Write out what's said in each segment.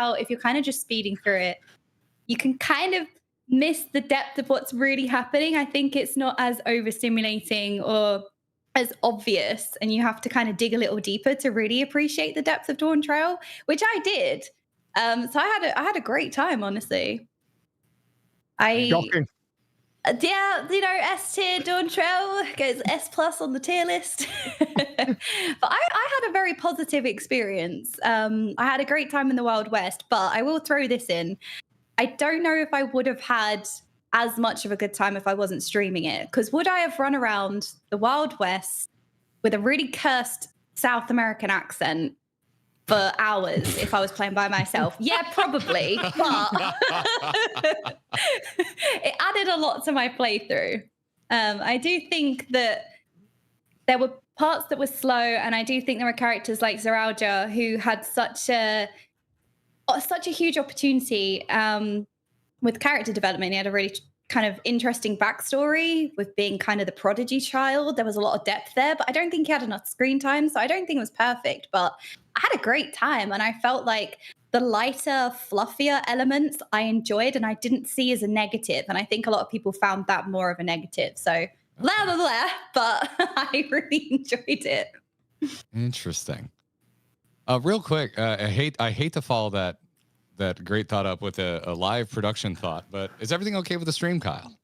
how if you're kind of just speeding through it, you can kind of miss the depth of what's really happening. I think it's not as overstimulating or as obvious, and you have to kind of dig a little deeper to really appreciate the depth of Dawntrail, which I did. So I had a great time, honestly. Shocking. Yeah, S tier Dawntrail goes S+ on the tier list. But I had a very positive experience. I had a great time in the Wild West, but I will throw this in. I don't know if I would have had as much of a good time if I wasn't streaming it. Because would I have run around the Wild West with a really cursed South American accent for hours if I was playing by myself? Yeah, probably. But it added a lot to my playthrough. I do think that there were parts that were slow, and I do think there were characters like Zaralja who had such a huge opportunity with character development. He had a really kind of interesting backstory with being kind of the prodigy child. There was a lot of depth there, but I don't think he had enough screen time, so I don't think it was perfect. But I had a great time, and I felt like the lighter, fluffier elements I enjoyed and I didn't see as a negative. And I think a lot of people found that more of a negative. So blah, blah, blah, but I really enjoyed it. Interesting. Real quick, I hate to follow that great thought up with a live production thought, but is everything okay with the stream, Kyle?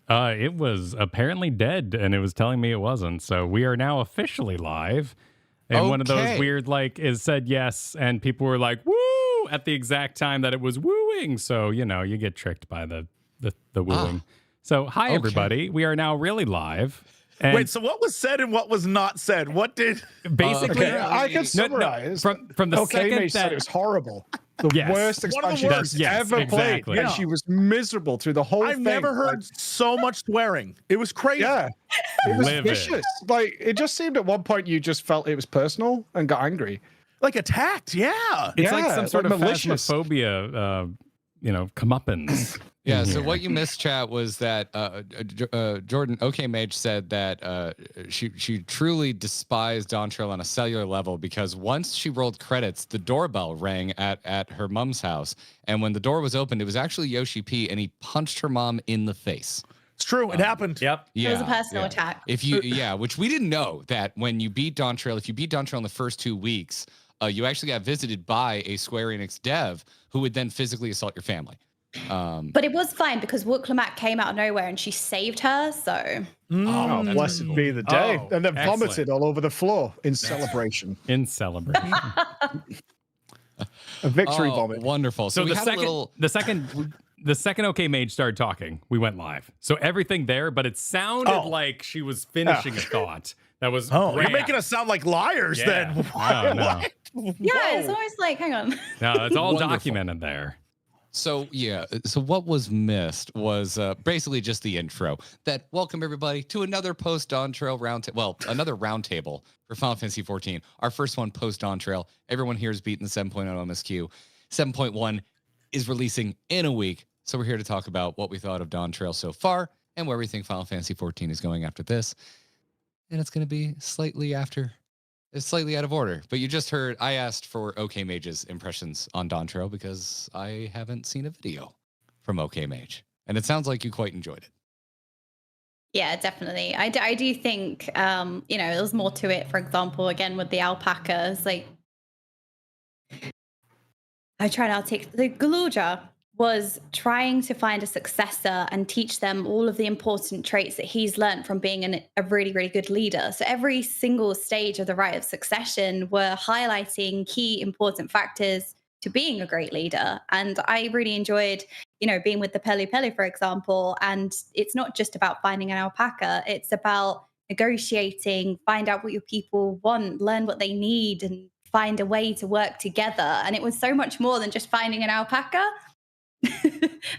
It was apparently dead, and it was telling me it wasn't. So we are now officially live. And one of those weird, is said yes, and people were like, woo, at the exact time that it was wooing. So, you get tricked by the wooing. So, hi, everybody. We are now really live. And wait, so what was said and what was not said? What did... Basically... I can summarize. From the second Mage said it was horrible. The worst expansion ever played. And she was miserable through the whole thing. I've never heard so much swearing. It was crazy. Yeah. It was vicious. It just seemed at one point you just felt it was personal and got angry. Like attacked, yeah. It's like some sort of phasmophobia, comeuppance. Yeah, so what you missed, chat, was that Jordan Mage said that she truly despised Dawntrail on a cellular level because once she rolled credits, the doorbell rang at her mom's house. And when the door was opened, it was actually Yoshi P, and he punched her mom in the face. It's true. It happened. Yep. Yeah, it was a personal attack. Which we didn't know that when you beat Dawntrail, if you beat Dawntrail in the first 2 weeks, you actually got visited by a Square Enix dev who would then physically assault your family. But it was fine because Wuk Lamat came out of nowhere and she saved her. So blessed be the day. And then excellent. vomited all over the floor in celebration. A victory vomit. Wonderful. So the second OK Mage started talking, we went live. So everything there, but it sounded like she was finishing a thought. That was great. You're making us sound like liars then. No. yeah, it's always like, hang on. No, it's all documented there. So what was missed was basically just the intro. That welcome everybody to another post Dawntrail roundtable. Well, another roundtable for Final Fantasy XIV. Our first one post Dawntrail. Everyone here has beaten the 7.0 MSQ. 7.1 is releasing in a week. So we're here to talk about what we thought of Dawntrail so far and where we think Final Fantasy XIV is going after this. And it's going to be slightly out of order, but you just heard I asked for OK Mage's impressions on Dawntrail because I haven't seen a video from OK Mage, and it sounds like you quite enjoyed it. Yeah, definitely. I do think, there's more to it. For example, again, with the alpacas, I tried to take the Galuja was trying to find a successor and teach them all of the important traits that he's learned from being a really, really good leader. So every single stage of the rite of succession were highlighting key important factors to being a great leader. And I really enjoyed, being with the Pele Pele, for example. And it's not just about finding an alpaca. It's about negotiating, find out what your people want, learn what they need, and find a way to work together. And it was so much more than just finding an alpaca.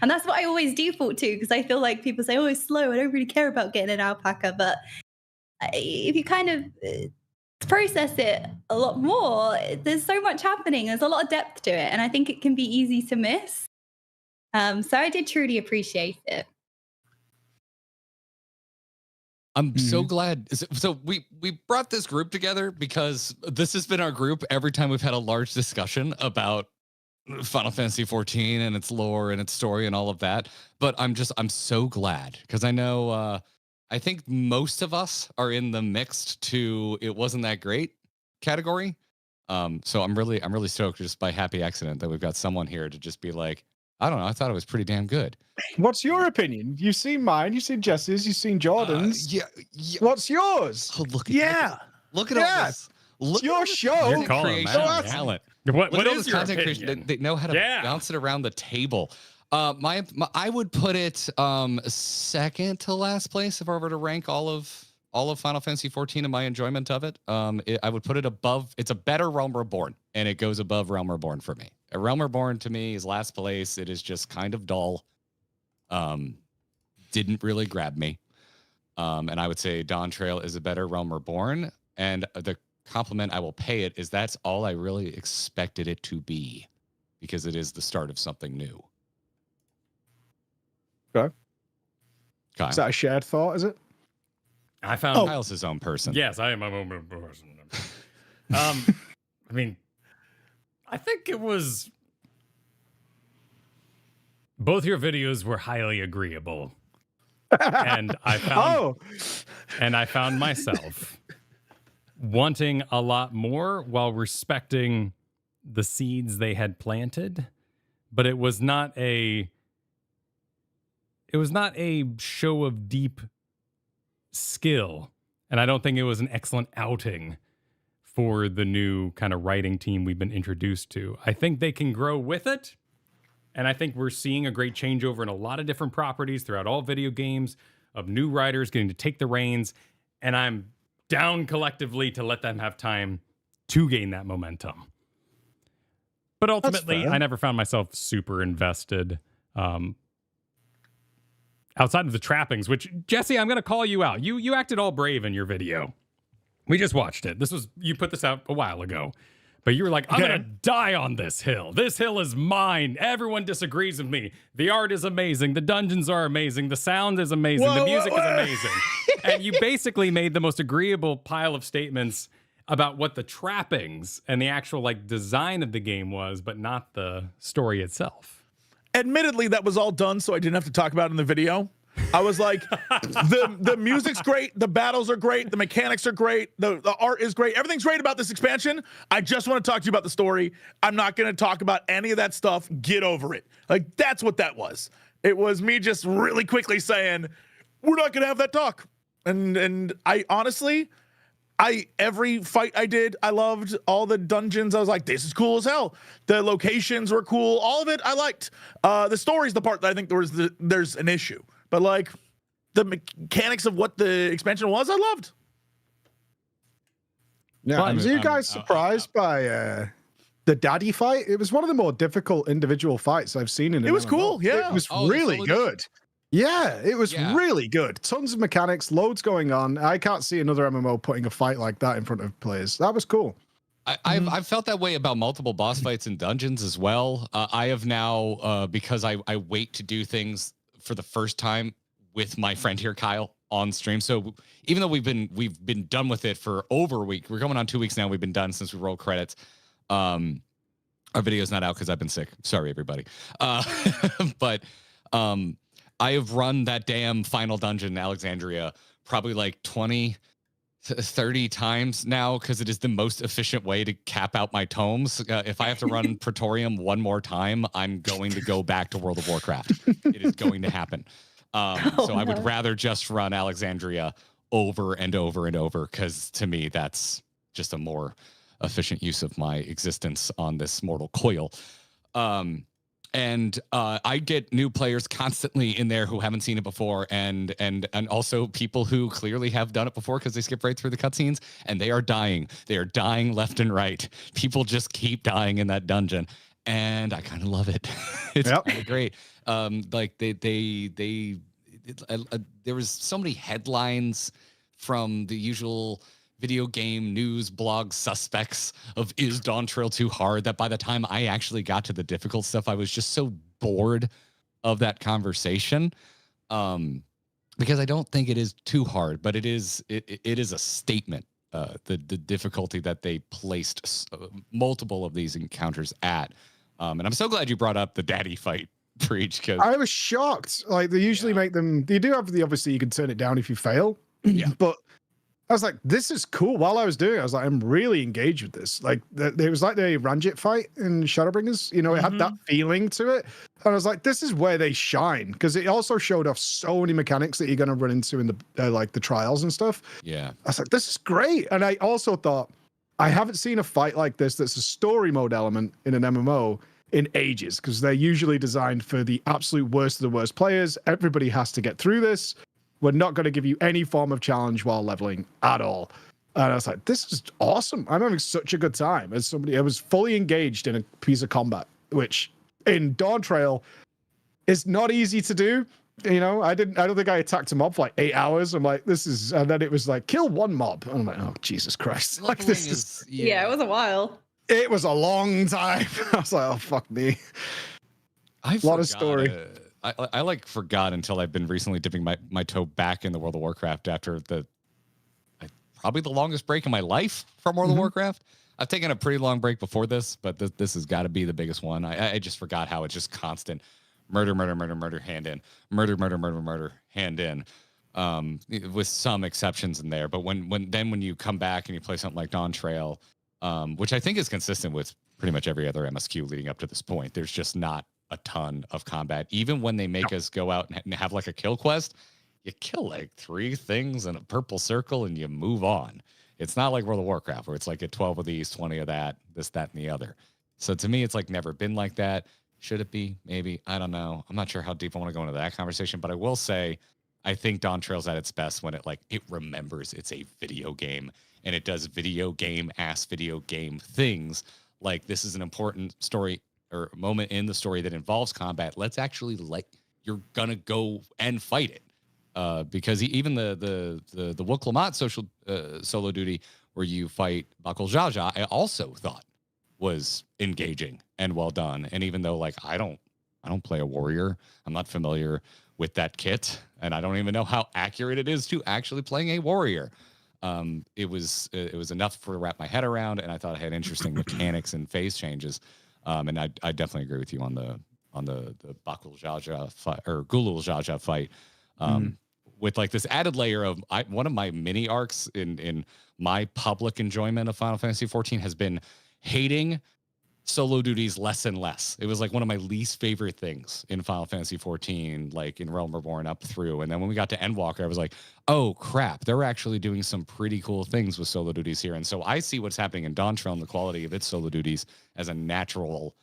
And that's what I always default to, because I feel like people say, oh, it's slow, I don't really care about getting an alpaca. But if you kind of process it a lot more, there's so much happening, there's a lot of depth to it, and I think it can be easy to miss. So I did truly appreciate it. I'm so glad. So we brought this group together because this has been our group every time we've had a large discussion about Final Fantasy 14 and its lore and its story and all of that. But I'm so glad because I know I think most of us are in the mixed to it wasn't that great category. So I'm really stoked just by happy accident that we've got someone here to just be like, I don't know, I thought it was pretty damn good. What's your opinion? You've seen mine, you've seen Jesse's, you've seen Jordan's. Yeah. What's yours? Oh, look at all this. It's your show. You're calling talent. What is your content creation? They know how to bounce it around the table. I would put it second to last place if I were to rank all of Final Fantasy 14 and my enjoyment of it. I would put it above. It's a better Realm Reborn, and it goes above Realm Reborn for me. A Realm Reborn to me is last place. It is just kind of dull. Didn't really grab me. And I would say Dawntrail is a better Realm Reborn. And the compliment I will pay it is that's all I really expected it to be, because it is the start of something new. Okay. Kyle. Is that a shared thought, is it? I found Kyle's his own person. Yes, I am my own person. I mean, I think it was both your videos were highly agreeable. And I found myself wanting a lot more while respecting the seeds they had planted, but it was not a show of deep skill, and I don't think it was an excellent outing for the new kind of writing team we've been introduced to. I think they can grow with it, and I think we're seeing a great changeover in a lot of different properties throughout all video games of new writers getting to take the reins, and I'm down collectively to let them have time to gain that momentum. But ultimately, I never found myself super invested. Outside of the trappings, which, Jesse, I'm going to call you out. You acted all brave in your video. We just watched it. You put this out a while ago. But you were like, I'm going to die on this hill. This hill is mine. Everyone disagrees with me. The art is amazing. The dungeons are amazing. The sound is amazing. The music is amazing. And you basically made the most agreeable pile of statements about what the trappings and the actual design of the game was, but not the story itself. Admittedly, that was all done, so I didn't have to talk about it in the video. I was like, the music's great, the battles are great, the mechanics are great, the art is great, everything's great about this expansion. I just want to talk to you about the story. I'm not going to talk about any of that stuff. Get over it. That's what that was. It was me just really quickly saying, we're not going to have that talk. And I honestly, every fight I did, I loved all the dungeons. I was like, this is cool as hell. The locations were cool. All of it I liked. The story's the part that I think there's an issue. But the mechanics of what the expansion was, I loved. Yeah. Were you guys surprised by the daddy fight? It was one of the more difficult individual fights I've seen in it. It was cool. Yeah. It was really good. Yeah, it was really good. Tons of mechanics, loads going on. I can't see another MMO putting a fight like that in front of players. That was cool. I've felt that way about multiple boss fights in dungeons as well. I have now, because I wait to do things for the first time with my friend here, Kyle, on stream. So even though we've been done with it for over a week, we're going on 2 weeks now. We've been done since we rolled credits. Our video's not out because I've been sick. Sorry, everybody. But I have run that damn final dungeon in Alexandria probably 20 to 30 times now because it is the most efficient way to cap out my tomes. If I have to run Praetorium one more time, I'm going to go back to World of Warcraft. It is going to happen. I would rather just run Alexandria over and over and over because to me, that's just a more efficient use of my existence on this mortal coil. And I get new players constantly in there who haven't seen it before, and also people who clearly have done it before because they skip right through the cutscenes, and they are dying. They are dying left and right. People just keep dying in that dungeon, and I kind of love it. It's kind of great. There was so many headlines from the usual video game news blog suspects of is Dawntrail too hard that by the time I actually got to the difficult stuff, I was just so bored of that conversation. Because I don't think it is too hard, but it is a statement. The difficulty that they placed multiple of these encounters at And I'm so glad you brought up the daddy fight preach, because I was shocked. Like they usually make them. They do have the obviously you can turn it down if you fail. Yeah. But I was like, this is cool. While I was doing it, I was like, I'm really engaged with this. Like it was like the Ranjit fight in Shadowbringers. You know, it had that feeling to it. And I was like, this is where they shine, because it also showed off so many mechanics that you're going to run into in the like the trials and stuff. Yeah. I was like, this is great. And I also thought, I haven't seen a fight like this that's a story mode element in an MMO in ages, because they're usually designed for the absolute worst of the worst players. Everybody has to get through this. We're not going to give you any form of challenge while leveling at all. And I was like, this is awesome. I'm having such a good time as somebody. I was fully engaged in a piece of combat, which in Dawntrail is not easy to do. You know, I don't think I attacked a mob for like 8 hours. I'm like, and then it was like, kill one mob. And I'm like, oh, Jesus Christ. Like, this is. Yeah, it was a while. It was a long time. I was like, oh, fuck me. A lot of story. I like forgot until I've been recently dipping my toe back in the World of Warcraft after probably the longest break in my life from World of Warcraft. I've taken a pretty long break before this, but this has got to be the biggest one. I just forgot how it's just constant murder, hand in, murder, hand in, with some exceptions in there. But when you come back and you play something like Dawntrail, which I think is consistent with pretty much every other MSQ leading up to this point, there's just not a ton of combat. Even when they make us go out and have like a kill quest, you kill like 3 things in a purple circle and you move on. It's not like World of Warcraft where it's like get 12 of these, 20 of that, this, that, and the other. So to me, it's like never been like that. Should it be? Maybe. I don't know. I'm not sure how deep I want to go into that conversation, but I will say I think Dawntrail's at its best when it remembers it's a video game and it does video game things. Like, this is an important story or moment in the story that involves combat. Let's actually you're gonna go and fight it, because even the Wuk Lamat solo duty where you fight Bakul Jaja, I also thought was engaging and well done. And even though like I don't play a warrior, I'm not familiar with that kit, and I don't even know how accurate it is to actually playing a warrior. It was enough to wrap my head around, and I thought it had interesting mechanics and phase changes. And I definitely agree with you on the Bakul Jaja fight or Gulul Jaja fight, with like this added layer of one of my mini arcs in my public enjoyment of Final Fantasy 14 has been hating solo duties less and less. It was like one of my least favorite things in Final Fantasy 14, like in Realm Reborn up through. And then when we got to Endwalker, I was like, oh crap, they're actually doing some pretty cool things with solo duties here. And so I see what's happening in Dawntrail and the quality of its solo duties as a natural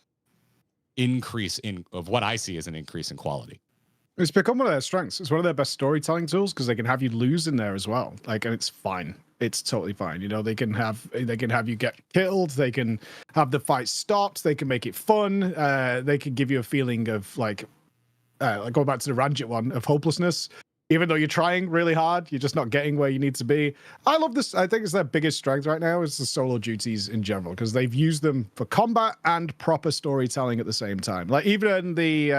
increase of what I see as an increase in quality. It's become one of their strengths. It's one of their best storytelling tools because they can have you lose in there as well. Like, and it's fine. It's totally fine. You know, they can have you get killed. They can have the fight stopped. They can make it fun. They can give you a feeling of like going back to the Ranjit one, of hopelessness. Even though you're trying really hard, you're just not getting where you need to be. I love this. I think it's their biggest strength right now is the solo duties in general, because they've used them for combat and proper storytelling at the same time. Like even in the,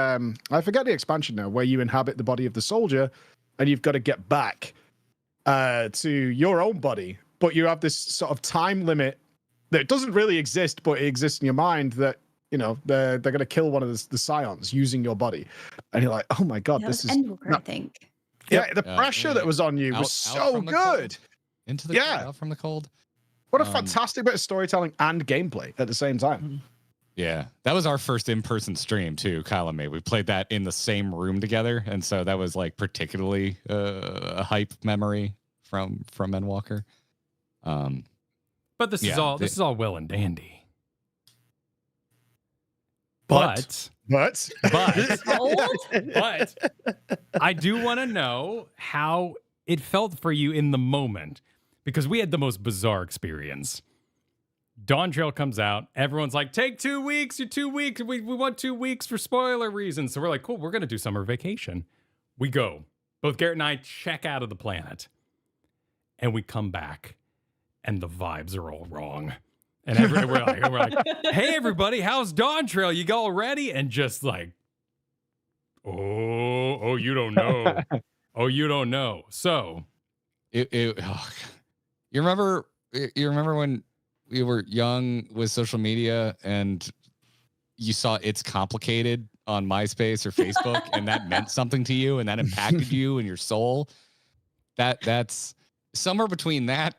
I forget the expansion now, where you inhabit the body of the soldier and you've got to get back to your own body, but you have this sort of time limit that doesn't really exist, but it exists in your mind that, you know, they're going to kill one of the Scions using your body. And you're like, oh my God, Yeah, this is... Endwalker, I think. Yeah, the pressure that was on you was so good. Into the cold, out from the cold. What a fantastic bit of storytelling and gameplay at the same time. Yeah, that was our first in-person stream too, Kyle and me. We played that in the same room together, and so that was like particularly a hype memory from Endwalker. But this is all well and dandy. But I do want to know how it felt for you in the moment, because we had the most bizarre experience. Dawntrail comes out. Everyone's like, take 2 weeks. You're 2 weeks. We want 2 weeks for spoiler reasons. So we're like, cool, we're going to do summer vacation. We go. Both Garrett and I check out of the planet. And we come back. And the vibes are all wrong. And we're like, hey, everybody, how's Dawntrail? You all ready? And just like, oh, you don't know. Oh, you don't know. So, you remember when we were young with social media and you saw It's Complicated on MySpace or Facebook and that meant something to you and that impacted you and your soul. That's somewhere between that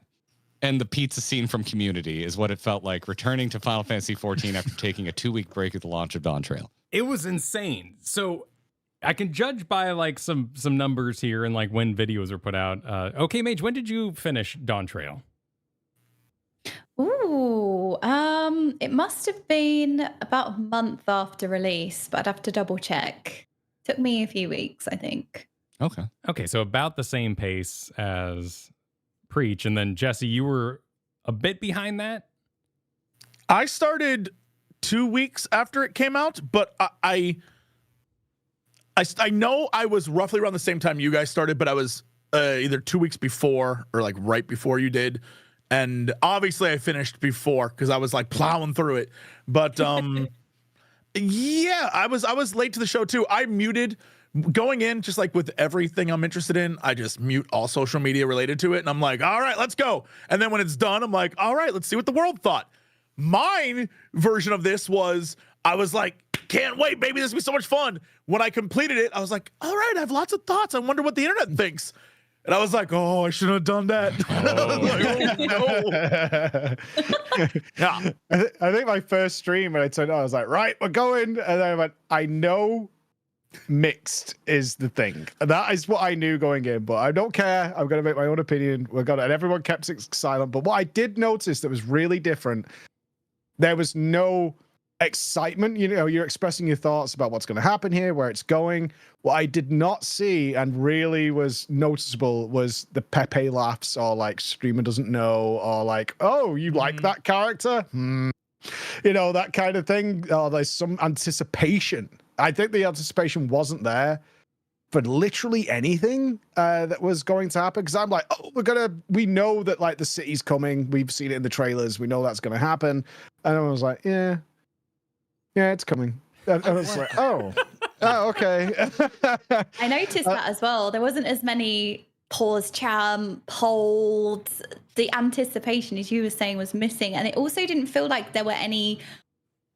and the pizza scene from Community is what it felt like returning to Final Fantasy XIV after taking a 2-week break at the launch of Dawntrail. It was insane. So I can judge by like some numbers here and like when videos are put out. Okay, Mage, when did you finish Dawntrail? Ooh, it must have been about a month after release, but I'd have to double check. Took me a few weeks, I think. Okay, so about the same pace as Preach, and then Jesse, you were a bit behind that. I started 2 weeks after it came out, but I know I was roughly around the same time you guys started, but I was either 2 weeks before or like right before you did. And obviously I finished before because I was like plowing through it. But yeah, I was late to the show too. I muted going in, just like with everything I'm interested in, I just mute all social media related to it. And I'm like, all right, let's go. And then when it's done, I'm like, all right, let's see what the world thought. Mine version of this was, I was like, can't wait, baby, this will be so much fun. When I completed it, I was like, all right, I have lots of thoughts. I wonder what the internet thinks. And I was like, oh, I shouldn't have done that. Oh. Yeah. I think my first stream when I turned on, I was like, right, we're going. And then I went, I know mixed is the thing. And that is what I knew going in, but I don't care. I'm going to make my own opinion. We're going to, and everyone kept silent. But what I did notice that was really different, there was no excitement. You know, you're expressing your thoughts about what's going to happen here, where it's going. What I did not see and really was noticeable was the Pepe laughs, or like streamer doesn't know, or like, oh, you like that character? You know, that kind of thing. Or there's some anticipation. I think the anticipation wasn't there for literally anything that was going to happen. Because I'm like, oh, we know that like the city's coming. We've seen it in the trailers. We know that's going to happen. And I was like, yeah, it's coming. And I was like, oh, okay. I noticed that as well. There wasn't as many pause, champ, holds. The anticipation, as you were saying, was missing. And it also didn't feel like there were any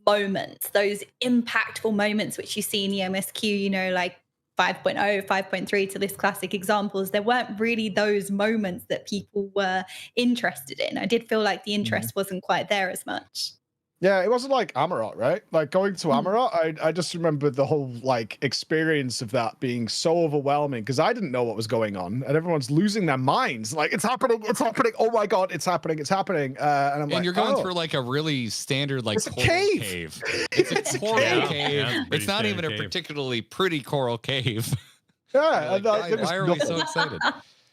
moments, those impactful moments which you see in the MSQ, you know, like 5.0, 5.3 to this classic examples. There weren't really those moments that people were interested in. I did feel like the interest wasn't quite there as much. Yeah, it wasn't like Amarok, right? Like going to Amarok, I just remember the whole like experience of that being so overwhelming because I didn't know what was going on and everyone's losing their minds. Like, it's happening. Oh my God, it's happening. And I'm like, you're going through like a really standard, like, it's a coral cave. It's a coral cave. Yeah, it's not even cave. a particularly pretty coral cave. Yeah. Like, why are we so excited?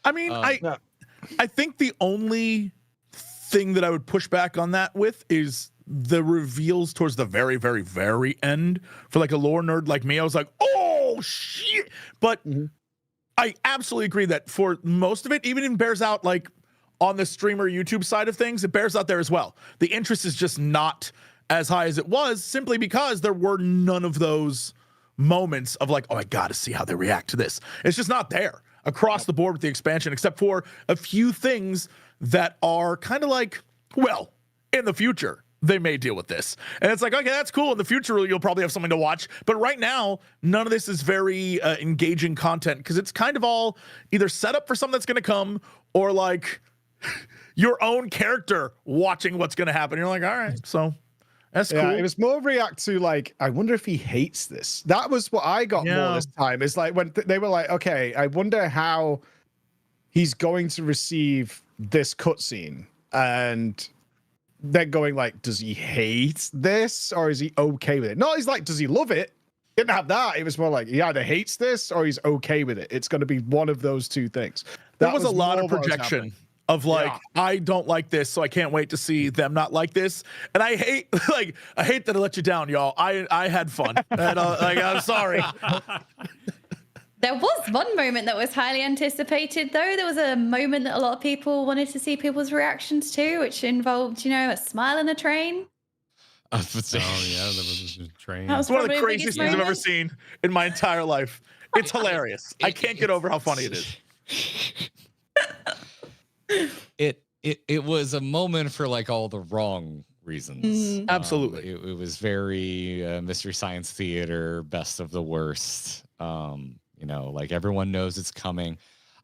I mean, I think the only thing that I would push back on that with is the reveals towards the very, very, very end. For like a lore nerd like me, I was like, oh shit. But I absolutely agree that for most of it, even bears out like on the streamer YouTube side of things, it bears out there as well. The interest is just not as high as it was simply because there were none of those moments of like, oh, I gotta see how they react to this. It's just not there across the board with the expansion, except for a few things that are kind of like, well, in the future they may deal with this. And it's like, okay, that's cool. In the future, you'll probably have something to watch. But right now, none of this is very engaging content because it's kind of all either set up for something that's going to come or like your own character watching what's going to happen. You're like, all right, so that's cool. It was more react to like, I wonder if he hates this. That was what I got more this time. It's like when they were like, okay, I wonder how he's going to receive this cutscene. And they're going like, does he hate this or is he okay with it? No, he's like, does he love it? Didn't have that. It was more like he either hates this or he's okay with it. It's going to be one of those two things. There was a lot of projection of like, I don't like this, so I can't wait to see them not like this. And I hate that I let you down, y'all. I had fun. And, like, I'm sorry. There was one moment that was highly anticipated, though. There was a moment that a lot of people wanted to see people's reactions to, which involved, you know, a smile in a train. Oh, yeah, there was a train. It's one of the craziest things I've ever seen in my entire life. It's hilarious. I can't get over how funny it is. It was a moment for like all the wrong reasons. Absolutely. It was very Mystery Science Theater, best of the worst. Like everyone knows it's coming.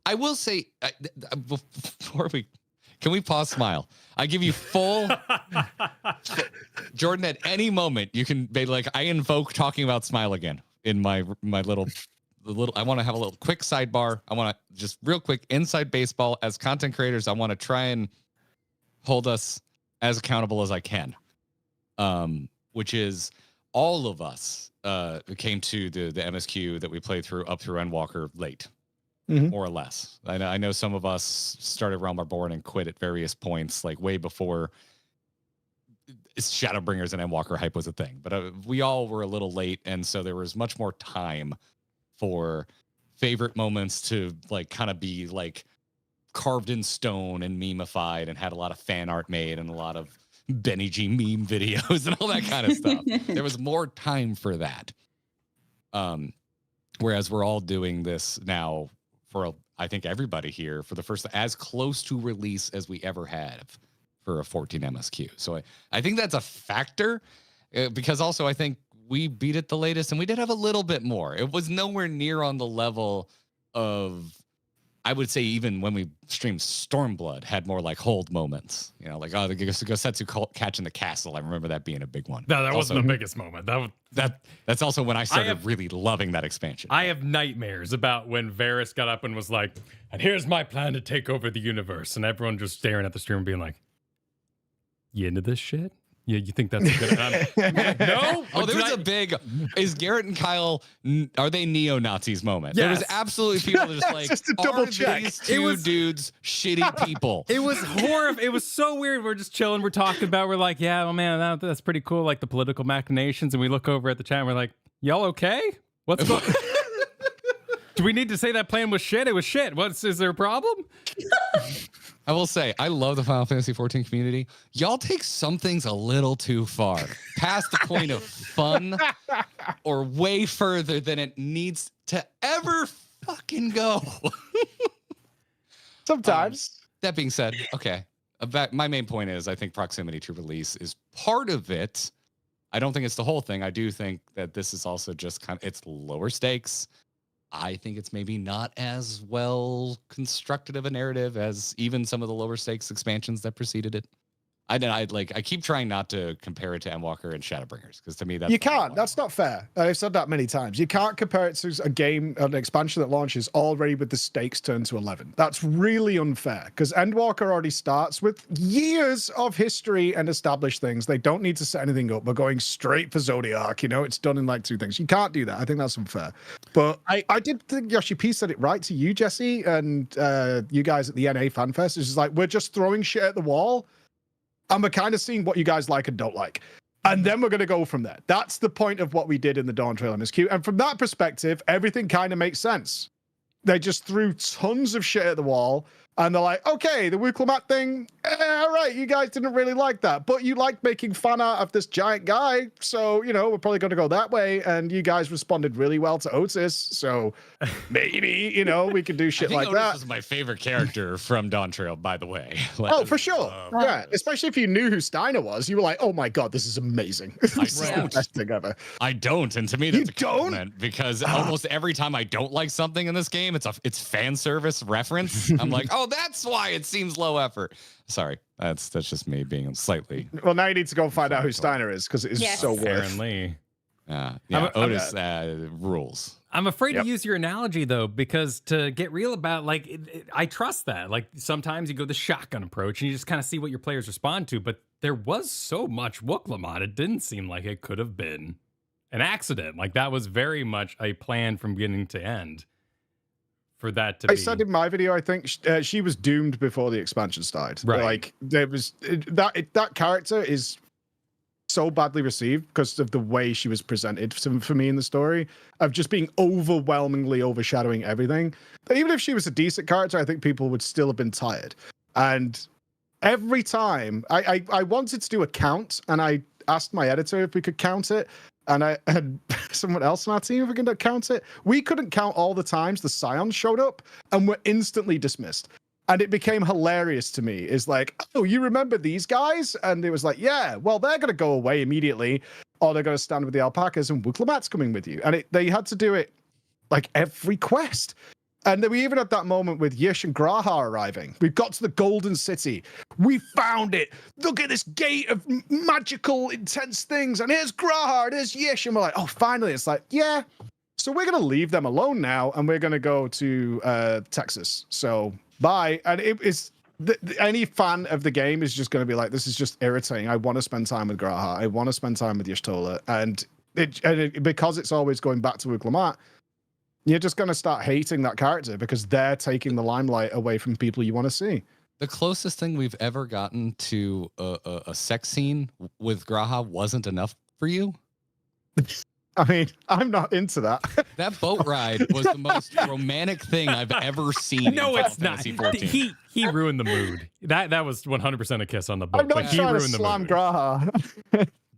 I will say, before can we pause Smile? I give you full Jordan, at any moment you can be like, I invoke talking about Smile again in my little I want to have a little quick sidebar. I want to just real quick inside baseball. As content creators, I want to try and hold us as accountable as I can. Which is all of us came to the MSQ that we played through up through Endwalker late. More or less. I know some of us started Realm Reborn and quit at various points, like way before Shadowbringers and Endwalker hype was a thing. But we all were a little late, and so there was much more time for favorite moments to like kind of be like carved in stone and memeified, and had a lot of fan art made and a lot of Benny G meme videos and all that kind of stuff. There was more time for that. Whereas we're all doing this now for I think everybody here for the first, as close to release as we ever have for a 14 MSQ. So I think that's a factor, because also I think we beat it the latest and we did have a little bit more. It was nowhere near on the level of, I would say, even when we streamed Stormblood had more like hold moments, like, the Gosetsu catching the castle. I remember that being a big one. No, that wasn't the biggest moment. That's also when I started really loving that expansion. I have nightmares about when Varys got up and was like, and here's my plan to take over the universe. And everyone just staring at the stream and being like, you into this shit? Yeah, you think that's a good... No? Oh, there's a big... Is Garrett and Kyle, are they neo-Nazis moment? Yes. There was absolutely people just like, just to double are check. these two dudes shitty people? It was horrible. It was so weird. We're just chilling. We're talking about, we're like, yeah, well, man, that's pretty cool. Like the political machinations. And we look over at the chat and we're like, y'all okay? What's going on? Do we need to say that plan was shit? It was shit. Is there a problem? I will say, I love the Final Fantasy 14 community. Y'all take some things a little too far, past the point of fun, or way further than it needs to ever fucking go. Sometimes. That being said, okay. My main point is, I think proximity to release is part of it. I don't think it's the whole thing. I do think that this is also just it's lower stakes. I think it's maybe not as well constructed of a narrative as even some of the lower stakes expansions that preceded it. I keep trying not to compare it to Endwalker and Shadowbringers, because to me you can't. That's not fair. I've said that many times. You can't compare it to a game, an expansion that launches already with the stakes turned to 11. That's really unfair, because Endwalker already starts with years of history and established things. They don't need to set anything up. We're going straight for Zodiac. It's done in like 2 things. You can't do that. I think that's unfair. But I did think Yoshi P said it right to you, Jesse, and you guys at the NA FanFest. It's just like, we're just throwing shit at the wall. And we're kind of seeing what you guys like and don't like. And then we're going to go from there. That's the point of what we did in the Dawntrail MSQ. And from that perspective, everything kind of makes sense. They just threw tons of shit at the wall. And they're like, okay, the Wuk Lamat thing, all right, you guys didn't really like that. But you liked making fan art of this giant guy. So, we're probably going to go that way. And you guys responded really well to Otis. So maybe, we could do shit like Otis that. Was my favorite character from Dawntrail, by the way. Oh, for sure. Yeah, especially if you knew who Steiner was. You were like, oh my God, this is amazing. This is the best thing ever. I don't. And to me, that's a compliment, because almost every time I don't like something in this game, it's fan service reference. I'm like, oh, that's why it seems low effort. Sorry, that's just me being slightly. Well, now you need to go find out who Steiner is, because it is so worth. Apparently. Otis rules. I'm afraid to use your analogy, though, because to get real about, I trust that. Like, sometimes you go the shotgun approach and you just kind of see what your players respond to. But there was so much Wuk Lamat, it didn't seem like it could have been an accident. Like, that was very much a plan from beginning to end. For that to I said in my video, I think she was doomed before the expansion started. Right. Like, there was that character is so badly received because of the way she was presented for me in the story, of just being overwhelmingly overshadowing everything. But even if she was a decent character, I think people would still have been tired. And every time I wanted to do a count, and I asked my editor if we could count it. And I had someone else on our team if we can count it. We couldn't count all the times the Scions showed up and were instantly dismissed. And it became hilarious to me. Is like, oh, you remember these guys? And it was like, yeah, well, they're going to go away immediately, or they're going to stand with the alpacas, and Wuk Lamat's coming with you. And they had to do it like every quest. And then we even had that moment with Yish and Graha arriving. We've got to the Golden City. We found it. Look at this gate of magical, intense things. And here's Graha, and here's Yish. And we're like, oh, finally. It's like, yeah. So we're going to leave them alone now, and we're going to go to Texas. So bye. And it is any fan of the game is just going to be like, this is just irritating. I want to spend time with Graha. I want to spend time with Y'shtola. And because it's always going back to Wuk Lamat, you're just going to start hating that character because they're taking the limelight away from people you want to see. The closest thing we've ever gotten to a sex scene with Graha wasn't enough for you? I mean, I'm not into that. That boat ride was the most romantic thing I've ever seen. No, in it's Final not. Fantasy 14. He ruined the mood. That was 100% a kiss on the boat. I'm not trying to slam Graha.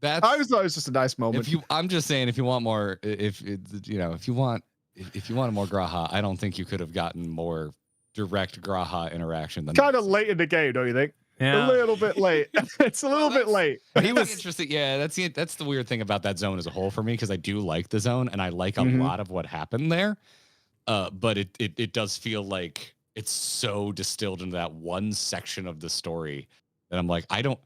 I always thought it was just a nice moment. I'm just saying, if you want more, if you want more Graha, I don't think you could have gotten more direct Graha interaction than kind of late in the game, don't you think? Yeah. A little bit late. It's a little bit late. He was interesting. Yeah, that's the weird thing about that zone as a whole for me, because I do like the zone and I like a lot of what happened there. But it does feel like it's so distilled into that one section of the story that I'm like, I don't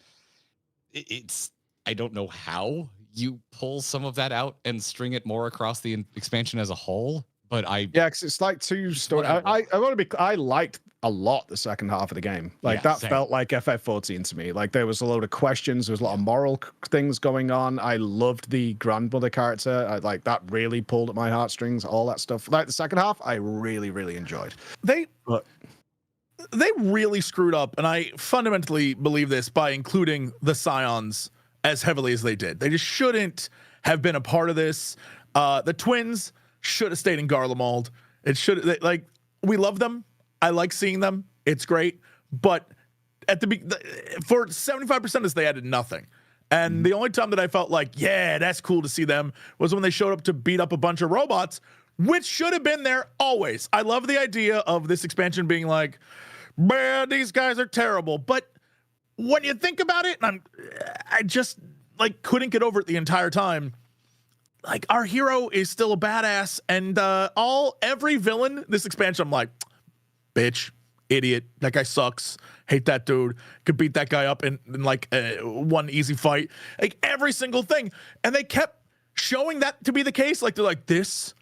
know how you pull some of that out and string it more across the expansion as a whole. But because it's like two stories. I liked a lot the second half of the game. Like that same. felt like FF14 to me. Like there was a load of questions, there was a lot of moral things going on. I loved the grandmother character. Like that really pulled at my heartstrings. All that stuff. Like the second half, I really, really enjoyed. They really screwed up, and I fundamentally believe this, by including the Scions as heavily as they did. They just shouldn't have been a part of this. The twins should have stayed in Garlemald. It should, like, we love them. I like seeing them. It's great. But for 75% of this, they added nothing. And the only time that I felt like, yeah, that's cool to see them was when they showed up to beat up a bunch of robots, which should have been there always. I love the idea of this expansion being like, man, these guys are terrible. But when you think about it, and I just like couldn't get over it the entire time. Like, our hero is still a badass, and every villain this expansion, I'm like, bitch, idiot, that guy sucks, hate that dude, could beat that guy up in like one easy fight, like every single thing. And they kept showing that to be the case. Like, they're like, this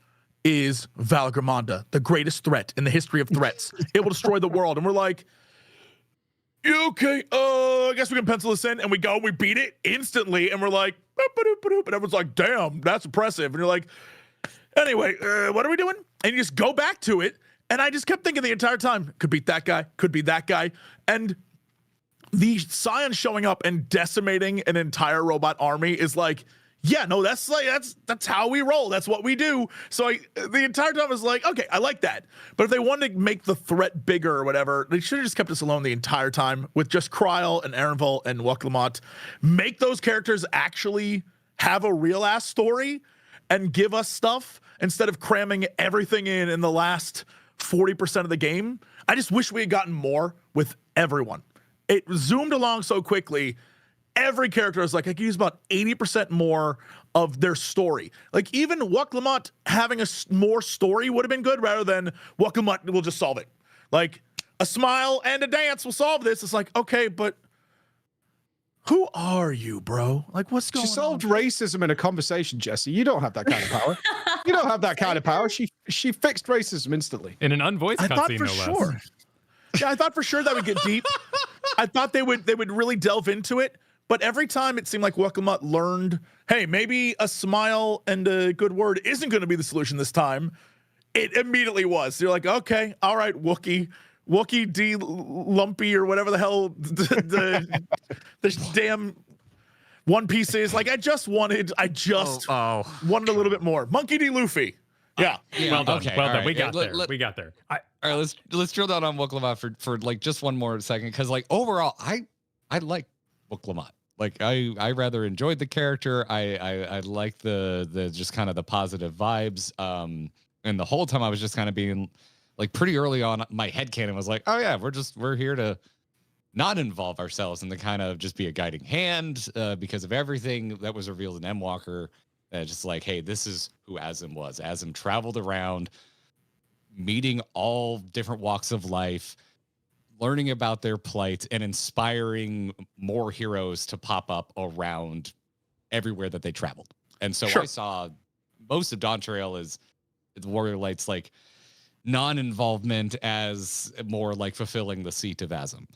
is Valgramanda, the greatest threat in the history of threats. It will destroy the world. And we're like, okay, I guess we can pencil this in. And we go, we beat it instantly, and we're like, and everyone's like, damn, that's impressive. And you're like, anyway, what are we doing? And you just go back to it. And I just kept thinking the entire time, could beat that guy, could be that guy. And the Scions showing up and decimating an entire robot army is like, yeah, no, that's how we roll. That's what we do. So the entire time I was like, okay, I like that. But if they wanted to make the threat bigger or whatever, they should have just kept us alone the entire time with just Kryl and Erenville and Wuk Lamat. Make those characters actually have a real ass story and give us stuff instead of cramming everything in the last 40% of the game. I just wish we had gotten more with everyone. It zoomed along so quickly. Every character is like, I could use about 80% more of their story. Like, even Wuk Lamat having more story would have been good, rather than Wuk Lamat will just solve it. Like, a smile and a dance will solve this. It's like, okay, but who are you, bro? Like, what's going on? She solved racism in a conversation, Jesse. You don't have that kind of power. You don't have that kind of power. She fixed racism instantly. In an unvoiced cutscene, no sure. less. Yeah, I thought for sure that would get deep. I thought they would really delve into it. But every time it seemed like Wuk Lamat learned, hey, maybe a smile and a good word isn't going to be the solution this time. It immediately was. So you're like, okay, all right, Wookie D Lumpy or whatever the hell the damn One Piece is. Like, I just wanted a little bit more. Monkey D Luffy. Yeah. Well done. Okay, well done. right. We got there. We got there. All right, let's drill down on Wuk Lamat for like just one more second, because like overall, I like Wuk Lamat. Like, I rather enjoyed the character. I like the just kind of the positive vibes. And the whole time I was just kind of being like pretty early on, my headcanon was like, oh yeah, we're here to not involve ourselves and to kind of just be a guiding hand because of everything that was revealed in Endwalker. Just like, hey, this is who Azem was. Azem traveled around, meeting all different walks of life, learning about their plight, and inspiring more heroes to pop up around everywhere that they traveled. And so I saw most of Dawntrail as the Warrior Light's like non-involvement as more like fulfilling the seat of Azem.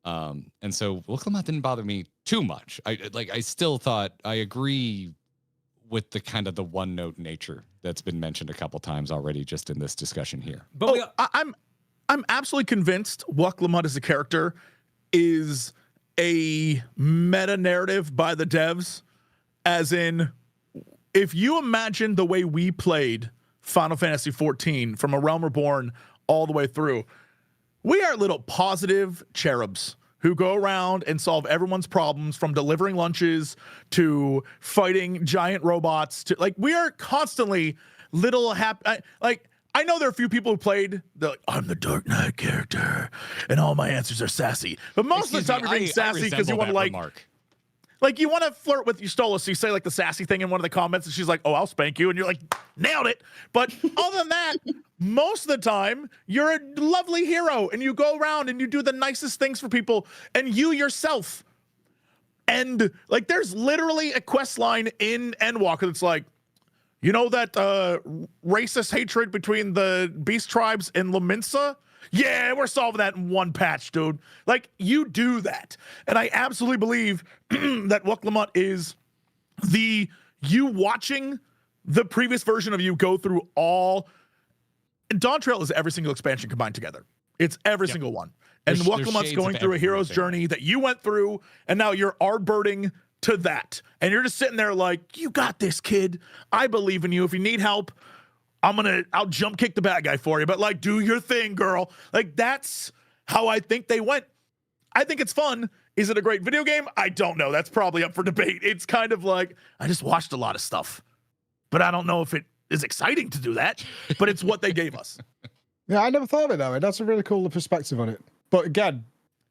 And so Wuk Lamat didn't bother me too much. I still thought I agree with the kind of the one note nature that's been mentioned a couple times already just in this discussion here. But I'm absolutely convinced Wuk Lamat as a character is a meta narrative by the devs, as in, if you imagine the way we played Final Fantasy XIV from A Realm Reborn all the way through, we are little positive cherubs who go around and solve everyone's problems, from delivering lunches to fighting giant robots to, like, we are constantly little happy. I know there are a few people who played I'm the Dark Knight character and all my answers are sassy, but most of the time you're being sassy because you want to like you want to flirt with Yustola, so you say like the sassy thing in one of the comments, and she's like, "Oh, I'll spank you," and you're like, "Nailed it." But other than that, most of the time you're a lovely hero, and you go around and you do the nicest things for people, and you yourself. And like, there's literally a quest line in Endwalker that's like, you know that racist hatred between the Beast Tribes and Laminsa? Yeah, we're solving that in one patch, dude. Like, you do that. And I absolutely believe that Wuk Lamat is you watching the previous version of you go through all. Dawntrail is every single expansion combined together. It's every single one. And Wuk Lamat's going through a hero's journey that you went through, and now you're Ardbirding to that. And you're just sitting there like, you got this, kid. I believe in you. If you need help, I'll jump kick the bad guy for you, but like, do your thing, girl. Like, that's how I think they went. I think it's fun. Is it a great video game? I don't know. That's probably up for debate. It's kind of like, I just watched a lot of stuff, but I don't know if it is exciting to do that, but it's what they gave us. Yeah, I never thought of it that way. That's a really cool perspective on it. But again,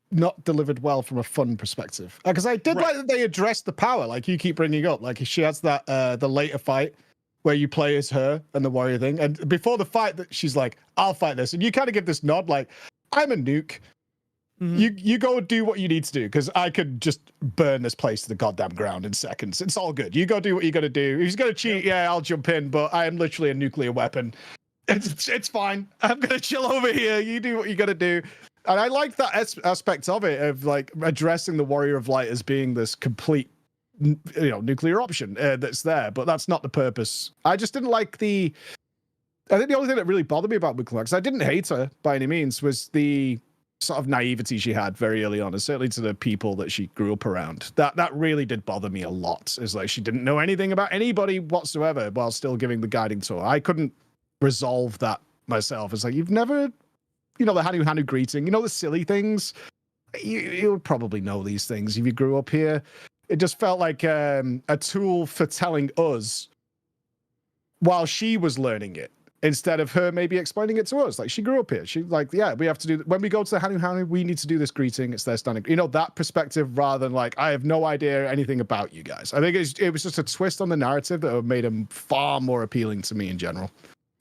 not delivered well from a fun perspective. Because I did like that they addressed the power, like you keep bringing up. Like, she has that, the later fight where you play as her and the warrior thing. And before the fight, that she's like, I'll fight this. And you kind of give this nod, like, I'm a nuke. Mm-hmm. You go do what you need to do, because I could just burn this place to the goddamn ground in seconds. It's all good. You go do what you got to do. If he's going to cheat, yeah, I'll jump in, but I am literally a nuclear weapon. It's fine. I'm going to chill over here. You do what you got to do. And I like that aspect of it, of like addressing the Warrior of Light as being this complete, nuclear option that's there, but that's not the purpose. I just didn't like I think the only thing that really bothered me about Wuk Lamat, because I didn't hate her by any means, was the sort of naivety she had very early on, and certainly to the people that she grew up around. That really did bother me a lot. It's like she didn't know anything about anybody whatsoever while still giving the guiding tour. I couldn't resolve that myself. It's like, you've never, the Hanu greeting, the silly things. You would probably know these things if you grew up here. It just felt like a tool for telling us while she was learning it, instead of her maybe explaining it to us. Like, she grew up here. She like, yeah, we have to do, when we go to the Hanu, we need to do this greeting. It's their standing, that perspective, rather than like, I have no idea anything about you guys. I think it was just a twist on the narrative that made him far more appealing to me in general.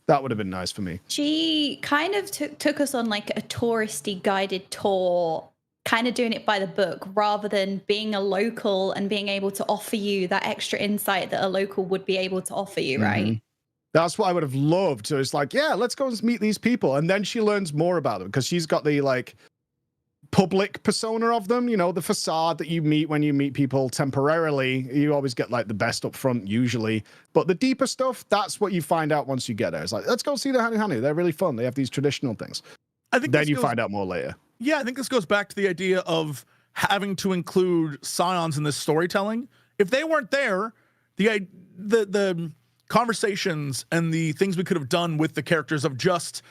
That would have been nice for me. She kind of took us on like a touristy guided tour, kind of doing it by the book, rather than being a local and being able to offer you that extra insight that a local would be able to offer you, right? That's what I would have loved. So it's like, yeah, let's go and meet these people. And then she learns more about them, because she's got the like public persona of them, the facade that you meet when you meet people temporarily. You always get like the best up front usually, but the deeper stuff, that's what you find out once you get there. It's like, let's go see the Hanu. They're really fun. They have these traditional things. I think then you find out more later. Yeah, I think this goes back to the idea of having to include Scions in this storytelling. If they weren't there, the conversations and the things we could have done with the characters of just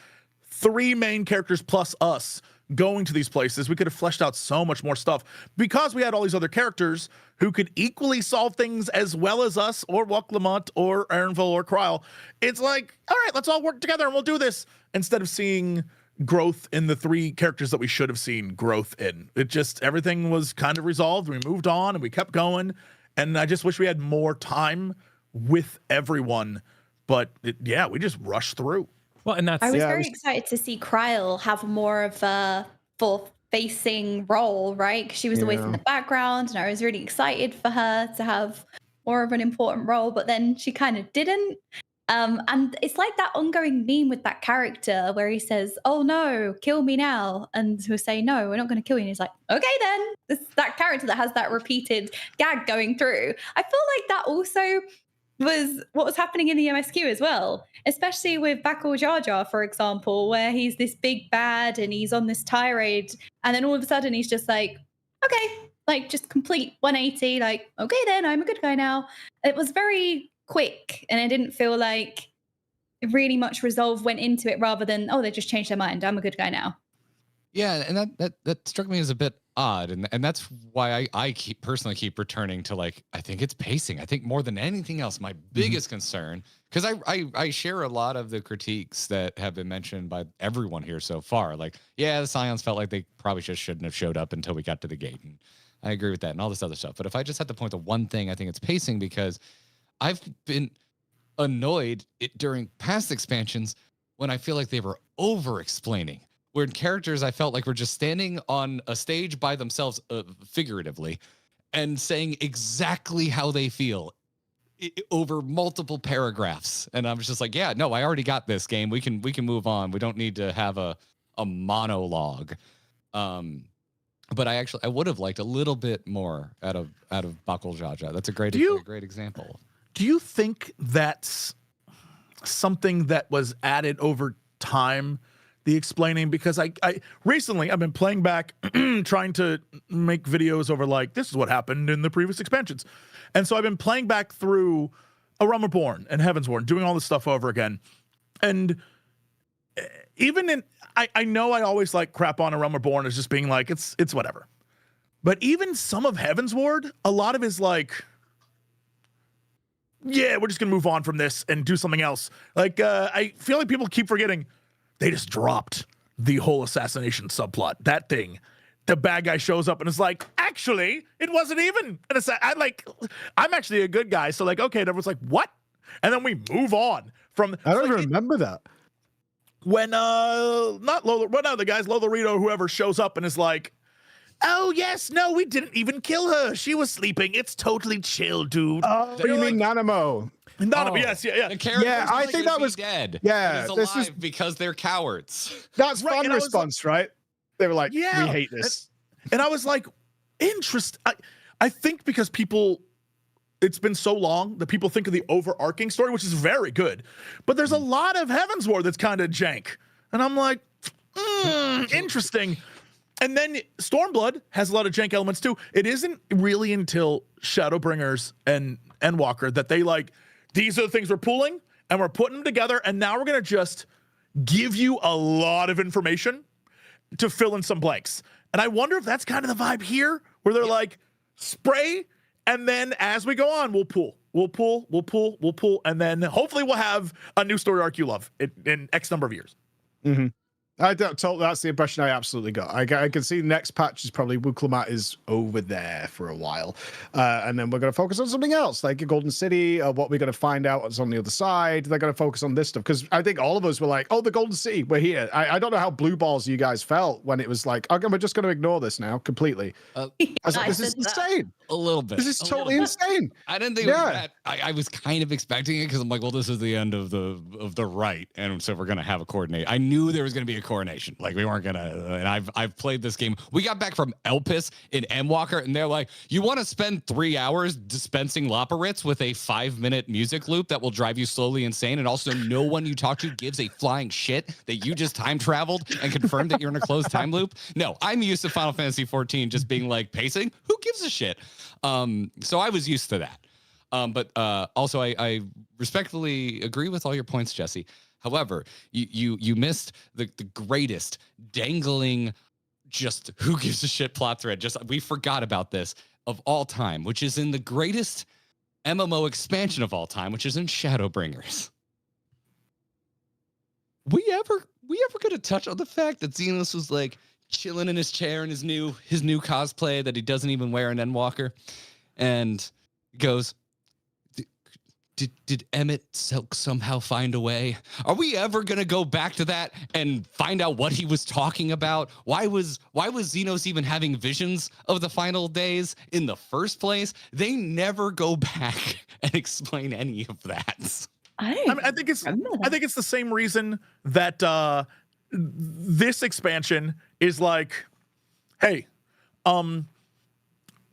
3 main characters plus us going to these places. We could have fleshed out so much more stuff because we had all these other characters who could equally solve things as well as us, or Wuk Lamat, or Aaronville, or Kryle. It's like, all right, let's all work together and we'll do this, instead of seeing growth in the 3 characters that we should have seen growth in. It just, everything was kind of resolved. We moved on and we kept going. And I just wish we had more time with everyone. But we just rushed through. Well, and that's I was very excited to see Kryle have more of a full-facing role, right? Because she was always in the background, and I was really excited for her to have more of an important role, but then she kind of didn't. And it's like that ongoing meme with that character where he says, "Oh no, kill me now," and we'll say, "No, we're not going to kill you." And he's like, "Okay then." It's that character that has that repeated gag going through. I feel like that also was what was happening in the MSQ as well, especially with Bakul Jar Jar, for example, where he's this big bad and he's on this tirade, and then all of a sudden he's just like, okay, like just complete 180, like, okay then, I'm a good guy now. It was very quick, and I didn't feel like really much resolve went into it, rather than, oh, they just changed their mind, I'm a good guy now. Yeah, and that struck me as a bit odd, and that's why I personally keep returning to, like, I think it's pacing. I think more than anything else, my biggest concern, because I share a lot of the critiques that have been mentioned by everyone here so far. Like, yeah, the Scions felt like they probably just shouldn't have showed up until we got to the gate, and I agree with that and all this other stuff. But if I just had to point to one thing, I think it's pacing, because I've been annoyed during past expansions when I feel like they were over-explaining. Where characters I felt like were just standing on a stage by themselves, figuratively, and saying exactly how they feel over multiple paragraphs. And I was just like, yeah, no, I already got this game. We can move on. We don't need to have a monologue. But I would have liked a little bit more out of Bakul Jar Jar. That's a great example. Do you think that's something that was added over time, the explaining? Because I recently I've been playing back, trying to make videos over, like, this is what happened in the previous expansions. And so I've been playing back through A Realm Reborn and Heavensborn, doing all this stuff over again. And even in, I know I always like crap on A Realm Reborn as just being like, it's whatever. But even some of Heavensward, a lot of it is like, yeah, we're just gonna move on from this and do something else. Like, I feel like people keep forgetting they just dropped the whole assassination subplot. That thing, the bad guy shows up and is like, actually, it wasn't even an I'm actually a good guy. So, like, okay, and everyone's like, what? And then we move on from. I don't even remember that. When not Lola, well, no, the guys Lola Rito, whoever shows up and is like, oh yes, no, we didn't even kill her. She was sleeping. It's totally chill, dude. Oh, you mean Nanamo? Yes, yeah. Yeah, I think that was dead. Yeah, this is because they're cowards. That's right, fun response, right? They were like, yeah, we hate this. And I was like, interesting. I think because it's been so long that people think of the overarching story, which is very good, but there's a lot of Heavensward that's kind of jank. And I'm like, interesting. And then Stormblood has a lot of jank elements too. It isn't really until Shadowbringers and Endwalker that they like, these are the things we're pulling and we're putting them together, and now we're going to just give you a lot of information to fill in some blanks. And I wonder if that's kind of the vibe here, where they're like, spray, and then as we go on, we'll pull, and then hopefully we'll have a new story arc you love in X number of years. Mm-hmm. That's the impression I absolutely got. I can see next patch is probably Wuk Lamat is over there for a while. And then we're going to focus on something else, like a Golden City, what we're going to find out is on the other side. They're going to focus on this stuff, because I think all of us were like, oh, the Golden City, we're here. I don't know how blue balls you guys felt when it was like, okay, we're just going to ignore this now completely. I was like, this is insane. A little bit. This is totally insane. I didn't think it was that. I was kind of expecting it, because I'm like, well, this is the end of the right, and so we're going to have a coordinate. I knew there was going to be a coronation. Like, we weren't gonna, and I've played this game. We got back from Elpis in Endwalker, and they're like, you want to spend 3 hours dispensing Loporits with a 5-minute music loop that will drive you slowly insane, and also no one you talk to gives a flying shit that you just time traveled and confirmed that you're in a closed time loop? No, I'm used to Final Fantasy 14 just being like, pacing? Who gives a shit? So I was used to that. But also I respectfully agree with all your points, Jesse. However, you missed the greatest dangling just who gives a shit plot thread. Just we forgot about this of all time, which is in the greatest MMO expansion of all time, which is in Shadowbringers. We ever gonna touch on the fact that Xenos was like chilling in his chair in his new cosplay that he doesn't even wear in Endwalker, and goes, Did Emmett somehow find a way? Are we ever gonna go back to that and find out what he was talking about? Why was Xenos even having visions of the final days in the first place? They never go back and explain any of that. I think it's the same reason that this expansion is like, hey,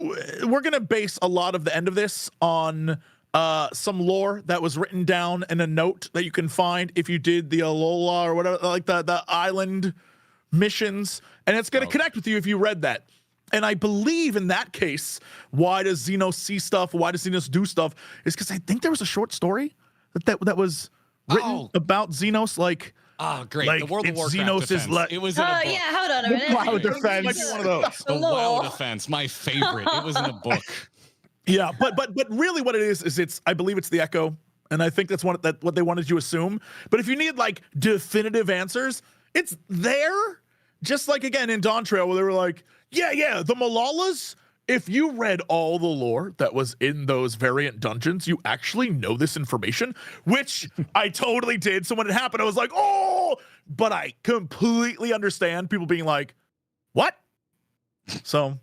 we're gonna base a lot of the end of this on some lore that was written down in a note that you can find if you did the Alola or whatever, like the island missions, and it's going to connect with you if you read that. And I believe in that case, why does Xenos see stuff? Why does Xenos do stuff? Is because I think there was a short story that was written about Xenos, like. Oh, great. Like, the World of Warcraft Xenos defense. is like, it was in a book. Yeah, hold on a minute. WoW defense. Might be one of those. The WoW defense, my favorite. It was in a book. Yeah, but really what it is it's, I believe it's the Echo, and I think that's what they wanted you to assume. But if you need like definitive answers, it's there. Just like again in Dawntrail, where they were like, yeah, the Malalas. If you read all the lore that was in those variant dungeons, you actually know this information, which I totally did. So when it happened, I was like, oh, but I completely understand people being like, what? So.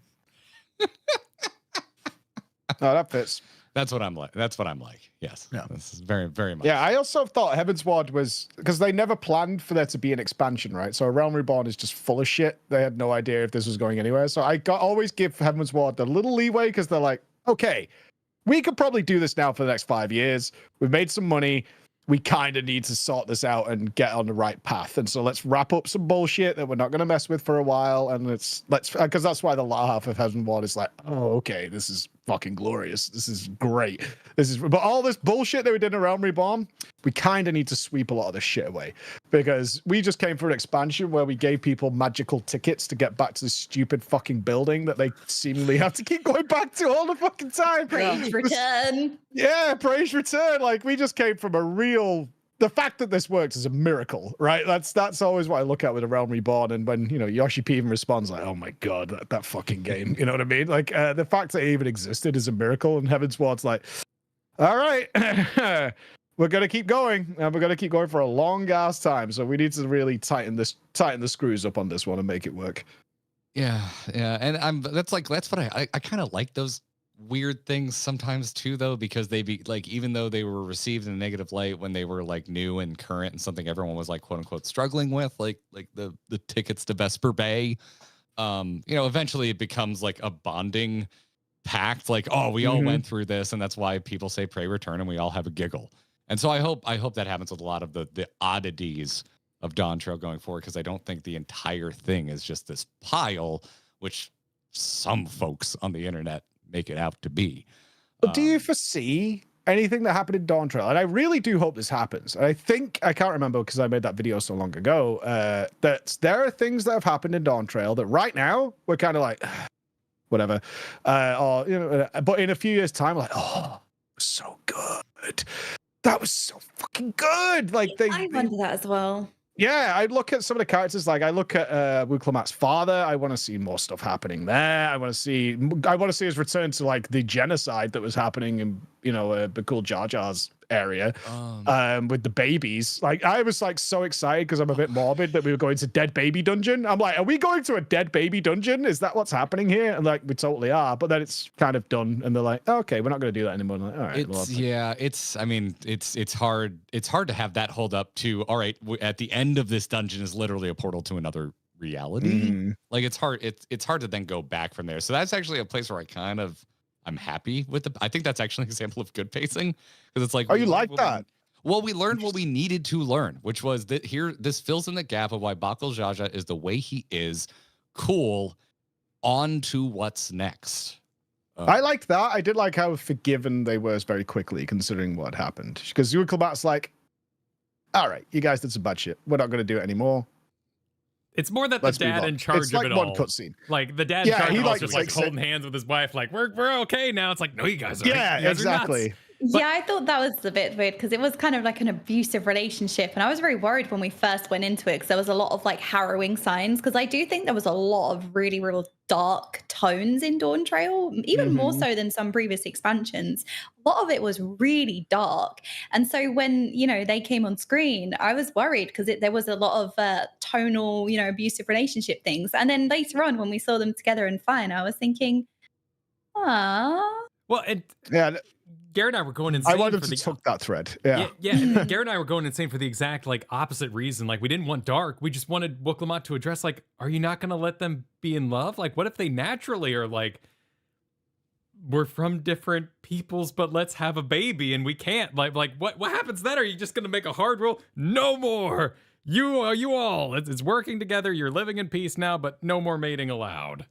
No, that fits. That's what I'm like. Yes. Yeah. This is very, very much. Yeah, I also thought Heavensward was, because they never planned for there to be an expansion, right? So A Realm Reborn is just full of shit. They had no idea if this was going anywhere. So I always give Heavensward a little leeway because they're like, okay, we could probably do this now for the next 5 years. We've made some money. We kind of need to sort this out and get on the right path. And so let's wrap up some bullshit that we're not going to mess with for a while. And let's because that's why the latter half of Heavensward is like, oh, okay, this is fucking glorious. This is great. But all this bullshit that we did in Realm Reborn, we kind of need to sweep a lot of this shit away, because we just came for an expansion where we gave people magical tickets to get back to this stupid fucking building that they seemingly have to keep going back to all the fucking time. Praise return. Yeah, praise return. Like, we just came from a real. The fact that this works is a miracle, right? That's always what I look at with A Realm Reborn. And when, Yoshi P even responds like, oh my God, that fucking game, you know what I mean? Like, the fact that it even existed is a miracle. And Heavensward's like, all right, we're going to keep going, and we're going to keep going for a long ass time. So we need to really tighten the screws up on this one and make it work. Yeah. And that's what I kind of like those weird things sometimes too, though, because they be like, even though they were received in a negative light when they were like new and current and something everyone was like quote unquote struggling with, like the tickets to Vesper Bay, eventually it becomes like a bonding pact, like, oh, we all went through this, and that's why people say pray return and we all have a giggle. And so I hope that happens with a lot of the oddities of Dawntrail going forward, because I don't think the entire thing is just this pile, which some folks on the internet make it out to be. But do you foresee anything that happened in Dawntrail? And I really do hope this happens. And I can't remember because I made that video so long ago, that there are things that have happened in Dawntrail that right now we're kind of like, whatever. But in a few years' time, we're like, oh, it was so good. That was so fucking good. Like I wonder that as well. Yeah, I look at some of the characters. Like I look at Wuk Lamat's father. I want to see more stuff happening there. I want to see his return to like the genocide that was happening in the cool Jar Jar's area with the babies. Like I was like so excited because I'm a bit morbid that we were going to dead baby dungeon. I'm like, are we going to a dead baby dungeon? Is that what's happening here? And like we totally are. But then it's kind of done, and they're like, oh, okay, we're not going to do that anymore. I'm like, all right, it's hard. It's hard to have that hold up to. All right, at the end of this dungeon is literally a portal to another reality. Like it's hard. It's hard to then go back from there. So that's actually a place where I'm happy with I think that's actually an example of good pacing, because it's like, oh, you like that? We learned what we needed to learn, which was that this fills in the gap of why Bakul Jaja is the way he is. Cool. On to what's next. I liked that. I did like how forgiven they were very quickly, considering what happened. Because Wuk Lamat's like, all right, you guys did some bad shit. We're not going to do it anymore. It's more that the Let's move dad on. in charge It's like of it one all. cutscene. Like the dad in Yeah, charge he, of it all like, just like takes holding it- hands with his wife, like we're okay now. It's like, no, you guys are Yeah, you guys are nuts. exactly. Yeah, I thought that was a bit weird because it was kind of like an abusive relationship. And I was very worried when we first went into it because there was a lot of like harrowing signs. Because I do think there was a lot of really, real dark tones in Dawntrail, even more so than some previous expansions. A lot of it was really dark. And so when, they came on screen, I was worried because there was a lot of tonal, abusive relationship things. And then later on, when we saw them together and fine, I was thinking, ah. Well, and Yeah, Garrett and I were going insane I wanted for to the tuck that thread. Yeah. yeah. And Garrett and I were going insane for the exact like opposite reason. Like we didn't want dark. We just wanted Wuk Lamat to address like, are you not going to let them be in love? Like, what if they naturally are like, we're from different peoples, but let's have a baby and we can't. Like what happens then? Are you just going to make a hard rule? No more. You all. It's working together. You're living in peace now, but no more mating allowed.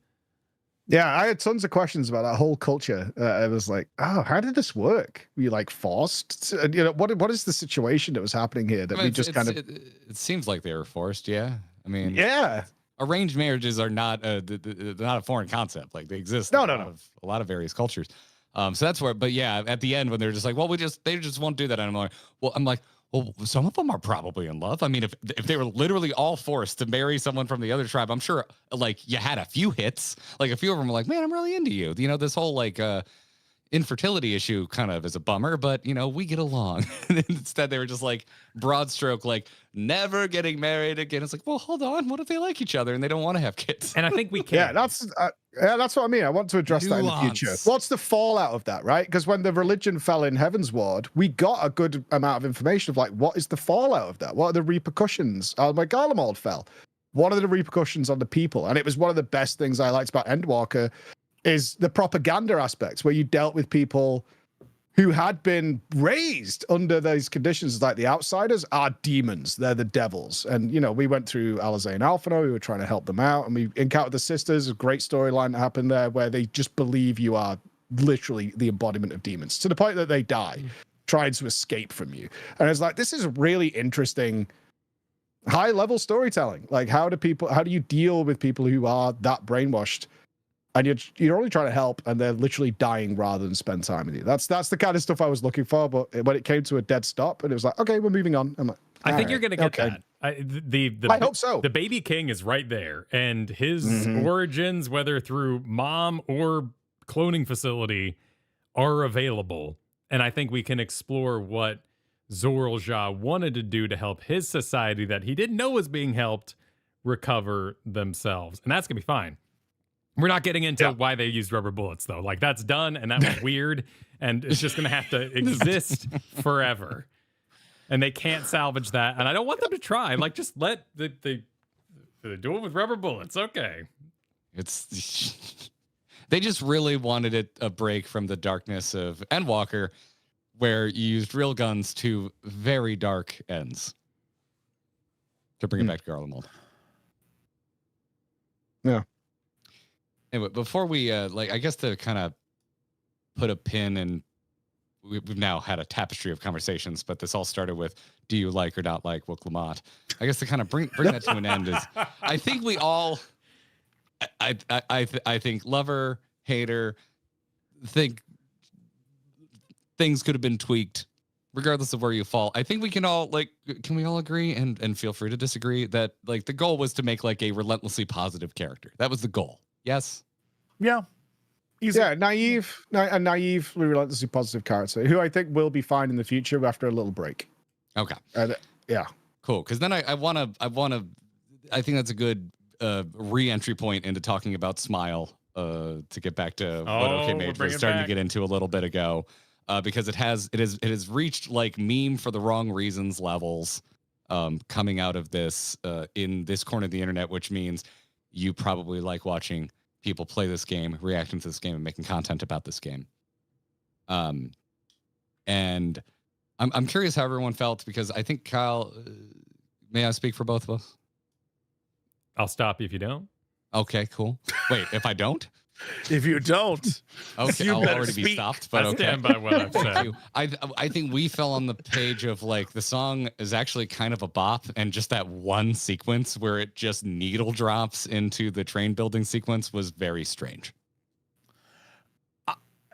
Yeah, I had tons of questions about that whole culture. I was like, oh, how did this work? Were you like forced? What is the situation that was happening here that we just kind of... It seems like they were forced, yeah. I mean, Yeah. arranged marriages are not they're not a foreign concept. Like they exist in a lot of various cultures. So that's where, but yeah, at the end when they're just like, well, they just won't do that anymore. Well, I'm like, well, some of them are probably in love. I mean, if they were literally all forced to marry someone from the other tribe, I'm sure like you had a few hits. Like a few of them were like, man, I'm really into you. This whole like infertility issue kind of is a bummer, but we get along. Instead, they were just like broad stroke, like never getting married again. It's like, well, hold on. What if they like each other and they don't want to have kids? And I think we can. Yeah, that's what I mean. I want to address that in the future. What's the fallout of that, right? Because when the religion fell in Heaven's Ward, we got a good amount of information of like, what is the fallout of that? What are the repercussions? My Garlemald fell. What are the repercussions on the people? And it was one of the best things I liked about Endwalker is the propaganda aspects where you dealt with people who had been raised under those conditions. Like the outsiders are demons. They're the devils. And, we went through Alizé and Alphino. We were trying to help them out. And we encountered the sisters. A great storyline that happened there where they just believe you are literally the embodiment of demons to the point that they die trying to escape from you. And it's like, this is really interesting high level storytelling. Like how do you deal with people who are that brainwashed? And you're only trying to help, and they're literally dying rather than spend time with you. That's the kind of stuff I was looking for. But when it came to a dead stop, and it was like, okay, we're moving on. I'm like, I think you're gonna get that. I hope so. The baby king is right there, and his origins, whether through mom or cloning facility, are available. And I think we can explore what Zoral Ja wanted to do to help his society that he didn't know was being helped recover themselves, and that's gonna be fine. We're not getting into why they used rubber bullets, though. Like, that's done, and that was weird, and it's just going to have to exist forever. And they can't salvage that, and I don't want them to try. Like, just let they do it with rubber bullets. Okay. They just really wanted a break from the darkness of Endwalker, where you used real guns to very dark ends. To bring it back to Garlemald. Yeah. Anyway, before we I guess to kind of put a pin in, we've now had a tapestry of conversations, but this all started with, do you like or not like Wuk Lamat? I guess to kind of bring that to an end is, I think we all, I think lover, hater, think things could have been tweaked regardless of where you fall. I think we can all can we all agree and feel free to disagree that like the goal was to make like a relentlessly positive character. That was the goal. Yes. Yeah. Easy. Yeah, a naively relentlessly positive character who I think will be fine in the future after a little break. Okay. Yeah. Cool. Because then I think that's a good re-entry point into talking about Smile to get back to what OK Mage was starting to get into a little bit ago. Because it has reached like meme for the wrong reasons levels coming out of this in this corner of the internet, which means you probably like watching people play this game, reacting to this game, and making content about this game. And I'm curious how everyone felt, because I think Kyle, may I speak for both of us? I'll stop you if you don't. Okay, cool. Wait, if I don't? If you don't, Okay, you I'll better already be speak. stopped, but I okay. stand by what I've Thank said. you. I think we fell on the page of like the song is actually kind of a bop, and just that one sequence where it just needle drops into the train building sequence was very strange.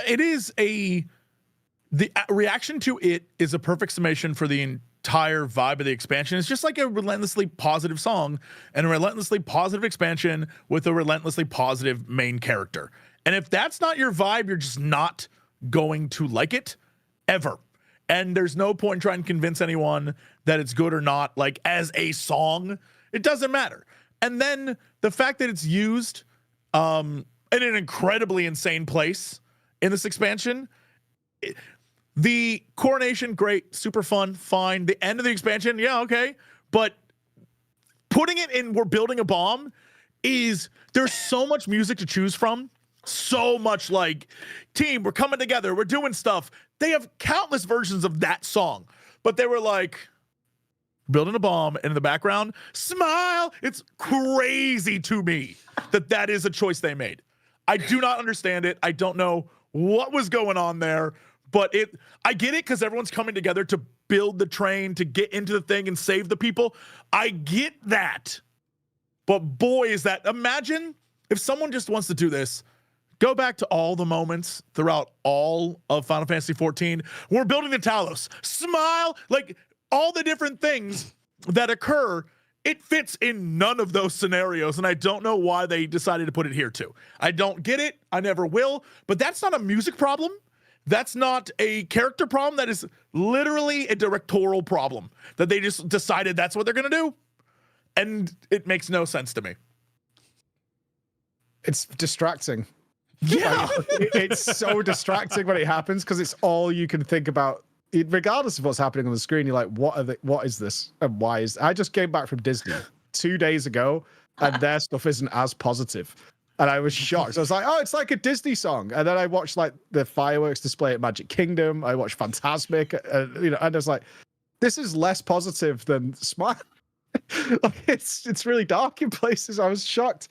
It is the reaction to it is a perfect summation for the entire vibe of the expansion. It's just like a relentlessly positive song and a relentlessly positive expansion with a relentlessly positive main character. And if that's not your vibe, you're just not going to like it ever. And there's no point trying to convince anyone that it's good or not, like as a song. It doesn't matter. And then the fact that it's used in an incredibly insane place in this expansion, the coronation, great, super fun, fine. The end of the expansion, yeah, okay. But putting it in We're Building a Bomb there's so much music to choose from. So much like, team, we're coming together, we're doing stuff. They have countless versions of that song. But they were like, building a bomb, and in the background, smile. It's crazy to me that is a choice they made. I do not understand it. I don't know what was going on there. But I get it because everyone's coming together to build the train, to get into the thing and save the people. I get that. But boy, is that, imagine if someone just wants to do this, go back to all the moments throughout all of Final Fantasy XIV. We're building the Talos. Smile, like all the different things that occur, it fits in none of those scenarios. And I don't know why they decided to put it here too. I don't get it. I never will. But that's not a music problem. That's not a character problem. That is literally a directorial problem that they just decided that's what they're going to do. And it makes no sense to me. It's distracting. Yeah. It's so distracting when it happens because it's all you can think about. Regardless of what's happening on the screen, you're like, what is this? And why is... I just came back from Disney 2 days ago and their stuff isn't as positive. And I was shocked. I was like, oh, it's like a Disney song. And then I watched like the fireworks display at Magic Kingdom. I watched Fantasmic, and I was like, this is less positive than Smile. Like, it's really dark in places. I was shocked.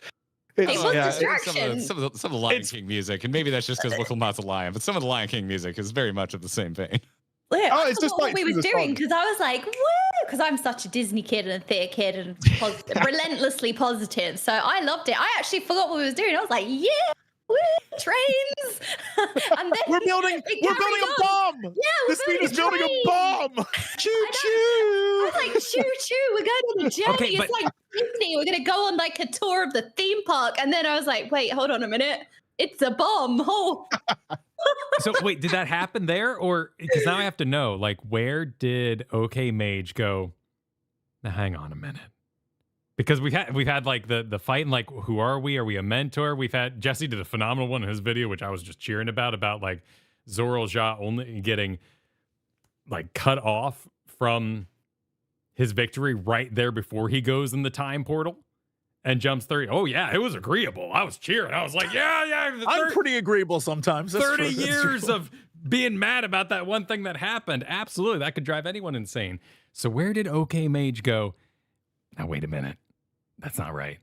It was distraction. Some of the Lion King music, and maybe that's just because Wuk Lamat's a lion, but some of the Lion King music is very much of the same vein. Yeah, it's just what like we was doing because I was like, woo, because I'm such a Disney kid and a theatre kid and relentlessly positive. So I loved it. I actually forgot what we was doing. I was like, yeah, woo, trains. And then we're building a bomb. Yeah, this scene is building a bomb. Choo choo. I was like, choo choo. We're going on a journey. Okay, it's like Disney. We're gonna go on like a tour of the theme park. And then I was like, wait, hold on a minute. It's a bomb. Oh. So wait, did that happen there, or because now I have to know, like, where did OK Mage go? Now hang on a minute, because we've had like the fight and like, who are we? Are we a mentor? We've had Jesse did a phenomenal one in his video, which I was just cheering about like Zoral Ja only getting like cut off from his victory right there before he goes in the time portal and jumps 30. Oh yeah, it was agreeable. I was cheering. I was like, yeah. I'm pretty agreeable sometimes. That's 30 true. years of being mad about that one thing that happened. Absolutely. That could drive anyone insane. So where did OK Mage go? Now, wait a minute. That's not right.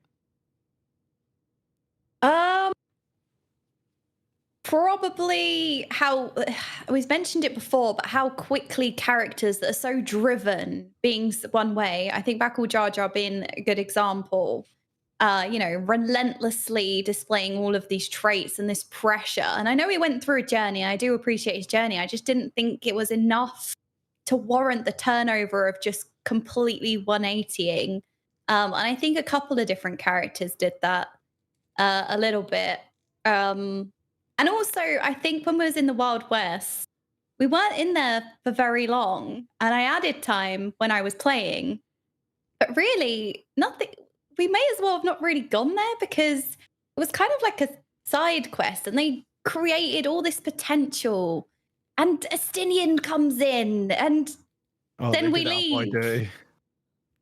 Probably how we've mentioned it before, but how quickly characters that are so driven being one way. I think Bakul Jar Jar being a good example. Relentlessly displaying all of these traits and this pressure. And I know he went through a journey. I do appreciate his journey. I just didn't think it was enough to warrant the turnover of just completely 180ing. And I think a couple of different characters did that a little bit. And also, I think when we was in the Wild West, we weren't in there for very long. And I added time when I was playing. But really, nothing... We may as well have not really gone there because it was kind of like a side quest and they created all this potential and Astinian comes in and then we leave.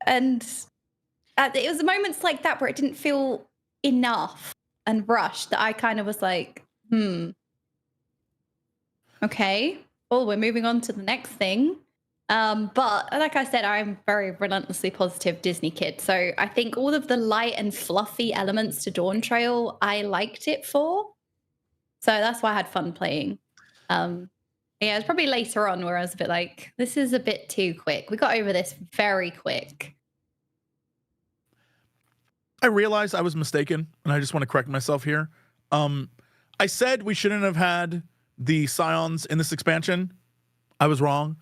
And it was moments like that where it didn't feel enough and rushed that I kind of was like, okay, well, we're moving on to the next thing. But like I said, I'm very relentlessly positive Disney kid. So I think all of the light and fluffy elements to Dawntrail, I liked it for. So that's why I had fun playing. Yeah, it's probably later on where I was a bit like, this is a bit too quick. We got over this very quick. I realized I was mistaken, and I just want to correct myself here. I said we shouldn't have had the Scions in this expansion. I was wrong.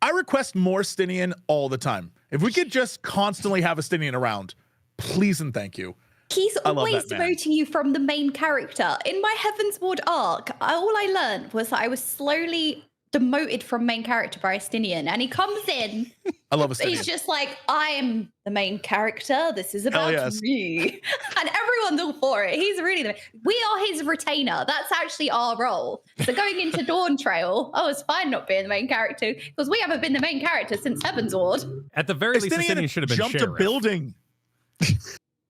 I request more Stinian all the time. If we could just constantly have a Stinian around, please and thank you. He's always that man. demoting you from the main character. In my Heavensward arc, all I learned was that I was slowly demoted from main character by Stinian, and he comes in. I love a Stinian. He's just like, I'm the main character. This is about me. And everyone's all for it. He's really we are his retainer. That's actually our role. So going into Dawntrail, it's fine not being the main character because we haven't been the main character since Heavensward. At the very least, Stinian should have been jumped sheriff. a building.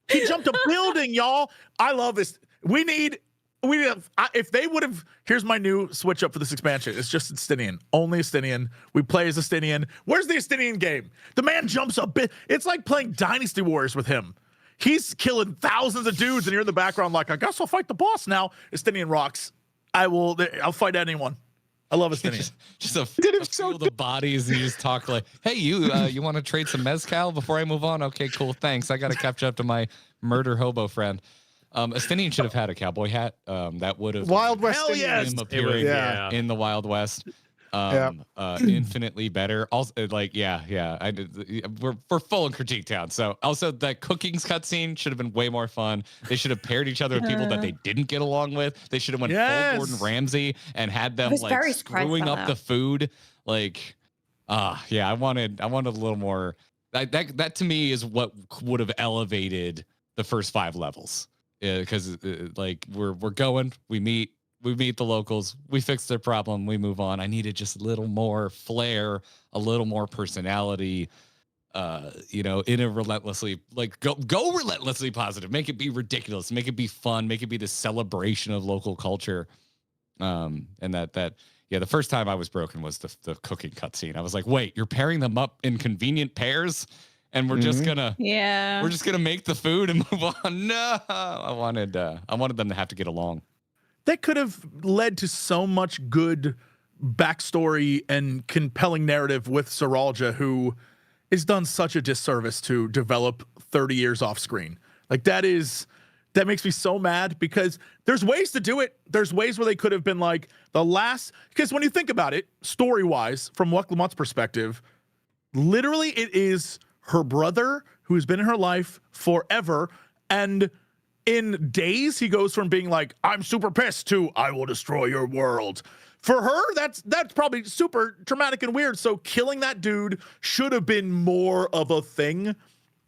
He jumped a building, y'all. I love this. If they would have, here's my new switch up for this expansion. It's just Stinian, only Stinian. We play as a Stinian. Where's the Stinian game? The man jumps a bit. It's like playing Dynasty Warriors with him. He's killing thousands of dudes, and you're in the background like, I guess I'll fight the boss now. Stinian rocks. I'll fight anyone. I love a Stinian. just a field of bodies, and you just talk like, hey, you want to trade some mezcal before I move on? Okay, cool, thanks. I got to catch up to my murder hobo friend. Stinian should have had a cowboy hat. That would have Wild West. Hell yes. him appearing in the Wild West. Infinitely better. Also, we're full in critique town. So also that cooking's cutscene should have been way more fun. They should have paired each other with people that they didn't get along with. They should have went full Gordon Ramsay and had them like screwing up the food. Like, I wanted a little more. That to me is what would have elevated the first 5 levels. Because like we're going, we meet the locals, we fix their problem, we move on. I needed just a little more flair, a little more personality, in a relentlessly go relentlessly positive, make it be ridiculous, make it be fun, make it be the celebration of local culture. And the first time I was broken was the cooking cutscene. I was like, wait, you're pairing them up in convenient pairs? And we're just gonna make the food and move on. No, I wanted them to have to get along. That could have led to so much good backstory and compelling narrative with Saralja, who is done such a disservice to develop 30 years off screen. Like that makes me so mad because there's ways to do it. There's ways where they could have been like because when you think about it, story-wise, from Wuk Lamat's perspective, literally it is her brother who has been in her life forever, and in days he goes from being like, I'm super pissed to I will destroy your world. For her, that's probably super traumatic and weird. So killing that dude should have been more of a thing,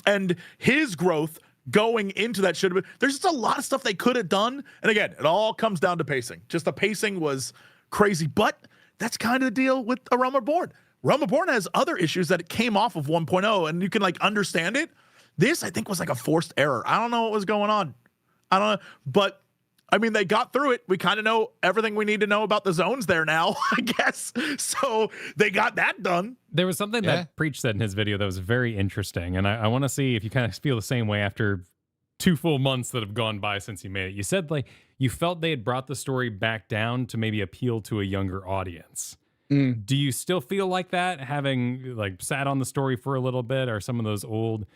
and his growth going into that should have been. There's just a lot of stuff they could have done, and again, it all comes down to pacing. Just the pacing was crazy, but that's kind of the deal with A Realm Reborn. Realm Reborn has other issues that it came off of 1.0, and you can understand it. This, I think, was like a forced error. I don't know what was going on. I don't know, but I mean, they got through it. We kind of know everything we need to know about the zones there now, I guess. So they got that done. There was something that Preach said in his video that was very interesting, and I want to see if you kind of feel the same way after 2 full months that have gone by since you made it. You said you felt they had brought the story back down to maybe appeal to a younger audience. Do you still feel like that, having sat on the story for a little bit? Or some of those old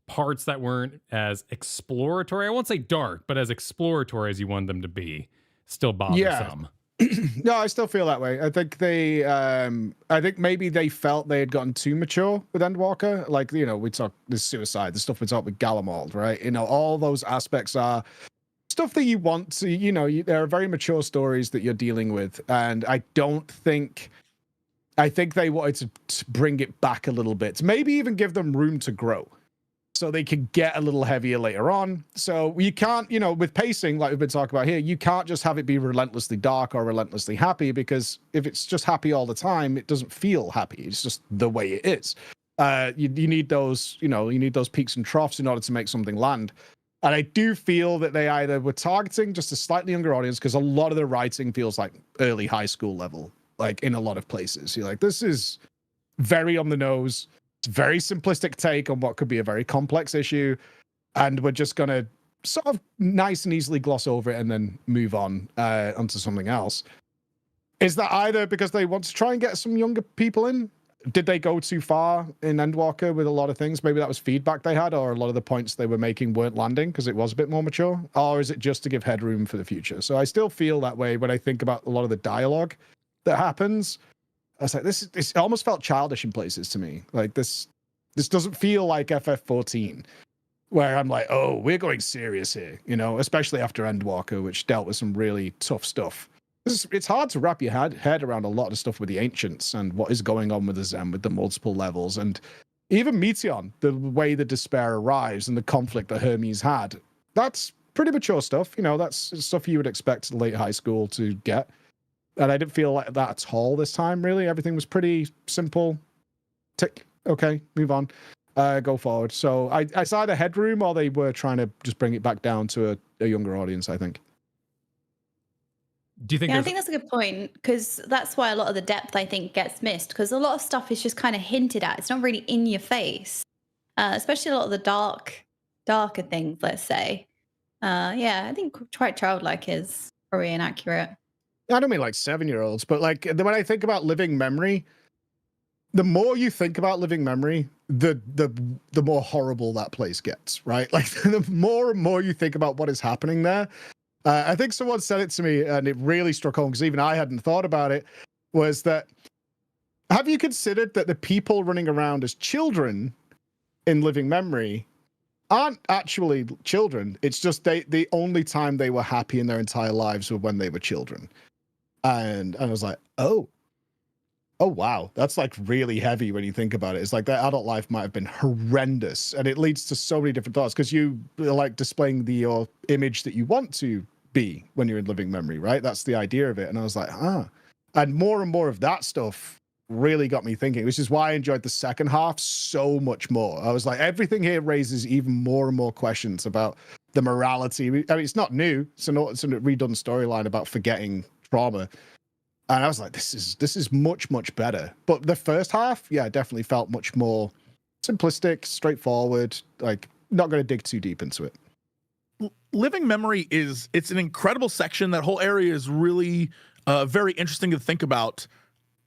parts that weren't as exploratory, I won't say dark, but as exploratory as you want them to be, still bothersome? No, I still feel that way. I think maybe they felt they had gotten too mature with Endwalker. We talk the suicide, the stuff we talk with Galamald, right? All those aspects are stuff that you want to, there are very mature stories that you're dealing with. And I think they wanted to bring it back a little bit, maybe even give them room to grow so they could get a little heavier later on. So you can't, with pacing, like we've been talking about here, you can't just have it be relentlessly dark or relentlessly happy, because if it's just happy all the time, it doesn't feel happy. It's just the way it is. You need those, you need those peaks and troughs in order to make something land. And I do feel that they either were targeting just a slightly younger audience, because a lot of the writing feels like early high school level, in a lot of places. You're like, this is very on the nose. It's a very simplistic take on what could be a very complex issue. And we're just going to sort of nice and easily gloss over it and then move on onto something else. Is that either because they want to try and get some younger people in? Did they go too far in Endwalker with a lot of things? Maybe that was feedback they had, or a lot of the points they were making weren't landing because it was a bit more mature? Or is it just to give headroom for the future? So I still feel that way when I think about a lot of the dialogue that happens. I was like, this almost felt childish in places to me. Like this doesn't feel like FF14, where I'm like, oh, we're going serious here, you know, especially after Endwalker, which dealt with some really tough stuff. It's hard to wrap your head around a lot of stuff with the Ancients and what is going on with the Zem, with the multiple levels, and even Meteon, the way the despair arrives and the conflict that Hermes had. That's pretty mature stuff. You know, that's stuff you would expect late high school to get. And I didn't feel like that at all this time, really. Everything was pretty simple. Tick. Okay, move on. Go forward. So I saw the headroom, or they were trying to just bring it back down to a younger audience, I think. Do you think? Yeah, I think that's a good point, because that's why a lot of the depth, I think, gets missed, because a lot of stuff is just kind of hinted at. It's not really in your face, especially a lot of the darker things, let's say. Yeah, I think quite childlike is probably inaccurate. I don't mean like 7-year-olds, but like when I think about living memory, the more you think about living memory, the more horrible that place gets, right? Like the more and more you think about what is happening there. I think someone said it to me, and it really struck home because even I hadn't thought about it, was that, have you considered that the people running around as children in living memory aren't actually children? It's just the only time they were happy in their entire lives were when they were children. And I was like, oh wow, that's like really heavy when you think about it. It's like their adult life might have been horrendous, and it leads to so many different thoughts because you are like displaying your image that you want to be when you're in living memory, right? That's the idea of it. And I was like, and more of that stuff really got me thinking, which is why I enjoyed the second half so much more. I was like, everything here raises even more and more questions about the morality. I mean, it's not new. It's a redone storyline about forgetting trauma. And I was like, this is much, much better. But the first half, yeah, definitely felt much more simplistic, straightforward, like not going to dig too deep into it. Living memory it's an incredible section. That whole area is really very interesting to think about.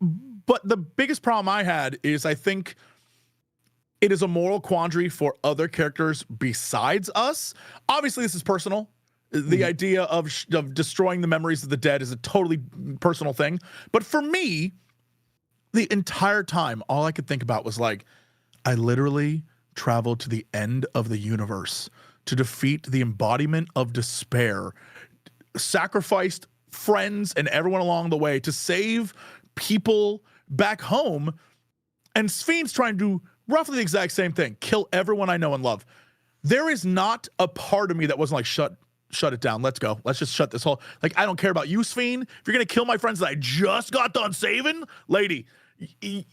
But the biggest problem I had is I think it is a moral quandary for other characters besides us. Obviously, this is personal. The idea of destroying the memories of the dead is a totally personal thing. But for me, the entire time, all I could think about was like, I literally traveled to the end of the universe to defeat the embodiment of despair, sacrificed friends and everyone along the way to save people back home. And Sfien's trying to do roughly the exact same thing, kill everyone I know and love. There is not a part of me that wasn't like, shut it down. Let's go. Let's just shut this whole, like, I don't care about you, Sfien. If you're going to kill my friends that I just got done saving, lady,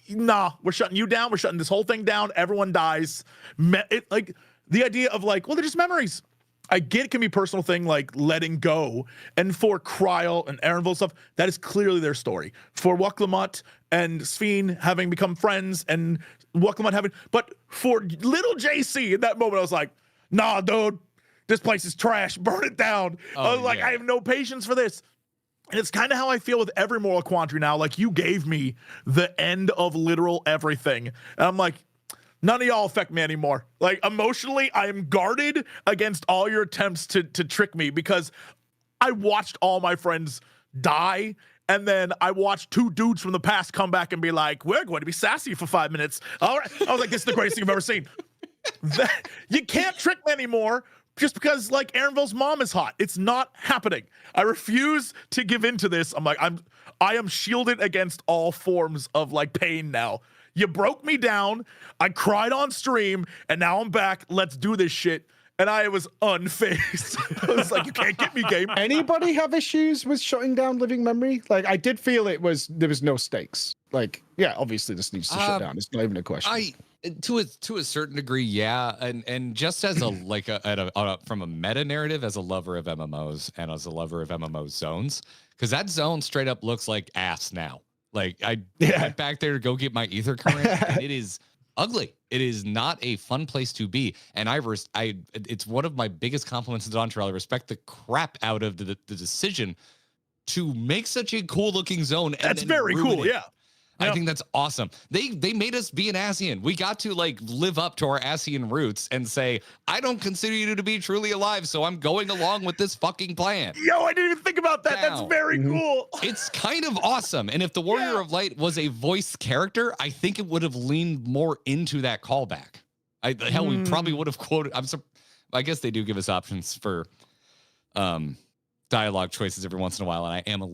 nah, we're shutting you down. We're shutting this whole thing down. Everyone dies. Like the idea of like, well, they're just memories. I get it can be a personal thing, like letting go. And for Kryl and Erenville stuff, that is clearly their story. For Wuk Lamat and Sfien having become friends and Wuk Lamat having, but for little JC in that moment, I was like, nah, dude, this place is trash. Burn it down. I was like, I have no patience for this. And it's kind of how I feel with every moral quandary now. Like, you gave me the end of literal everything. And I'm like, none of y'all affect me anymore. Like, emotionally, I am guarded against all your attempts to trick me, because I watched all my friends die. And then I watched two dudes from the past come back and be like, we're going to be sassy for 5 minutes. All right. I was like, this is the greatest thing I've ever seen. You can't trick me anymore. Just because, like, Erenville's mom is hot. It's not happening. I refuse to give in to this. I'm like, I am shielded against all forms of, like, pain now. You broke me down. I cried on stream, and now I'm back. Let's do this shit. And I was unfazed. I was like, you can't get me, game. Anybody have issues with shutting down living memory? Like, I did feel there was no stakes. Like, yeah, obviously this needs to shut down. It's not even a question. To a certain degree, yeah, and just as a from a meta narrative, as a lover of MMOs and as a lover of MMO zones, because that zone straight up looks like ass now. Like I went back there to go get my ether current, and it is ugly. It is not a fun place to be. And it's one of my biggest compliments to Dawntrail. I respect the crap out of the decision to make such a cool looking zone. That's very cool. Yeah. I think that's awesome. They made us be an Ascian. We got to like live up to our Ascian roots and say, I don't consider you to be truly alive, so I'm going along with this fucking plan. Yo, I didn't even think about that. Now, that's very cool. It's kind of awesome. And if the Warrior of Light was a voiced character, I think it would have leaned more into that callback. Hell, we probably would have quoted. I guess they do give us options for dialogue choices every once in a while, and I am a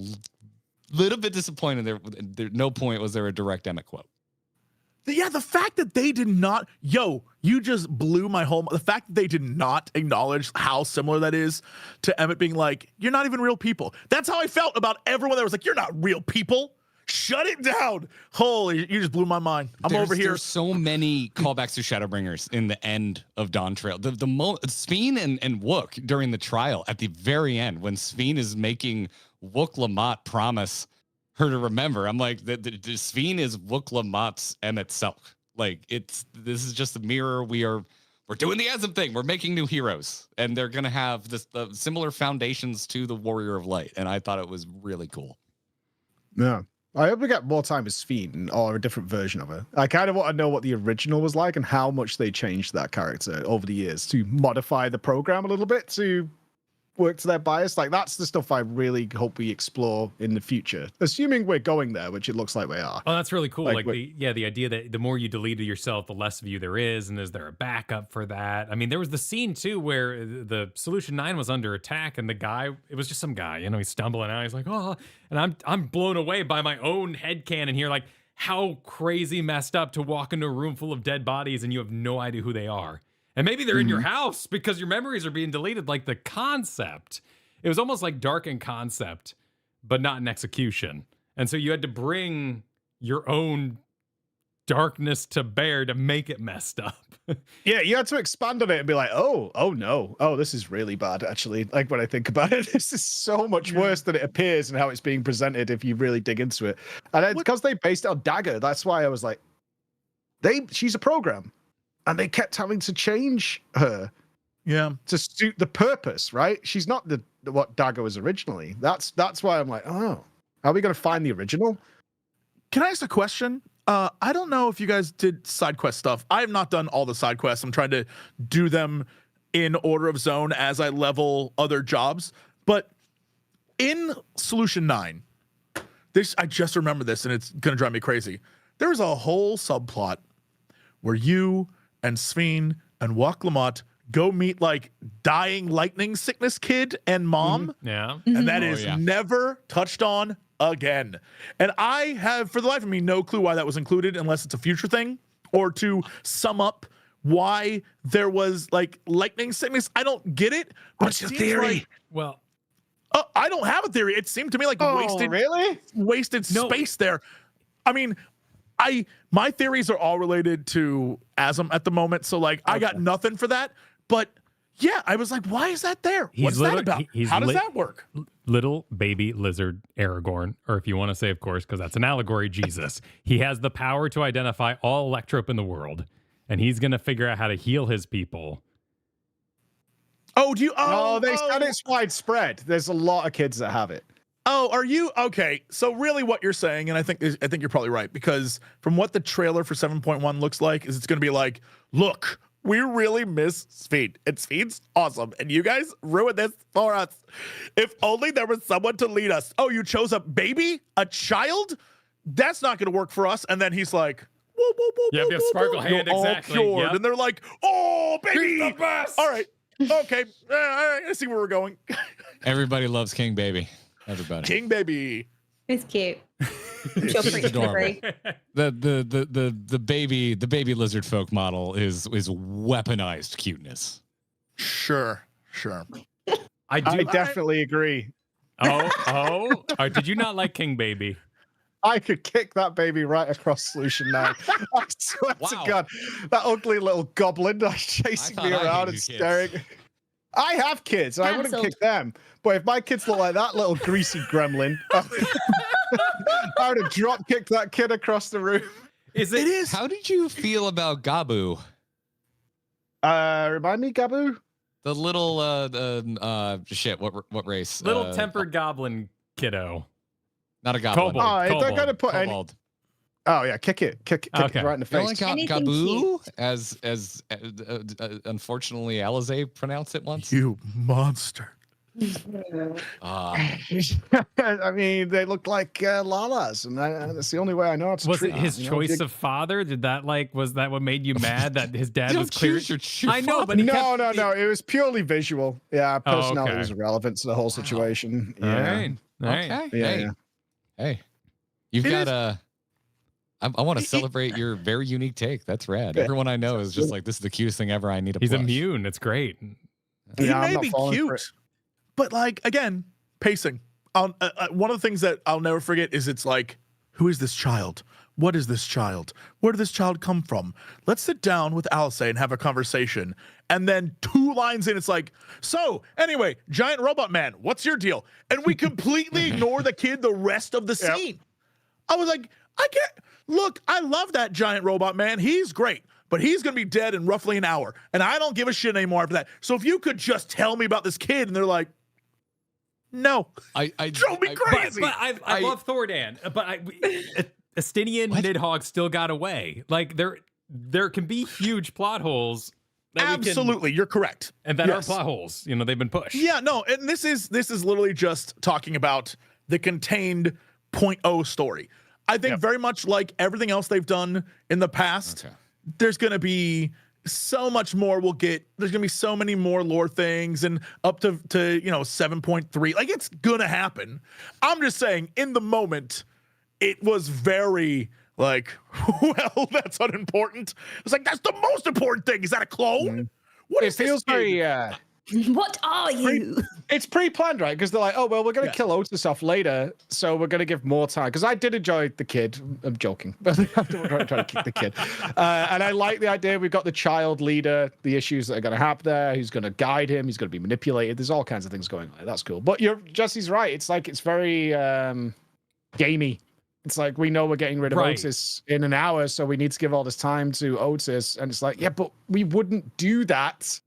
little bit disappointed. There no point was there a direct Emmett quote. Yeah, the fact that they did not, you just blew my whole, the fact that they did not acknowledge how similar that is to Emmett being like, you're not even real people. That's how I felt about everyone that was like, you're not real people. Shut it down. Holy, you just blew my mind. Over here. There's so many callbacks to Shadowbringers in the end of Dawntrail. Sphene and Wuk during the trial at the very end when Sphene is making Wuk Lamat promise her to remember. I'm like, the Sphene is Wuk Lamat's Emmett Selk. Like this is just a mirror. We're doing the Azem thing. We're making new heroes, and they're gonna have similar foundations to the Warrior of Light. And I thought it was really cool. Yeah. I hope we get more time with Sphene or a different version of her. I kind of want to know what the original was like and how much they changed that character over the years to modify the program a little bit to work to their bias. Like, that's the stuff I really hope we explore in the future, assuming we're going there, which it looks like we are. Oh, that's really cool. Like the idea that the more you delete of yourself, the less of you there is, and is there a backup for that? I mean, there was the scene too where the Solution 9 was under attack, and the guy, it was just some guy, he's stumbling out, he's like, oh, and I'm blown away by my own headcanon here, like how crazy messed up to walk into a room full of dead bodies and you have no idea who they are. And maybe they're in your house because your memories are being deleted. Like the concept, it was almost like Dark in concept, but not in execution. And so you had to bring your own darkness to bear to make it messed up. Yeah, you had to expand on it and be like, oh no, this is really bad, actually. Like, when I think about it, this is so much worse than it appears and how it's being presented if you really dig into it. And because they based it on Dagger, that's why I was like, she's a program. And they kept having to change her, to suit the purpose, right? She's not what Dagger was originally. That's why I'm like, oh, are we going to find the original? Can I ask a question? I don't know if you guys did side quest stuff. I have not done all the side quests. I'm trying to do them in order of zone as I level other jobs. But in Solution 9, I just remember this, and it's going to drive me crazy. There's a whole subplot where you and Sphene and Wuk Lamat go meet like dying lightning sickness kid and mom. Yeah. And that is never touched on again. And I have, for the life of me, no clue why that was included unless it's a future thing or to sum up why there was like lightning sickness. I don't get it. What's your theory? I don't have a theory. It seemed to me like wasted space there. I mean, my theories are all related to Azem at the moment, so like I got nothing for that. But yeah, I was like, why is that there? What's that about? How does that work? Little baby lizard Aragorn, or if you want to say, of course, because that's an allegory, Jesus. He has the power to identify all electrope in the world, and he's gonna figure out how to heal his people. Oh, do you? Oh, they said it's widespread. There's a lot of kids that have it. Oh, are you okay? So really, what you're saying, and I think you're probably right, because from what the trailer for 7.1 looks like, is it's going to be like, look, we really miss Sphene, and Sphene's awesome, and you guys ruined this for us. If only there was someone to lead us. Oh, you chose a baby, a child? That's not going to work for us. And then he's like, whoa, whoa, whoa, yeah, whoa, whoa, sparkle whoa. hand, You're exactly. all cured. And they're like, oh, baby, the best. All right, okay, I see where we're going. Everybody loves King Baby. Everybody. King Baby. It's cute. It's adorable. The baby lizard folk model is weaponized cuteness. Sure. I definitely agree. Oh, did you not like King Baby? I could kick that baby right across Solution 9. I swear to God, that ugly little goblin that's chasing me around and staring. I have kids, and I wouldn't kick them. But if my kids look like that little greasy gremlin, I would have drop kicked that kid across the room. Is It is. How did you feel about Gabu? Remind me, Gabu? The little shit. What race? Little tempered goblin kiddo. Not a goblin. Kobold. Oh, they're gonna put any. Kobold. Oh yeah, kick it Okay. right in the You only face. got Anything Gabu, as unfortunately Alize pronounced it once. You monster. Ah. I mean, they look like lalas, and that's the only way I know how to Was treat it his them, choice of father? Did that was that what made you mad that his dad was clear? I know, but he No, kept- no. It was purely visual. Yeah, personality okay. was irrelevant to the whole situation. All Yeah. right. All right. Okay. Yeah. Hey, you've It got is- a. I want to celebrate your very unique take. That's rad. Everyone I know is just like, this is the cutest thing ever. I need a He's plush. immune. It's great. He Yeah, I'm may not be falling for cute, but like again, pacing. One of the things that I'll never forget is it's like, who is this child? What is this child? Where did this child come from? Let's sit down with Alice and have a conversation. And then 2 lines in, it's like, so anyway, giant robot man, what's your deal? And we completely ignore the kid the rest of the Yep. scene. I was like, I can't look. I love that giant robot man. He's great. But he's going to be dead in roughly an hour. And I don't give a shit anymore after that. So if you could just tell me about this kid, and they're like, no. I Drove me crazy. But I love Thordan. But Estinian Nidhogg still got away. Like there can be huge plot holes. That we can- Absolutely. You're correct. and that Yes. are plot holes. You know, they've been pushed. Yeah, no. And this is literally just talking about the contained 0.0 story. I think very much like everything else they've done in the past, Okay. there's going to be so much more we'll get. There's going to be so many more lore things and up to 7.3. Like, it's going to happen. I'm just saying, in the moment, it was very like, well, that's unimportant. It's like, that's the most important thing. Is that a clone? What It is this feels kid? very. What are you? It's pre-planned, right? Because they're like, oh well, we're gonna kill Otis off later, so we're gonna give more time. Because I did enjoy the kid. I'm joking, but I'm trying to kick the kid. And I like the idea. We've got the child leader, the issues that are gonna happen there. Who's gonna guide him? He's gonna be manipulated. There's all kinds of things going on. That's cool. But Jesse's right. It's like it's very gamey. It's like we know we're getting rid of Otis in an hour, so we need to give all this time to Otis. And it's like, yeah, but we wouldn't do that.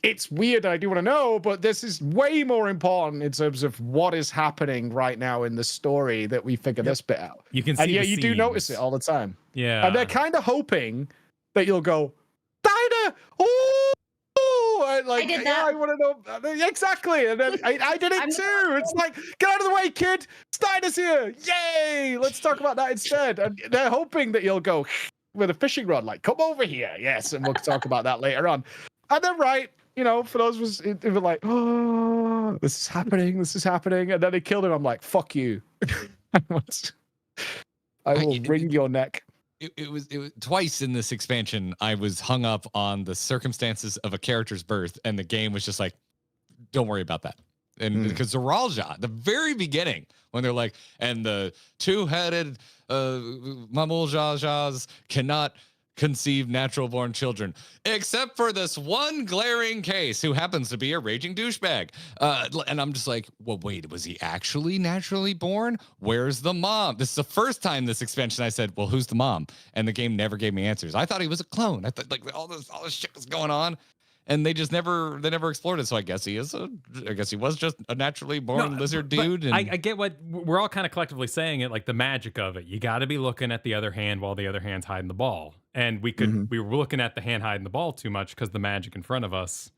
It's weird. I do want to know, but this is way more important in terms of what is happening right now in the story that we figure this bit out. You can see And yeah, the you do notice it seams. all the time. Yeah. And they're kind of hoping that you'll go, Dinah! Oh! And like, I did yeah, that. I want to know. Exactly. And then I did it I'm- too. It's like, get out of the way, kid. Steiner's here. Yay! Let's talk about that instead. And they're hoping that you'll go with a fishing rod, like, come over here. Yes. And we'll talk about that later on. And they're right. You know, for those was it were like, oh, this is happening, and then they killed him. I'm like, fuck you. I will wring your neck. It was twice in this expansion. I was hung up on the circumstances of a character's birth, and the game was just like, don't worry about that. And because Zoralja, the very beginning, when they're like, and the 2-headed Mamuljajas cannot conceive natural born children, except for this one glaring case who happens to be a raging douchebag. And I'm just like, well, wait, was he actually naturally born? Where's the mom? This is the first time this expansion I said, well, who's the mom? And the game never gave me answers. I thought he was a clone. I thought like all this shit was going on. And they just never explored it. So I guess he was just a naturally born lizard dude. And I get what we're all kind of collectively saying it, like the magic of it. You got to be looking at the other hand while the other hand's hiding the ball. And we were looking at the hand hiding the ball too much because the magic in front of us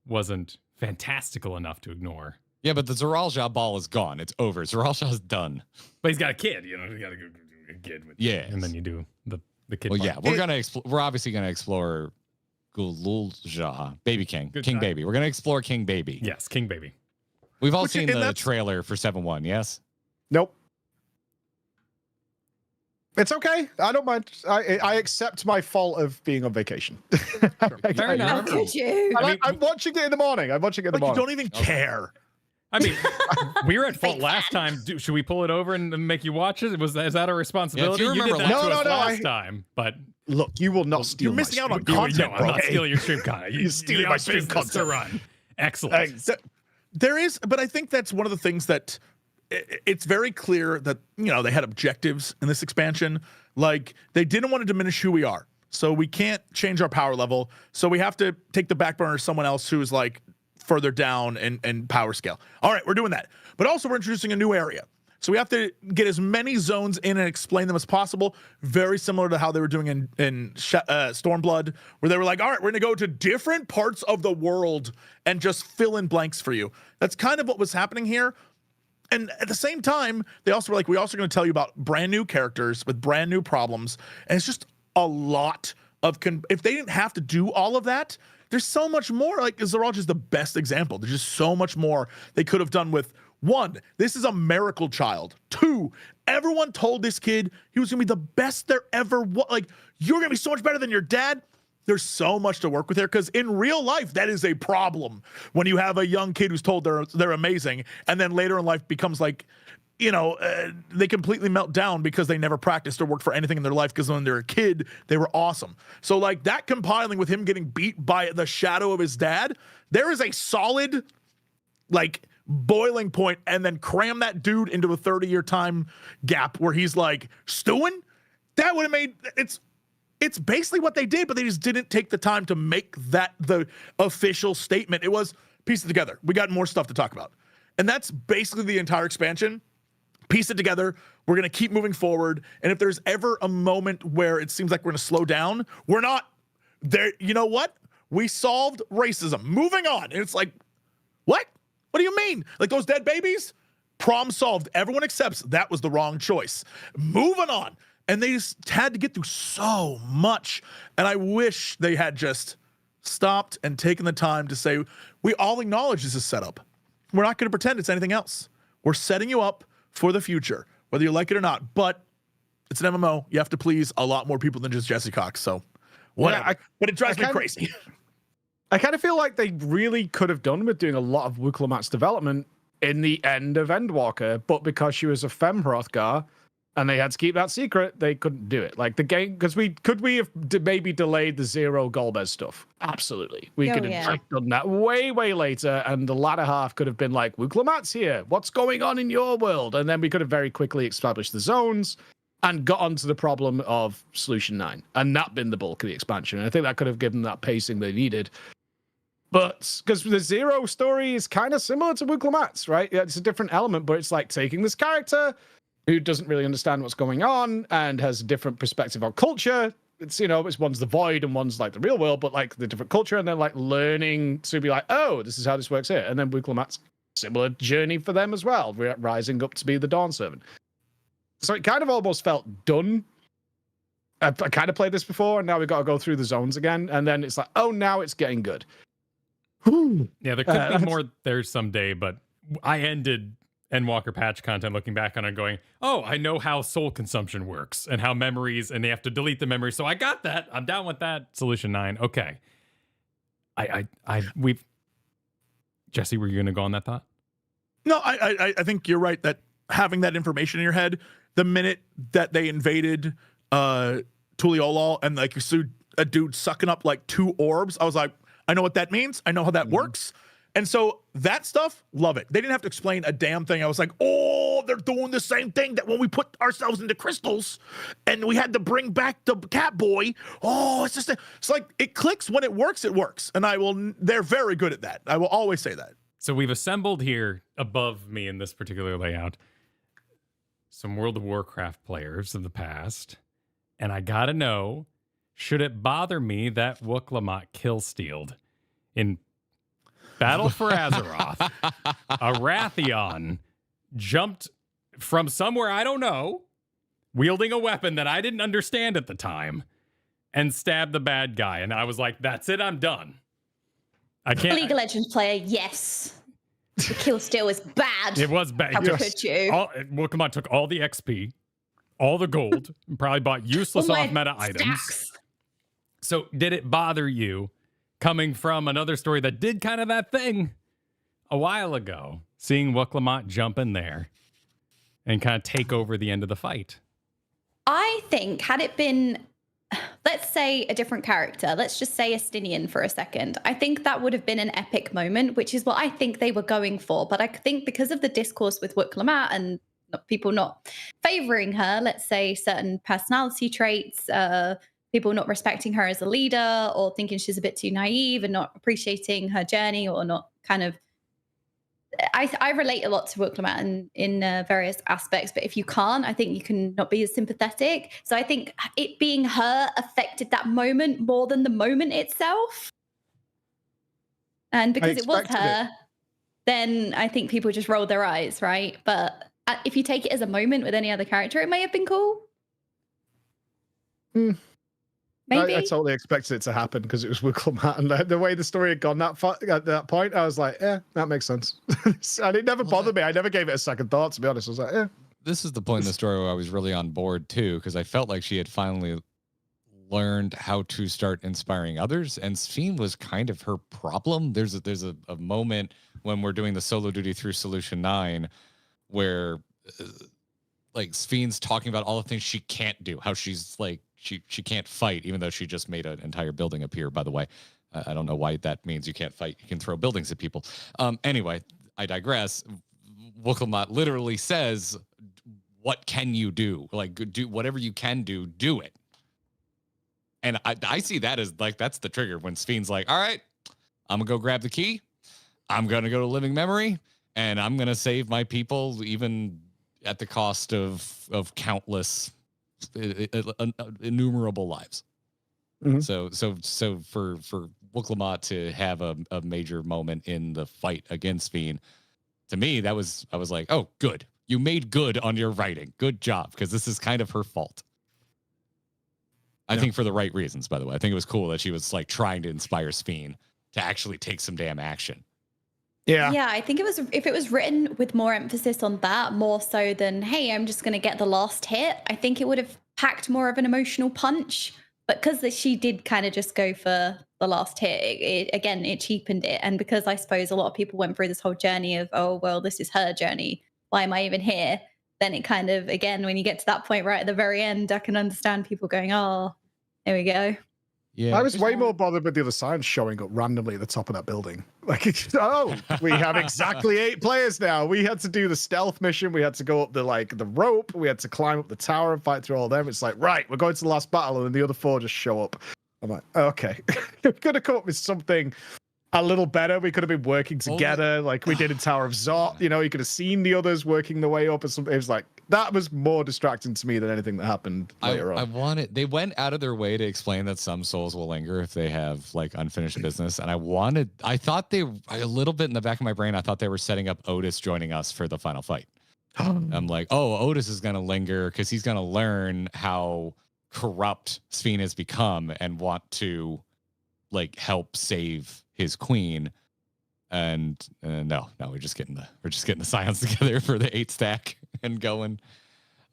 wasn't fantastical enough to ignore. yeah, but the Zoralja ball is gone. It's over. Zoralja's done. But he's got a kid, you know. You got to go a kid with and then you do the kid. Well, part. yeah, we're obviously gonna explore Gululja, Baby King, Good King time. Baby. We're gonna explore King Baby. Yes, King Baby. We've all Which- seen and the that's- trailer for 7-1. Yes. Nope. It's okay. I don't mind. I accept my fault of being on vacation. Fair I- enough. How could you? I'm watching it in the morning. Like, you don't even care. I mean, we were at fault Big last time. Should we pull it over and make you watch it? Is that our responsibility? Yeah, if you did remember that to last- us No, last time, but Look, you will not steal. You're missing out on stream. content, no, I'm not bro. stealing your stream content. You're stealing you my got stream business to content. run. Excellent. There is, but I think that's one of the things that it's very clear that, they had objectives in this expansion. Like, they didn't want to diminish who we are. So we can't change our power level. So we have to take the back burner to someone else who is like further down in power scale. All right, we're doing that. But also we're introducing a new area. So we have to get as many zones in and explain them as possible. Very similar to how they were doing in Stormblood, where they were like, all right, we're going to go to different parts of the world and just fill in blanks for you. That's kind of what was happening here. And at the same time, they also were like, we also going to tell you about brand new characters with brand new problems. And it's just a lot of, if they didn't have to do all of that, there's so much more. Like, Zeral just the best example. There's just so much more they could have done with, one, this is a miracle child. Two, everyone told this kid he was going to be the best there ever was. Like, you're going to be so much better than your dad. There's so much to work with there, because in real life, that is a problem when you have a young kid who's told they're amazing, and then later in life becomes like, you know, they completely melt down because they never practiced or worked for anything in their life, because when they're a kid, they were awesome. So like that compiling with him getting beat by the shadow of his dad, there is a solid like boiling point, and then cram that dude into a 30-year time gap where he's like stewing. That would have made it's basically what they did, but they just didn't take the time to make that the official statement. It was piece it together. We got more stuff to talk about. And that's basically the entire expansion. Piece it together. We're going to keep moving forward. And if there's ever a moment where it seems like we're going to slow down, we're not there. You know what? We solved racism. Moving on. And it's like, what? What do you mean? Like those dead babies? Problem solved. Everyone accepts that was the wrong choice. Moving on. And they just had to get through so much. And I wish they had just stopped and taken the time to say, we all acknowledge this is set up. We're not going to pretend it's anything else. We're setting you up for the future, whether you like it or not. But it's an MMO. You have to please a lot more people than just Jesse Cox. So whatever. Yeah, but it drives me crazy. I kind of feel like they really could have done with doing a lot of Wuk Lamat's development in the end of Endwalker, but because she was a femme Hrothgar, and they had to keep that secret, they couldn't do it. Like the game, because we have maybe delayed the Zero Golbez stuff? Absolutely. We could have done that way later, and the latter half could have been like, Wuk Lamat's here. What's going on in your world? And then we could have very quickly established the zones and got onto the problem of Solution 9. And that been the bulk of the expansion. And I think that could have given that pacing they needed. But because the Zero story is kind of similar to Wuk Lamat's, right? Yeah, it's a different element, but it's like taking this character who doesn't really understand what's going on and has a different perspective on culture. It's, you know, it's one's the void and one's like the real world, but like the different culture, and then like learning to be like, oh, this is how this works here. And then Wuk Lamat's similar journey for them as well, rising up to be the Dawn Servant. So it kind of almost felt done. I kind of played this before, and now we've got to go through the zones again. And then it's like, oh, now it's getting good. Yeah, there could be more there someday, but I ended Endwalker patch content looking back on it going, oh, I know how soul consumption works and how memories, and they have to delete the memories. So I got that. I'm down with that. Solution 9. Okay. Jesse, were you going to go on that thought? No, I think you're right that having that information in your head, the minute that they invaded Tuliolol and like you see a dude sucking up like 2 orbs, I was like, I know what that means. I know how that works. And so that stuff, love it. They didn't have to explain a damn thing. I was like, oh, they're doing the same thing that when we put ourselves into crystals and we had to bring back the cat boy. Oh, it's just, it's like, it clicks when it works, it works. And they're very good at that. I will always say that. So we've assembled here above me in this particular layout some World of Warcraft players of the past. And I gotta know, should it bother me that Wuk Lamat kill-stealed in Battle for Azeroth, a Rathion jumped from somewhere I don't know, wielding a weapon that I didn't understand at the time, and stabbed the bad guy. And I was like, that's it, I'm done. I can't. League of Legends player, yes. The kill steal was bad. It was bad. How could you? Wuk Lamat took all the XP, all the gold, and probably bought useless off-meta items. So did it bother you, coming from another story that did kind of that thing a while ago, seeing Wuk Lamat jump in there and kind of take over the end of the fight? I think had it been, let's say a different character, let's just say Estinian for a second, I think that would have been an epic moment, which is what I think they were going for. But I think because of the discourse with Wuk Lamat and people not favoring her, let's say certain personality traits, people not respecting her as a leader or thinking she's a bit too naive and not appreciating her journey or not kind of. I relate a lot to Wuk Lamat in various aspects, but if you can't, I think you can not be as sympathetic. So I think it being her affected that moment more than the moment itself. And because it was her, then I think people just rolled their eyes, right? But if you take it as a moment with any other character, it may have been cool. Maybe. I totally expected it to happen because it was Wuk Lamat, and the way the story had gone at that point, I was like, yeah, that makes sense. And it never bothered me. I never gave it a second thought, to be honest. I was like, yeah. This is the point in the story where I was really on board too, because I felt like she had finally learned how to start inspiring others, and Sphene was kind of her problem. There's a moment when we're doing the solo duty through Solution 9 where like Sphene's talking about all the things she can't do, how she's like she can't fight, even though she just made an entire building appear, by the way. I don't know why that means you can't fight. You can throw buildings at people. Anyway, I digress. Wuk Lamat literally says, what can you do? Like, do whatever you can do it. And I see that as like, that's the trigger when Sphene's like, all right, I'm gonna go grab the key. I'm gonna go to living memory and I'm gonna save my people, even at the cost of countless innumerable lives. Mm-hmm. So for Wuk Lamat to have a major moment in the fight against Sphene, to me, I was like, oh, good. You made good on your writing. Good job, because this is kind of her fault. I think for the right reasons, by the way. I think it was cool that she was like trying to inspire Sphene to actually take some damn action. Yeah, I think if it was written with more emphasis on that, more so than, hey, I'm just going to get the last hit, I think it would have packed more of an emotional punch. But because she did kind of just go for the last hit, it cheapened it. And because I suppose a lot of people went through this whole journey of, oh, well, this is her journey. Why am I even here? Then it kind of, again, when you get to that point right at the very end, I can understand people going, oh, there we go. Yeah, I was way more bothered with the other Scions showing up randomly at the top of that building. Like, oh, we have exactly 8 players now. We had to do the stealth mission. We had to go up the rope. We had to climb up the tower and fight through all of them. It's like, right, we're going to the last battle, and then the other 4 just show up. I'm like, okay, we could have come up with something a little better. We could have been working together, like we did in Tower of Zot. You know, you could have seen the others working their way up or something. It was like, that was more distracting to me than anything that happened later on. They went out of their way to explain that some souls will linger if they have like unfinished business. And I thought a little bit in the back of my brain, I thought they were setting up Otis joining us for the final fight. I'm like, oh, Otis is going to linger because he's going to learn how corrupt Sphene has become and want to like help save his queen. And no, we're just getting the Scions together for the 8 stack and going.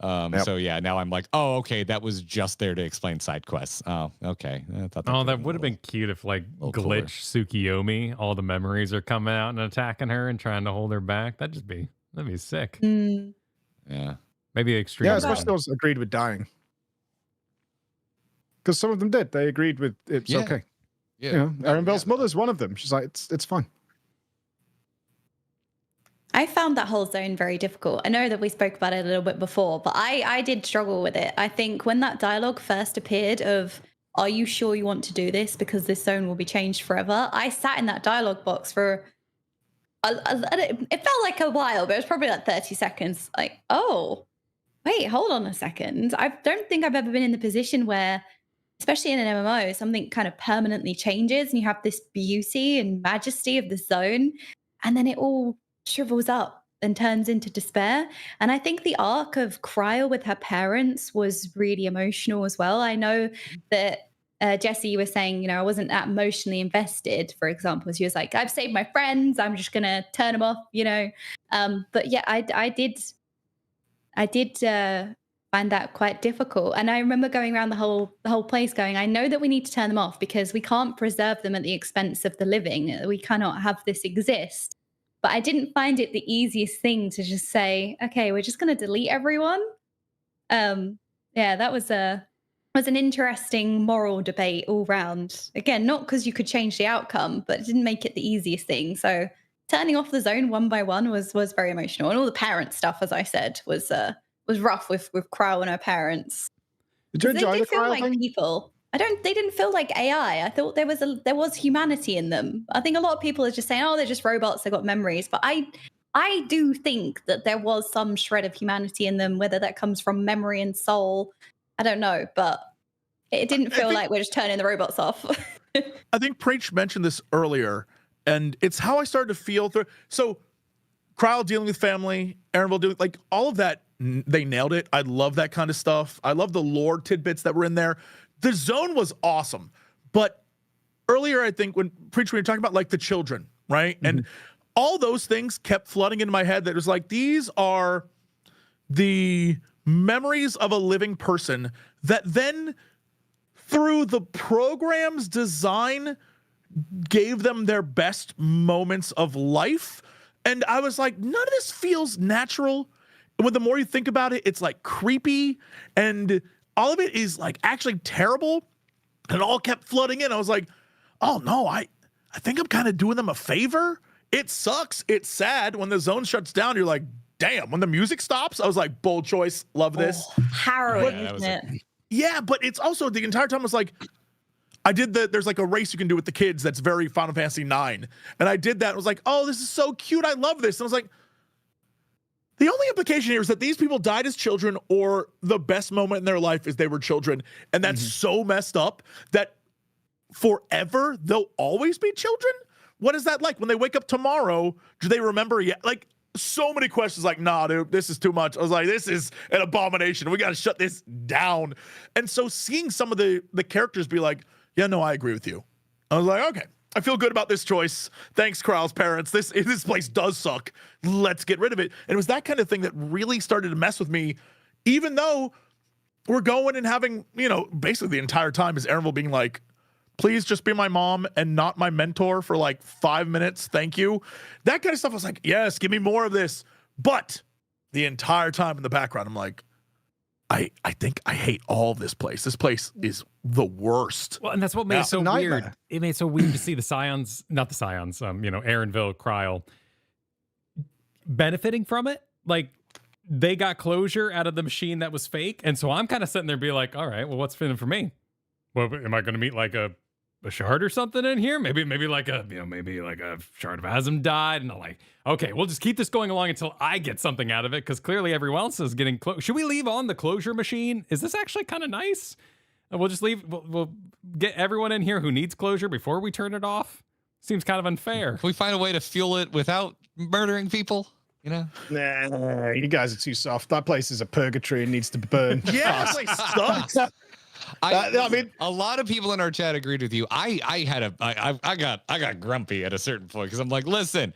So yeah, now I'm like, oh, okay, that was just there to explain side quests. Oh, okay. I thought that would have been cute if like Glitch cooler. Tsukiyomi, all the memories are coming out and attacking her and trying to hold her back. That'd be sick. Yeah. Maybe extreme. Yeah, especially those agreed with dying. Because some of them did. They agreed with it's okay. Yeah. You know, Erenbel's mother's one of them. She's like, it's fine. I found that whole zone very difficult. I know that we spoke about it a little bit before, but I did struggle with it. I think when that dialogue first appeared of, are you sure you want to do this? Because this zone will be changed forever. I sat in that dialogue box for, it felt like a while, but it was probably like 30 seconds. Like, oh, wait, hold on a second. I don't think I've ever been in the position where, especially in an MMO, something kind of permanently changes and you have this beauty and majesty of the zone, and then it all shrivels up and turns into despair. And I think the arc of Cryo with her parents was really emotional as well. I know that Jesse, you were saying, you know, I wasn't that emotionally invested, for example. She was like, I've saved my friends, I'm just going to turn them off, you know. But yeah, I did find that quite difficult. And I remember going around the whole place going, I know that we need to turn them off because we can't preserve them at the expense of the living. We cannot have this exist. But I didn't find it the easiest thing to just say, okay, we're just going to delete everyone. Yeah, that was an interesting moral debate all round. Again, not because you could change the outcome, but it didn't make it the easiest thing. So turning off the zone one by one was very emotional, and all the parent stuff, as I said, was rough with Crow and her parents. Did you enjoy the feel Cryle like thing? people. They didn't feel like AI. I thought there was humanity in them. I think a lot of people are just saying, oh, they're just robots, they got memories. But I do think that there was some shred of humanity in them, whether that comes from memory and soul. I don't know, but it didn't feel like we're just turning the robots off. I think Preach mentioned this earlier, and it's how I started to feel through. So, Crowd dealing with family, Erenville doing like all of that, they nailed it. I love that kind of stuff. I love the lore tidbits that were in there. The zone was awesome, but earlier I think when Preach, we were talking about like the children, right? Mm-hmm. And all those things kept flooding into my head. That was like, these are the memories of a living person that then, through the program's design, gave them their best moments of life. And I was like, none of this feels natural. When the more you think about it, it's like creepy, and all of it is like actually terrible. And it all kept flooding in. I was like, oh no, I think I'm kind of doing them a favor. It sucks. It's sad. When the zone shuts down, you're like, damn. When the music stops, I was like, bold choice. Love this. Harrowing, isn't it? Yeah, but it's also the entire time I was like, there's like a race you can do with the kids that's very Final Fantasy 9. And I did that. And I was like, oh, this is so cute. I love this. And I was like, the only implication here is that these people died as children, or the best moment in their life is they were children. And that's so messed up that forever they'll always be children. What is that like? When they wake up tomorrow, do they remember yet? Like, so many questions like, nah, dude, this is too much. I was like, this is an abomination. We got to shut this down. And so seeing some of the characters be like, yeah, no, I agree with you. I was like, okay, I feel good about this choice. Thanks, Kral's parents. This place does suck. Let's get rid of it. And it was that kind of thing that really started to mess with me, even though we're going and having, basically the entire time is Erenville being like, please just be my mom and not my mentor for like 5 minutes. Thank you. That kind of stuff. I was like, yes, give me more of this. But the entire time in the background, I'm like, I think I hate all of this place. This place is the worst. Well, and that's what made it so weird. It made it so weird to see the Scions, not the Scions, Erenville, Cryle, benefiting from it. Like, they got closure out of the machine that was fake. And so I'm kind of sitting there being like, all right, well, what's fitting for me? Well, am I going to meet like a shard or something in here? Maybe like a shard of Azem died, and I'm like, okay, we'll just keep this going along until I get something out of it, because clearly everyone else is getting should we leave on the closure machine? Is this actually kind of nice? We'll just leave. We'll get everyone in here who needs closure before we turn it off. Seems kind of unfair. Can we find a way to fuel it without murdering people? Nah, you guys are too soft. That place is a purgatory and needs to burn. Yeah, that place sucks. I mean, a lot of people in our chat agreed with you. I got grumpy at a certain point, because I'm like, listen,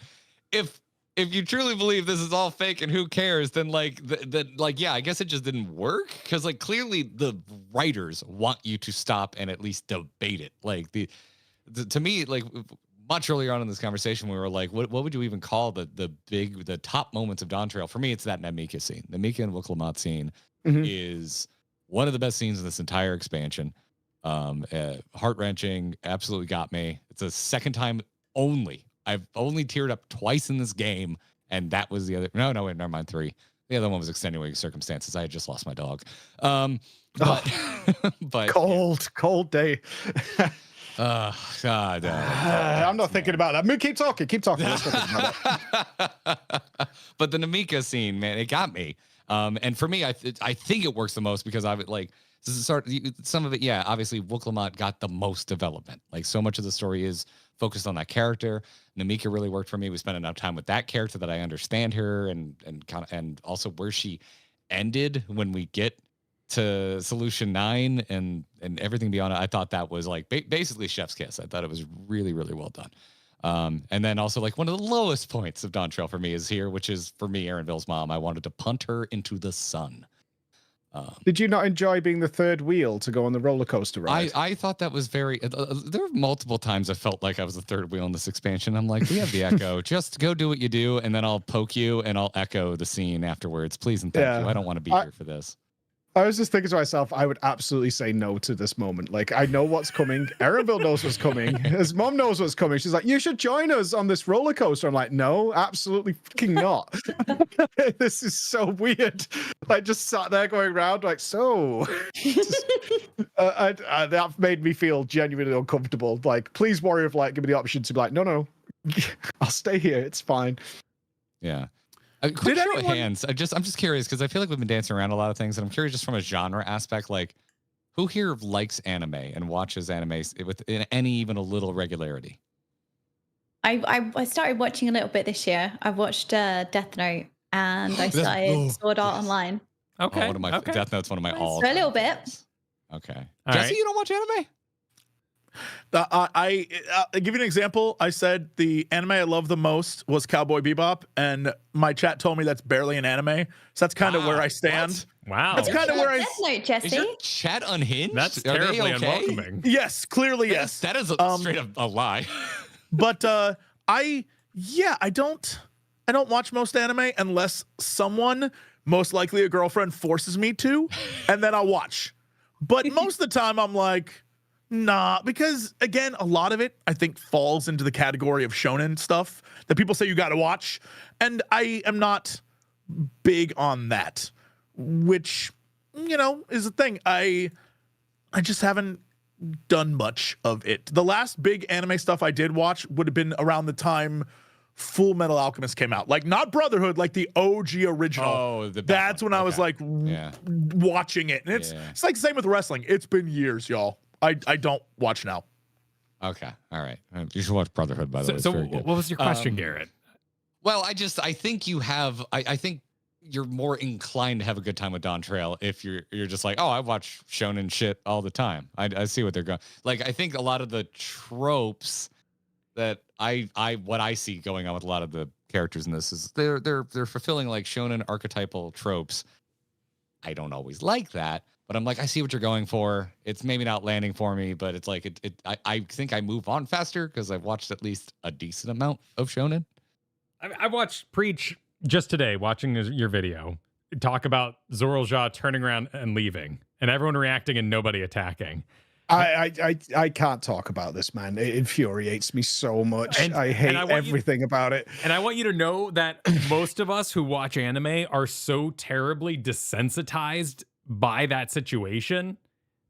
if you truly believe this is all fake and who cares, then yeah, I guess it just didn't work, because like clearly the writers want you to stop and at least debate it. Like to me, like much earlier on in this conversation, we were like, what would you even call the top moments of Dawntrail? For me, it's that Namika scene. The Namika and Wuk Lamat scene is one of the best scenes in this entire expansion. Heart-wrenching, absolutely got me. It's a second time only. I've only teared up twice in this game, and that was the other. No, wait, never mind, 3. The other one was extenuating circumstances. I had just lost my dog. But cold day. God. I'm not thinking about that. Keep talking. Let's not think about it. But the Namika scene, man, it got me. And for me, I think it works the most, because I would like some of it. Yeah, obviously Wuk Lamat got the most development. Like, so much of the story is focused on that character. Namika really worked for me. We spent enough time with that character that I understand her, and also where she ended when we get to Solution 9 and everything beyond it. I thought that was like basically chef's kiss. I thought it was really, really well done. And then also, like, one of the lowest points of Dawntrail for me is here, which is, for me, Erenville's mom. I wanted to punt her into the sun. Did you not enjoy being the third wheel to go on the roller coaster ride? I thought that was very. There were multiple times I felt like I was the third wheel in this expansion. I'm like, we have the echo. Just go do what you do, and then I'll poke you and I'll echo the scene afterwards. Please and thank you. I don't want to be here for this. I was just thinking to myself, I would absolutely say no to this moment. Like, I know what's coming. Erinville knows what's coming. His mom knows what's coming. She's like, you should join us on this roller coaster. I'm like, no, absolutely fucking not. This is so weird. I just sat there going around like, so. That made me feel genuinely uncomfortable. Like, please, Warrior of Light, give me the option to be like, no, I'll stay here. It's fine. Yeah. Quick show of hands. I'm just curious because I feel like we've been dancing around a lot of things, and I'm curious just from a genre aspect, like who here likes anime and watches anime with any even a little regularity? I started watching a little bit this year. I've watched Death Note and I started Sword Art Online. Okay. Death Note's one of my all. So a little bit. Okay. All Jesse, right. you don't watch anime? I'll give you an example. I said the anime I love the most was Cowboy Bebop, and my chat told me that's barely an anime. So that's kind of where I stand. What? Wow. That's kind of where Death Note, Jesse. Is your chat unhinged? That's Are they terribly okay? unwelcoming. Yes, clearly yes. That is straight up a lie. But I don't watch most anime unless someone, most likely a girlfriend, forces me to, and then I'll watch. But most of the time I'm like, nah, because again, a lot of it I think falls into the category of shonen stuff that people say you got to watch, and I am not big on that, which is the thing. I just haven't done much of it. The last big anime stuff I did watch would have been around the time Full Metal Alchemist came out, like not Brotherhood, like the OG original. Oh, that's when I was like watching it, and it's like the same with wrestling. It's been years, y'all. I don't watch now. Okay, all right. You should watch Brotherhood, by the way. So It's very good. what was your question, Garrett? Well, I think you have. I think you're more inclined to have a good time with Dawntrail if you're just like, oh, I watch shonen shit all the time. I see what they're going. Like, I think a lot of the tropes that what I see going on with a lot of the characters in this is they're fulfilling like shonen archetypal tropes. I don't always like that, but I'm like, I see what you're going for. It's maybe not landing for me, but it's like I think I move on faster because I've watched at least a decent amount of shonen. I watched Preach just today, watching your video, talk about Zoralja turning around and leaving, and everyone reacting and nobody attacking. I can't talk about this, man. It infuriates me so much. I hate everything about it. And I want you to know that most of us who watch anime are so terribly desensitized by that situation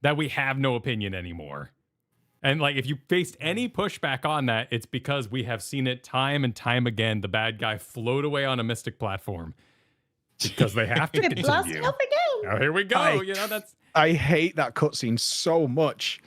that we have no opinion anymore. And like, if you faced any pushback on that, it's because we have seen it time and time again. The bad guy float away on a mystic platform because they have to continue. Blasting up again. Oh, here we go. I hate that cutscene so much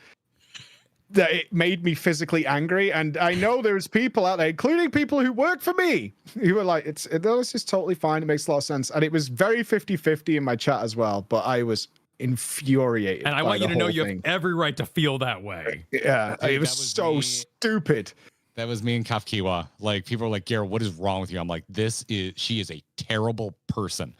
that it made me physically angry. And I know there's people out there, including people who work for me, who were like, this is totally fine. It makes a lot of sense. And it was very 50-50 in my chat as well. But I was infuriated. And I want you to know you have every right to feel that way. Yeah, dude, it was so stupid. That was me and Kafkiwa. Like, people were like, Garrett, what is wrong with you? I'm like, she is a terrible person.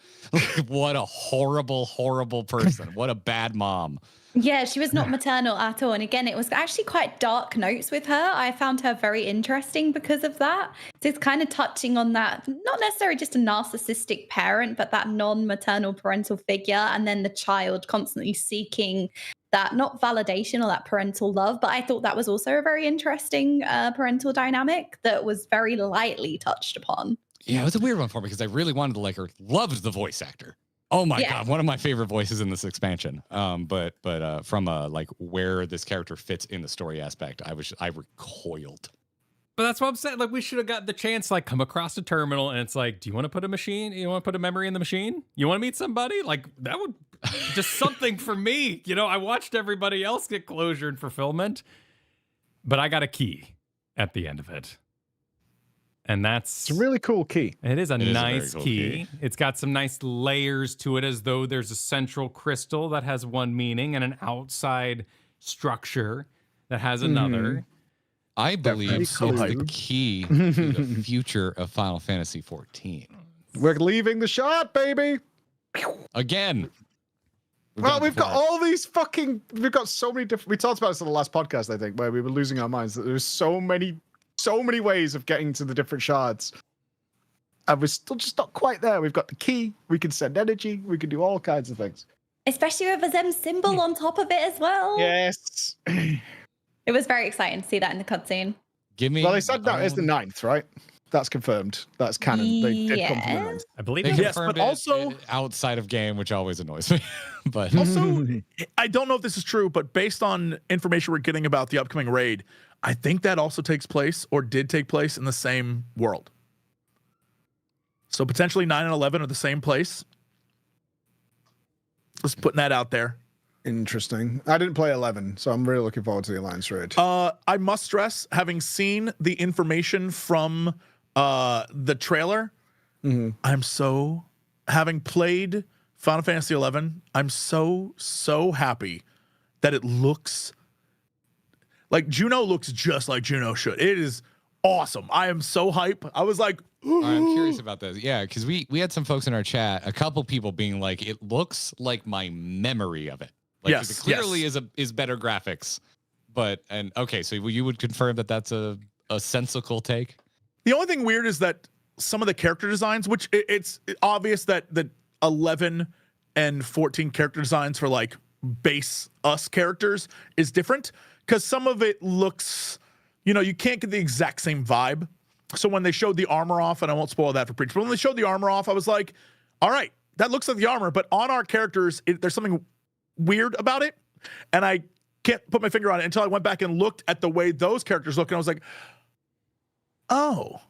What a horrible, horrible person. What a bad mom. Yeah, she was not maternal at all. And again, it was actually quite dark notes with her. I found her very interesting because of that. So it's kind of touching on that, not necessarily just a narcissistic parent, but that non-maternal parental figure. And then the child constantly seeking that, not validation or that parental love. But I thought that was also a very interesting parental dynamic that was very lightly touched upon. Yeah, it was a weird one for me because I really wanted to like her. Loved the voice actor. Oh my God, one of my favorite voices in this expansion. But from like where this character fits in the story aspect, I recoiled. But that's what I'm saying. Like, we should have got the chance to like come across a terminal and it's like, do you want to put a machine? You want to put a memory in the machine? You want to meet somebody? Like, that would just something for me. I watched everybody else get closure and fulfillment, but I got a key at the end of it. And it's a really cool key. It is a nice key. It's got some nice layers to it, as though there's a central crystal that has one meaning and an outside structure that has another. I believe it's the key to the future of Final Fantasy 14. We're leaving the shot, baby. Again. We've got all these we've got so many different, we talked about this in the last podcast, I think, where we were losing our minds, that there's so many ways of getting to the different shards. And we're still just not quite there. We've got the key. We can send energy. We can do all kinds of things. Especially with Azem's symbol on top of it as well. Yes. It was very exciting to see that in the cutscene. Give me. Well, they said that is the 9th, right? That's confirmed. That's canon. They did come from the 9th. I believe They it was confirmed but also- outside of game, which always annoys me. But Also, I don't know if this is true, but based on information we're getting about the upcoming raid, I think that also takes place or did take place in the same world. So potentially 9 and 11 are the same place. Just putting that out there. Interesting. I didn't play 11, so I'm really looking forward to the Alliance raid. I must stress, having seen the information from the trailer, having played Final Fantasy 11, I'm so happy that it looks like Juno looks just like Juno should. It is awesome. I am so hype. I was like, I'm curious about this. Yeah, because we had some folks in our chat, a couple people being like, it looks like my memory of it. Like, Yes, it clearly is better graphics. But okay, so you would confirm that that's a sensical take? the only thing weird is that some of the character designs, which it's obvious that the 11 and 14 character designs for like base us characters is different, because some of it looks, you can't get the exact same vibe. So when they showed the armor off, and I won't spoil that for Preach, but when they showed the armor off, I was like, all right, that looks like the armor, but on our characters, there's something weird about it. And I can't put my finger on it until I went back and looked at the way those characters look. And I was like, oh,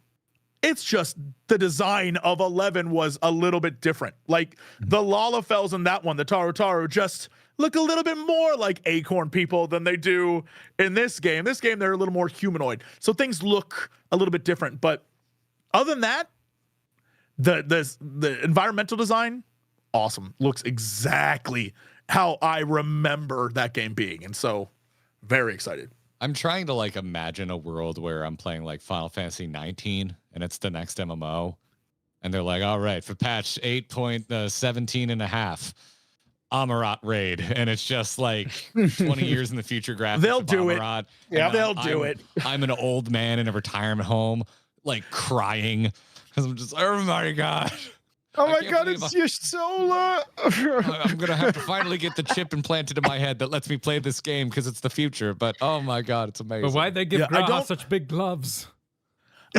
it's just the design of 11 was a little bit different. Like the Lalafels in that one, the Taru just look a little bit more like acorn people than they do in this game. This game, they're a little more humanoid. So things look a little bit different. But other than that, the environmental design, awesome. Looks exactly how I remember that game being. And so very excited. I'm trying to like imagine a world where I'm playing like Final Fantasy 19 and it's the next MMO. And they're like, all right, for patch 8.17 and a half, Amarat raid. And it's just like 20 years in the future graphics. They'll of do it. Amarat. Yeah, And they'll do it. I'm an old man in a retirement home, like crying. Because I'm just, oh my God. Oh I my can't god, believe it's your solar! I'm going to have to finally get the chip implanted in my head that lets me play this game because it's the future. But oh my God, it's amazing. But why'd they give Yeah, I Graha don't- such big gloves?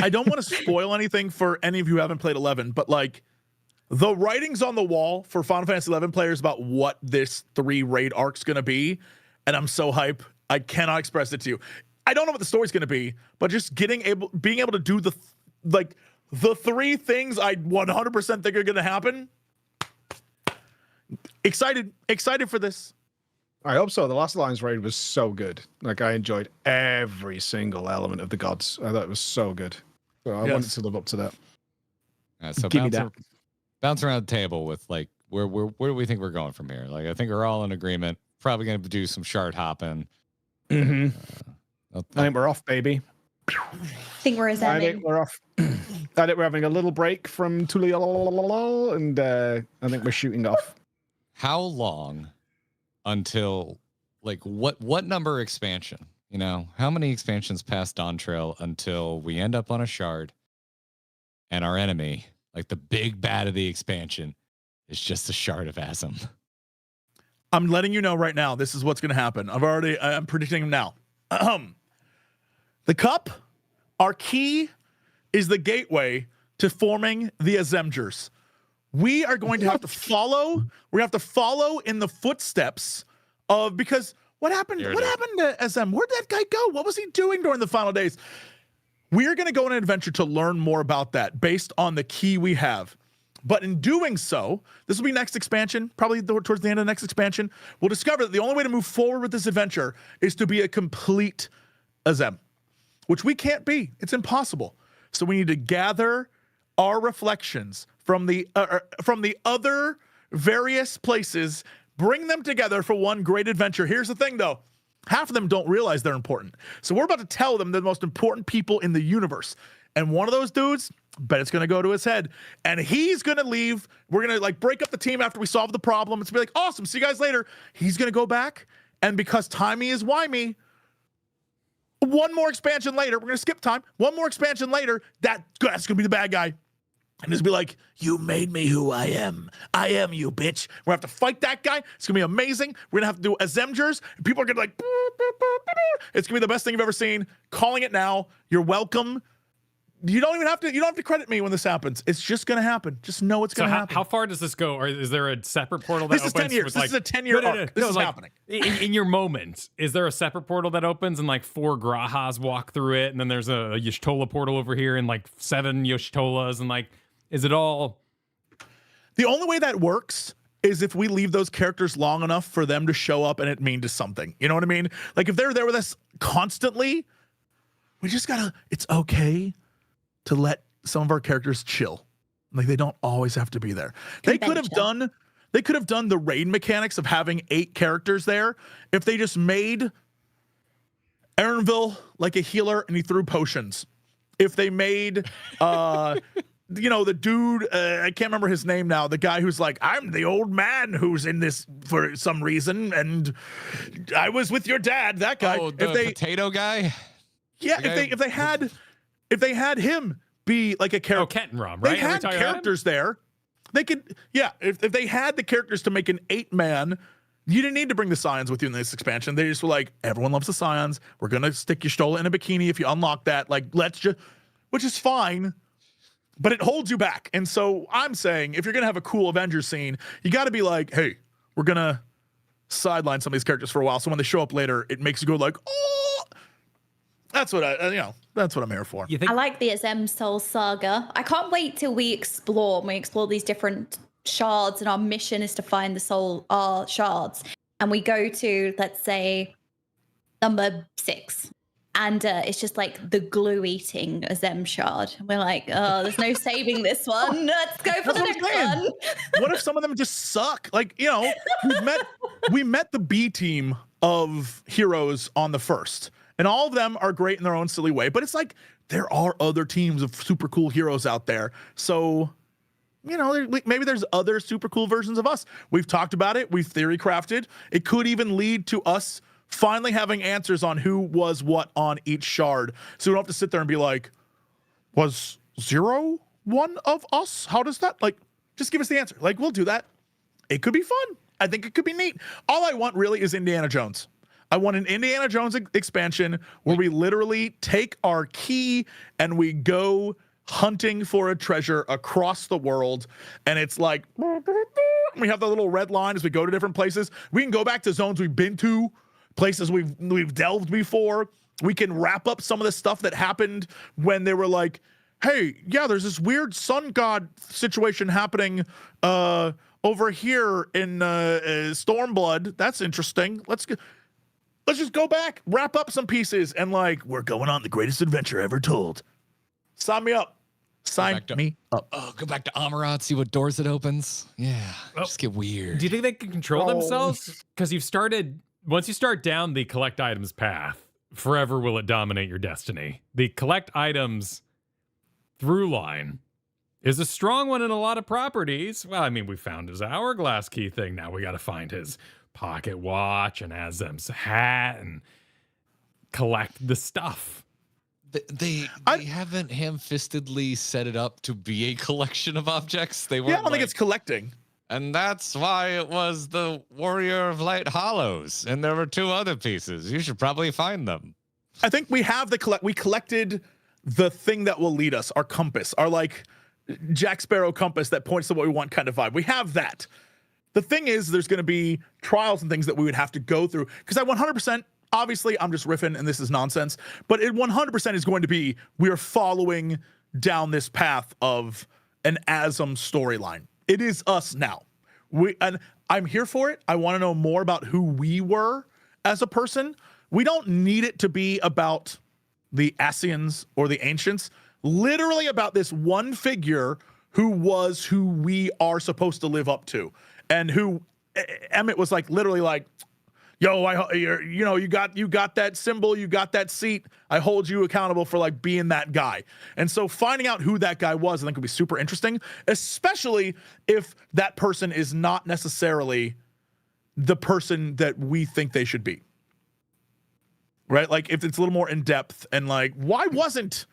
I don't want to spoil anything for any of you who haven't played 11, but like the writing's on the wall for Final Fantasy 11 players about what this 3 raid arc's going to be. And I'm so hype. I cannot express it to you. I don't know what the story's going to be, but just being able to do the 3 things I 100% think are going to happen. Excited for this. I hope so. The last Alliance raid was so good. Like, I enjoyed every single element of the gods. I thought it was so good. So I wanted to live up to that. So Give me that. bounce around the table with like, where do we think we're going from here? Like, I think we're all in agreement. Probably going to do some shard hopping. Mm-hmm. I think we're off, baby. I think we're I think Azeming. we're off. I think we're having a little break from Tuli, and I think we're shooting off. How long until like what number expansion? How many expansions past Dawntrail until we end up on a shard and our enemy, like the big bad of the expansion, is just a shard of Azem? I'm letting you know right now, this is what's going to happen. I'm predicting now. The cup, our key, is the gateway to forming the Azemgers. We are going to have to follow. We have to follow in the footsteps of, because what happened? What happened to Azem? Where'd that guy go? What was he doing during the final days? We're going to go on an adventure to learn more about that based on the key we have. But in doing so, this will be next expansion, probably towards the end of the next expansion. We'll discover that the only way to move forward with this adventure is to be a complete Azem, which we can't be. It's impossible. So we need to gather our reflections from the other various places, bring them together for one great adventure. Here's the thing, though. Half of them don't realize they're important. So we're about to tell them they're the most important people in the universe. And one of those dudes, bet it's going to go to his head. And he's going to leave. We're going to like break up the team after we solve the problem. It's going to be like, awesome, see you guys later. He's going to go back. And because timey is wimey, one more expansion later, we're going to skip time. One more expansion later, that's going to be the bad guy. and just be like, you made me who I am. I am you, bitch. We're gonna have to fight that guy. It's gonna be amazing. We're gonna have to do Azemgers. People are gonna be like, it's gonna be the best thing you've ever seen. Calling it now. You're welcome. You don't have to credit me when this happens. It's just gonna happen. Just know it's gonna happen. How far does this go? Or is there a separate portal that opens? This is 10 years. This is a 10-year arc. This is like, happening. In your moment, is there a separate portal that opens and like 4 Grahas walk through it, and then there's a Y'shtola portal over here and like 7 Y'shtolas, and like, is it all? The only way that works is if we leave those characters long enough for them to show up and it mean to something. You know what I mean? Like if they're there with us constantly, we just gotta, it's okay to let some of our characters chill. Like they don't always have to be there. They could have done the raid mechanics of having 8 characters there if they just made Aaronville like a healer and he threw potions. If they made the dude, I can't remember his name now, the guy who's like, I'm the old man who's in this for some reason, and I was with your dad, that guy. Oh, the potato guy? Yeah, if they had him be like a character. Oh, Kettenrom, right? They had characters there. They could, if they had the characters to make an 8-man, you didn't need to bring the Scions with you in this expansion. They just were like, everyone loves the Scions. We're going to stick Y'shtola in a bikini if you unlock that. Like, which is fine. But it holds you back. And so I'm saying, if you're going to have a cool Avengers scene, you got to be like, hey, we're going to sideline some of these characters for a while. So when they show up later, it makes you go like, oh, that's what that's what I'm here for. I like the Azemgers saga. I can't wait till we explore these different shards, and our mission is to find our shards. And we go to, let's say, number 6. And it's just like the glue-eating Azem shard. We're like, oh, there's no saving this one. Let's go for the next one. What if some of them just suck? Like, we met the B team of heroes on the first, and all of them are great in their own silly way. But it's like there are other teams of super cool heroes out there. So, maybe there's other super cool versions of us. We've talked about it. We've theory crafted. It could even lead to us finally having answers on who was what on each shard. So we don't have to sit there and be like, was 0 one of us? How does that, just give us the answer. Like, we'll do that. It could be fun. I think it could be neat. All I want really is Indiana Jones. I want an Indiana Jones expansion where we literally take our key and we go hunting for a treasure across the world. And it's like, we have the little red line as we go to different places. We can go back to zones we've been to, places we've delved before. We can wrap up some of the stuff that happened when they were like, hey, yeah, there's this weird sun god situation happening over here in Stormblood. That's interesting. Let's just go back, wrap up some pieces, and we're going on the greatest adventure ever told. Sign me up. Sign me up. Oh, go back to Amarat, see what doors it opens. Yeah, just get weird. Do you think they can control themselves? Because once you start down the collect items path, forever will it dominate your destiny. The collect items through line is a strong one in a lot of properties. Well, I mean, we found his hourglass key thing. Now we got to find his pocket watch and Azem's hat and collect the stuff. They haven't ham-fistedly set it up to be a collection of objects. They weren't. Yeah, I don't think it's collecting. And that's why it was the Warrior of Light Hollows. And there were 2 other pieces. You should probably find them. I think we have we collected the thing that will lead us, our compass, our Jack Sparrow compass that points to what we want kind of vibe. We have that. The thing is, there's going to be trials and things that we would have to go through. Because I 100%, obviously, I'm just riffing and this is nonsense, but it 100% is going to be, we are following down this path of an Azem storyline. It is us now. And I'm here for it. I want to know more about who we were as a person. We don't need it to be about the Scions or the Ancients. Literally about this one figure who was who we are supposed to live up to. And who Emmett was literally yo, you got that symbol, you got that seat. I hold you accountable for being that guy. And so finding out who that guy was, I think would be super interesting, especially if that person is not necessarily the person that we think they should be. Right? If it's a little more in depth and why wasn't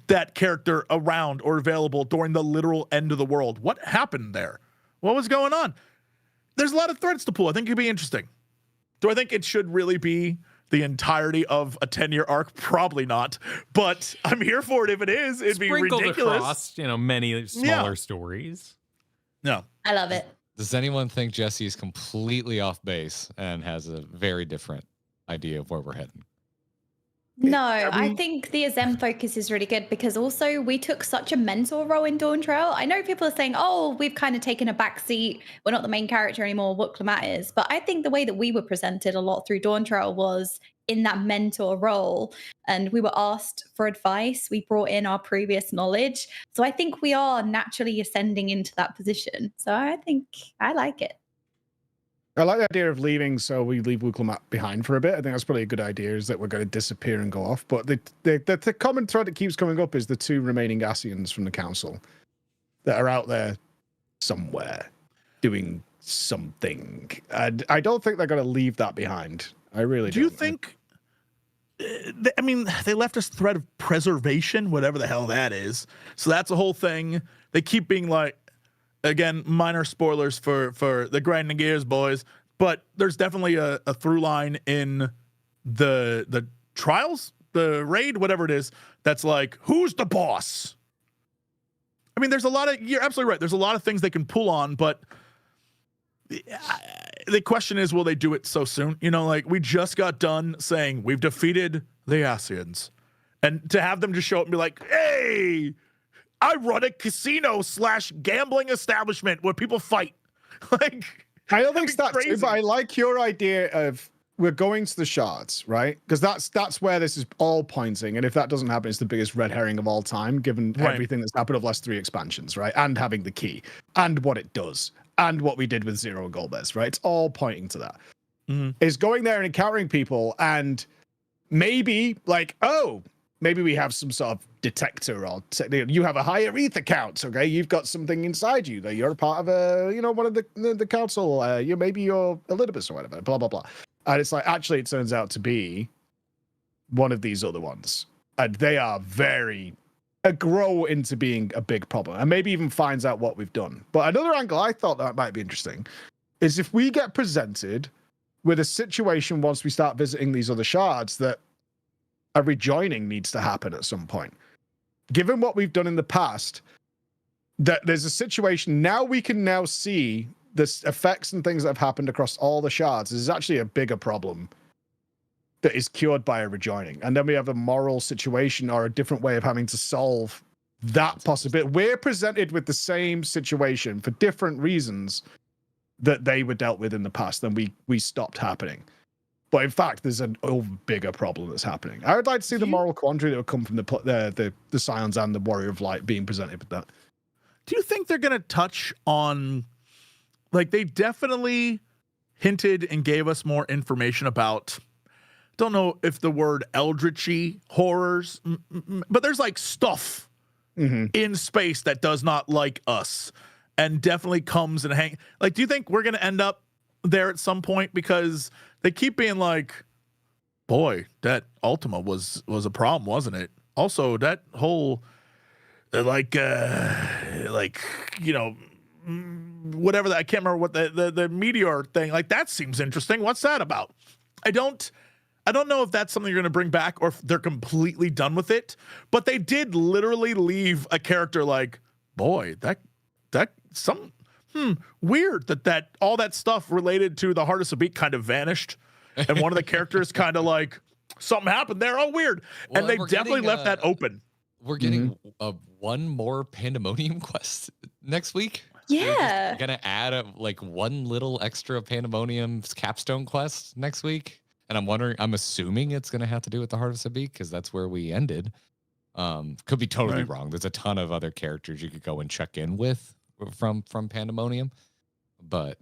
that character around or available during the literal end of the world. What happened there? What was going on? There's a lot of threads to pull. I think it could be interesting. Do I think it should really be the entirety of a 10-year arc? Probably not. But I'm here for it if it is. It'd be ridiculous. Across, many smaller stories. No. I love it. Does anyone think Jesse is completely off base and has a very different idea of where we're heading? No, I think the Azem focus is really good because also we took such a mentor role in Dawntrail. I know people are saying, oh, we've kind of taken a back seat. We're not the main character anymore. Wuk Lamat is. But I think the way that we were presented a lot through Dawntrail was in that mentor role. And we were asked for advice. We brought in our previous knowledge. So I think we are naturally ascending into that position. So I think I like it. I like the idea of leaving, so we leave Wuk Lamat behind for a bit. I think that's probably a good idea, is that we're going to disappear and go off. But the common thread that keeps coming up is the 2 remaining Scions from the council that are out there somewhere doing something. And I don't think they're going to leave that behind. I really don't. Do you think... I mean, they left us thread of preservation, whatever the hell that is. So that's a whole thing. They keep being like, again, minor spoilers for the grinding gears, boys. But there's definitely a through line in the trials, the raid, whatever it is. That's like, who's the boss? I mean, there's a lot of. You're absolutely right. There's a lot of things they can pull on, but the question is, will they do it so soon? Like we just got done saying we've defeated the Scions, and to have them just show up and be like, hey, I run a casino/gambling establishment where people fight. Like, I don't think that's crazy, but I like your idea of we're going to the shards, right? Because that's where this is all pointing. And if that doesn't happen, it's the biggest red herring of all time, given everything that's happened over the last 3 expansions, right? And having the key and what it does and what we did with Zero and Golbez, right? It's all pointing to that. Mm-hmm. Is going there and encountering people and maybe like, oh, maybe we have some sort of detector or you have a higher ether count. Okay, you've got something inside you that you're a part of one of the council. Maybe you're Elidibus or whatever. Blah blah blah. And it's like actually it turns out to be one of these other ones, and they are very grow into being a big problem, and maybe even finds out what we've done. But another angle I thought that might be interesting is if we get presented with a situation once we start visiting these other shards that a rejoining needs to happen at some point. Given what we've done in the past, that there's a situation now we can now see the effects and things that have happened across all the shards. This is actually a bigger problem that is cured by a rejoining. And then we have a moral situation or a different way of having to solve that possibility. We're presented with the same situation for different reasons that they were dealt with in the past, then we stopped happening. But in fact, there's a bigger problem that's happening. I would like to see the moral quandary that would come from the Scions and the Warrior of Light being presented with that. Do you think they're going to touch on, like, they definitely hinted and gave us more information about, don't know if the word eldritchy horrors, but there's like stuff in space that does not like us and definitely comes and hang. Like, do you think we're going to end up there at some point? Because they keep being like, boy, that Ultima was a problem, wasn't it? Also, that whole whatever that, I can't remember what the meteor thing, like, that seems interesting. What's that about? I don't know if that's something you're going to bring back or if they're completely done with it, but they did literally leave a character like, boy, that some weird that all that stuff related to the hardest to beat kind of vanished, and one of the characters kind of like, something happened there, oh weird. Well, and they definitely left that open. We're getting one more Pandemonium quest next week. Yeah, we're gonna add one little extra Pandemonium capstone quest next week, and I'm assuming it's gonna have to do with the Heart of Sabik because that's where we ended. Could be totally wrong. There's a ton of other characters you could go and check in with from Pandemonium, but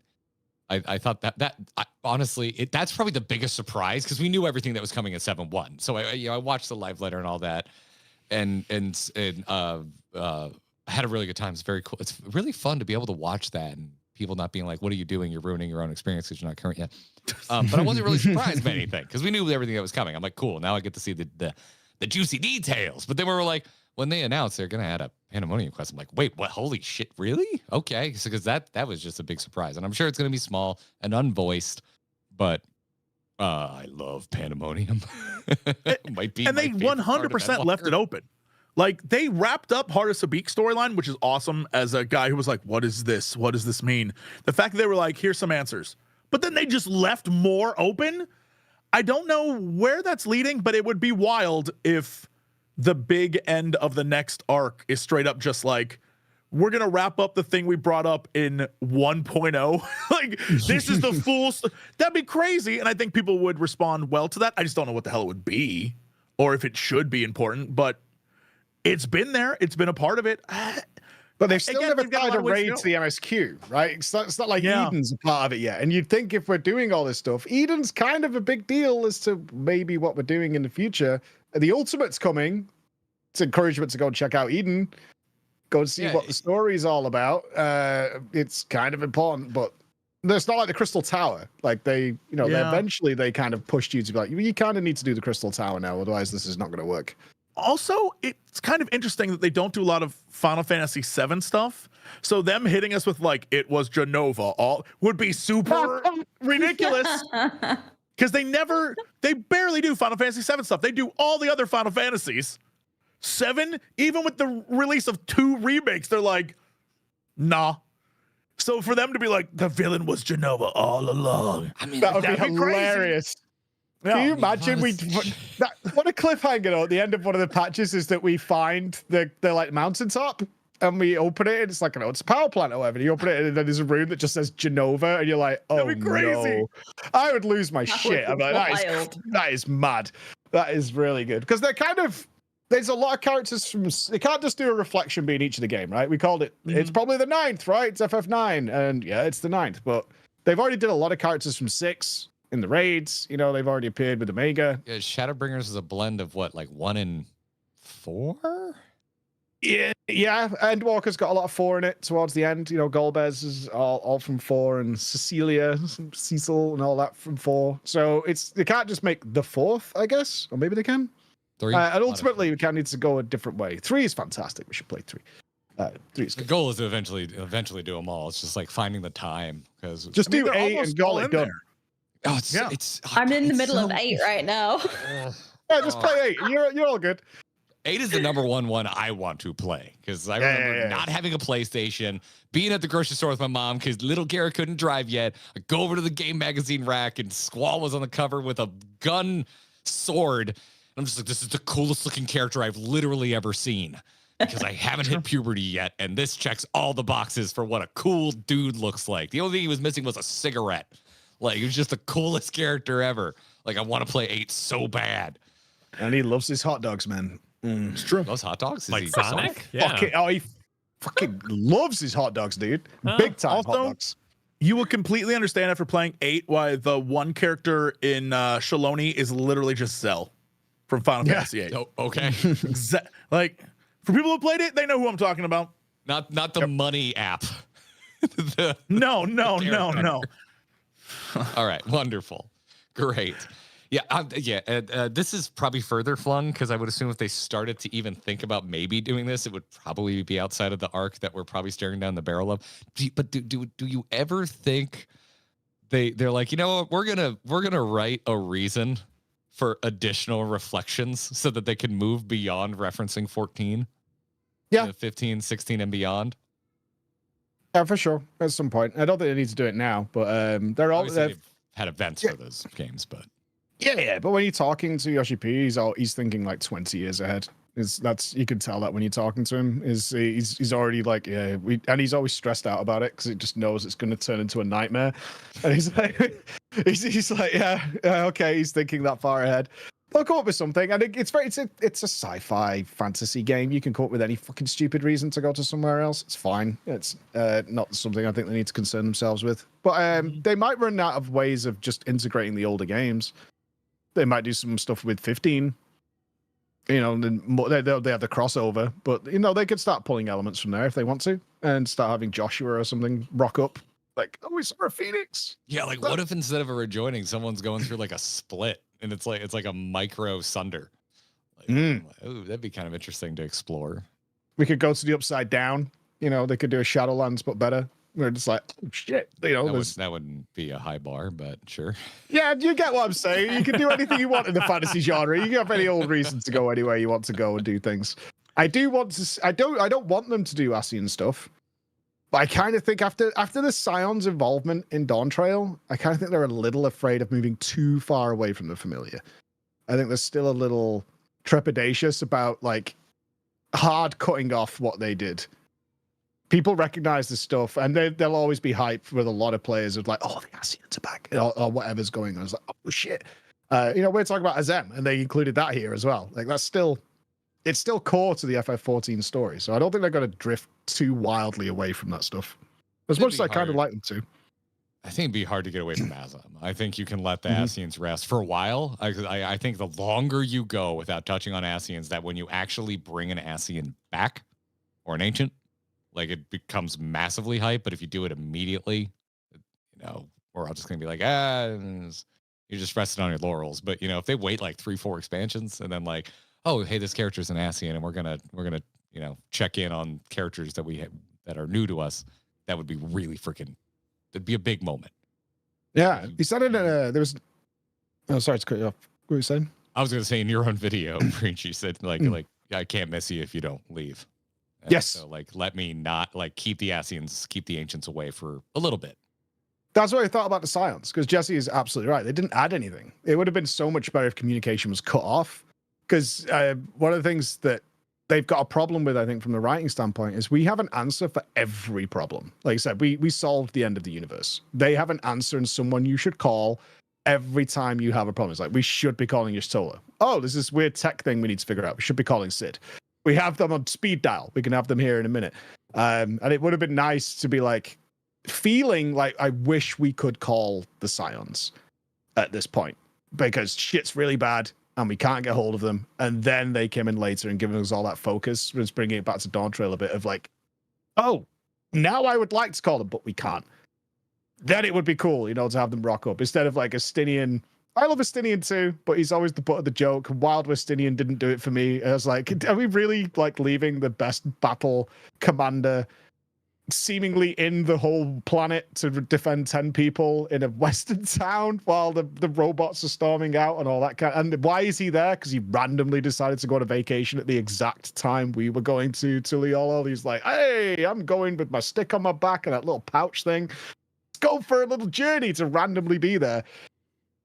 I thought that honestly that's probably the biggest surprise because we knew everything that was coming at 7-1. So I watched the live letter and all that, and I had a really good time. It's very cool. It's really fun to be able to watch that and people not being like, "What are you doing? You're ruining your own experience because you're not current yet." But I wasn't really surprised by anything because we knew everything that was coming. I'm like, cool. Now I get to see the juicy details. But then we were like, when they announced they're gonna add a Pandemonium quest, I'm like, wait, what? Holy shit, really? Okay, so because that was just a big surprise, and I'm sure it's gonna be small and unvoiced, but I love Pandemonium. Might be, and they 100% left it open. Like, they wrapped up Heart of Sabik storyline, which is awesome. As a guy who was like, what is this? What does this mean? The fact that they were like, here's some answers, but then they just left more open. I don't know where that's leading, but it would be wild if the big end of the next arc is straight up just like, we're going to wrap up the thing we brought up in 1.0. Like, this is the full... That'd be crazy, and I think people would respond well to that. I just don't know what the hell it would be, or if it should be important, but it's been there. It's been a part of it. But they've still never tried a raid to the MSQ, right? It's not like Eden's a part of it yet. And you'd think if we're doing all this stuff, Eden's kind of a big deal as to maybe what we're doing in the future. The Ultimate's coming. It's encouragement to go and check out Eden. Go and see what the story's all about. It's kind of important, but it's not like the Crystal Tower. Like they eventually they kind of pushed you to be like, you kind of need to do the Crystal Tower now, otherwise this is not going to work. Also, it's kind of interesting that they don't do a lot of Final Fantasy VII stuff. So them hitting us with like, it was Genova, all would be super ridiculous. Because they barely do Final Fantasy VII stuff. They do all the other Final Fantasies. 7, even with the release of 2 remakes, they're like, nah. So for them to be like, the villain was Genova all along. I mean, that would be hilarious. Yeah. Can you imagine what a cliffhanger at the end of one of the patches is that we find the like mountaintop and we open it and it's like, it's a power plant or whatever. And you open it and then there's a room that just says Genova and you're like, oh no. I would lose my shit. I'm like, that is mad. That is really good. Because they're kind of, there's a lot of characters from, they can't just do a reflection being each of the game, right? We called it, it's probably the 9th, right? It's FF9. And yeah, it's the 9th. But they've already did a lot of characters from 6. In the raids, they've already appeared with Omega. Yeah, Shadowbringers is a blend of what, like 1 and 4? Yeah. Endwalker's got a lot of 4 in it towards the end. Golbez is all from 4, and Cecil, and all that from 4. So they can't just make the 4th, I guess, or maybe they can. 3. And ultimately, we kind of need to go a different way. 3 is fantastic. We should play 3. 3 is good. The goal is to eventually do them all. It's just like finding the time because just do 8 and call it done. Oh, it's. I'm in the middle of 8 right now. Yeah, just play 8. You're all good. 8 is the number one I want to play because I remember not having a PlayStation, being at the grocery store with my mom because little Garrett couldn't drive yet. I go over to the game magazine rack and Squall was on the cover with a gun sword. I'm just like, this is the coolest looking character I've literally ever seen because I haven't hit puberty yet, and this checks all the boxes for what a cool dude looks like. The only thing he was missing was a cigarette. Like, he was just the coolest character ever. Like, I want to play 8 so bad. And he loves his hot dogs, man. It's true. Those hot dogs? Like Sonic? Yeah. He fucking loves his hot dogs, dude. Big time also, hot dogs. You will completely understand after playing 8 why the one character in Shaloni is literally just Zell from Final Fantasy 8. Oh, okay. Like, for people who played it, they know who I'm talking about. Not the money app. No. All right, wonderful, great. Yeah, this is probably further flung because I would assume if they started to even think about maybe doing this, it would probably be outside of the arc that we're probably staring down the barrel of. But do you ever think they're like, you know what, we're gonna write a reason for additional reflections so that they can move beyond referencing 14, 15, 16, and beyond? Yeah, for sure. At some point, I don't think they need to do it now, but they've had events for those games, but but when you're talking to Yoshi P, he's thinking like 20 years ahead. You can tell that when you're talking to him. He's already like, and he's always stressed out about it because he just knows it's going to turn into a nightmare. And he's like, he's like, okay, he's thinking that far ahead. They'll come up with something, and it's a sci-fi fantasy game. You can come up with any fucking stupid reason to go to somewhere else. It's fine. It's not something I think they need to concern themselves with. But they might run out of ways of just integrating the older games. They might do some stuff with 15. They have the crossover, but they could start pulling elements from there if they want to, and start having Joshua or something rock up. Like, oh, we saw a Phoenix. Yeah, like what if instead of a rejoining, someone's going through like a split, and it's like a micro sunder. Like, ooh, that'd be kind of interesting to explore. We could go to the Upside Down. You know, they could do a Shadowlands, but better. We're just like, oh, shit. You know, that wouldn't be a high bar, but sure. Yeah, you get what I'm saying. You can do anything you want in the fantasy genre. You can have any old reason to go anywhere you want to go and do things. I don't want them to do Ascian stuff. But I kind of think after the Scions' involvement in Dawntrail, I kind of think they're a little afraid of moving too far away from the familiar. I think they're still a little trepidatious about like hard cutting off what they did. People recognize the stuff, and they'll always be hyped with a lot of players of like, oh, the Ascians are back, or whatever's going on. It's like, oh shit. You know, we're talking about Azem, and they included that here as well. Like it's still core to the FF14 story. So I don't think they're going to drift too wildly away from that stuff. As much as I kind of like them to. I think it'd be hard to get away from Azem. I think you can let the Ascians rest for a while. I think the longer you go without touching on Ascians, that when you actually bring an Ascian back or an ancient, like it becomes massively hype. But if you do it immediately, you know, we're all just going to be like, you're just resting on your laurels. But, you know, if they wait like 3-4 expansions and then like, oh, hey, this character's an Ascian and we're gonna, you know, check in on characters that we have that are new to us, that would be really freaking, it'd be a big moment. Yeah. You said it there was, oh, sorry to cut you off. What were you saying? I was gonna say in your own video, Preach, you said like I can't miss you if you don't leave. And yes. So like let me not like keep the Ascians, keep the ancients away for a little bit. That's what I thought about the Scions, because Jesse is absolutely right. They didn't add anything. It would have been so much better if communication was cut off. Because one of the things that they've got a problem with, I think, from the writing standpoint, is we have an answer for every problem. Like I said, we solved the end of the universe. They have an answer and someone you should call every time you have a problem. It's like, we should be calling Y'shtola. Oh, there's this weird tech thing we need to figure out. We should be calling Sid. We have them on speed dial. We can have them here in a minute. And it would have been nice to be like, feeling like I wish we could call the Scions at this point, because shit's really bad and we can't get hold of them. And then they came in later and given us all that focus, was bringing it back to Dawntrail a bit of like, oh, now I would like to call them, but we can't. Then it would be cool, you know, to have them rock up instead of like Astinian. I love Astinian too, but he's always the butt of the joke. Wild Westinian didn't do it for me. I was like, are we really like leaving the best battle commander seemingly in the whole planet to defend 10 people in a western town while the robots are storming out and all that kind of, and why is he there? Because he randomly decided to go on a vacation at the exact time we were going to Liolo. He's like, hey, I'm going with my stick on my back and that little pouch thing. Let's go for a little journey to randomly be there.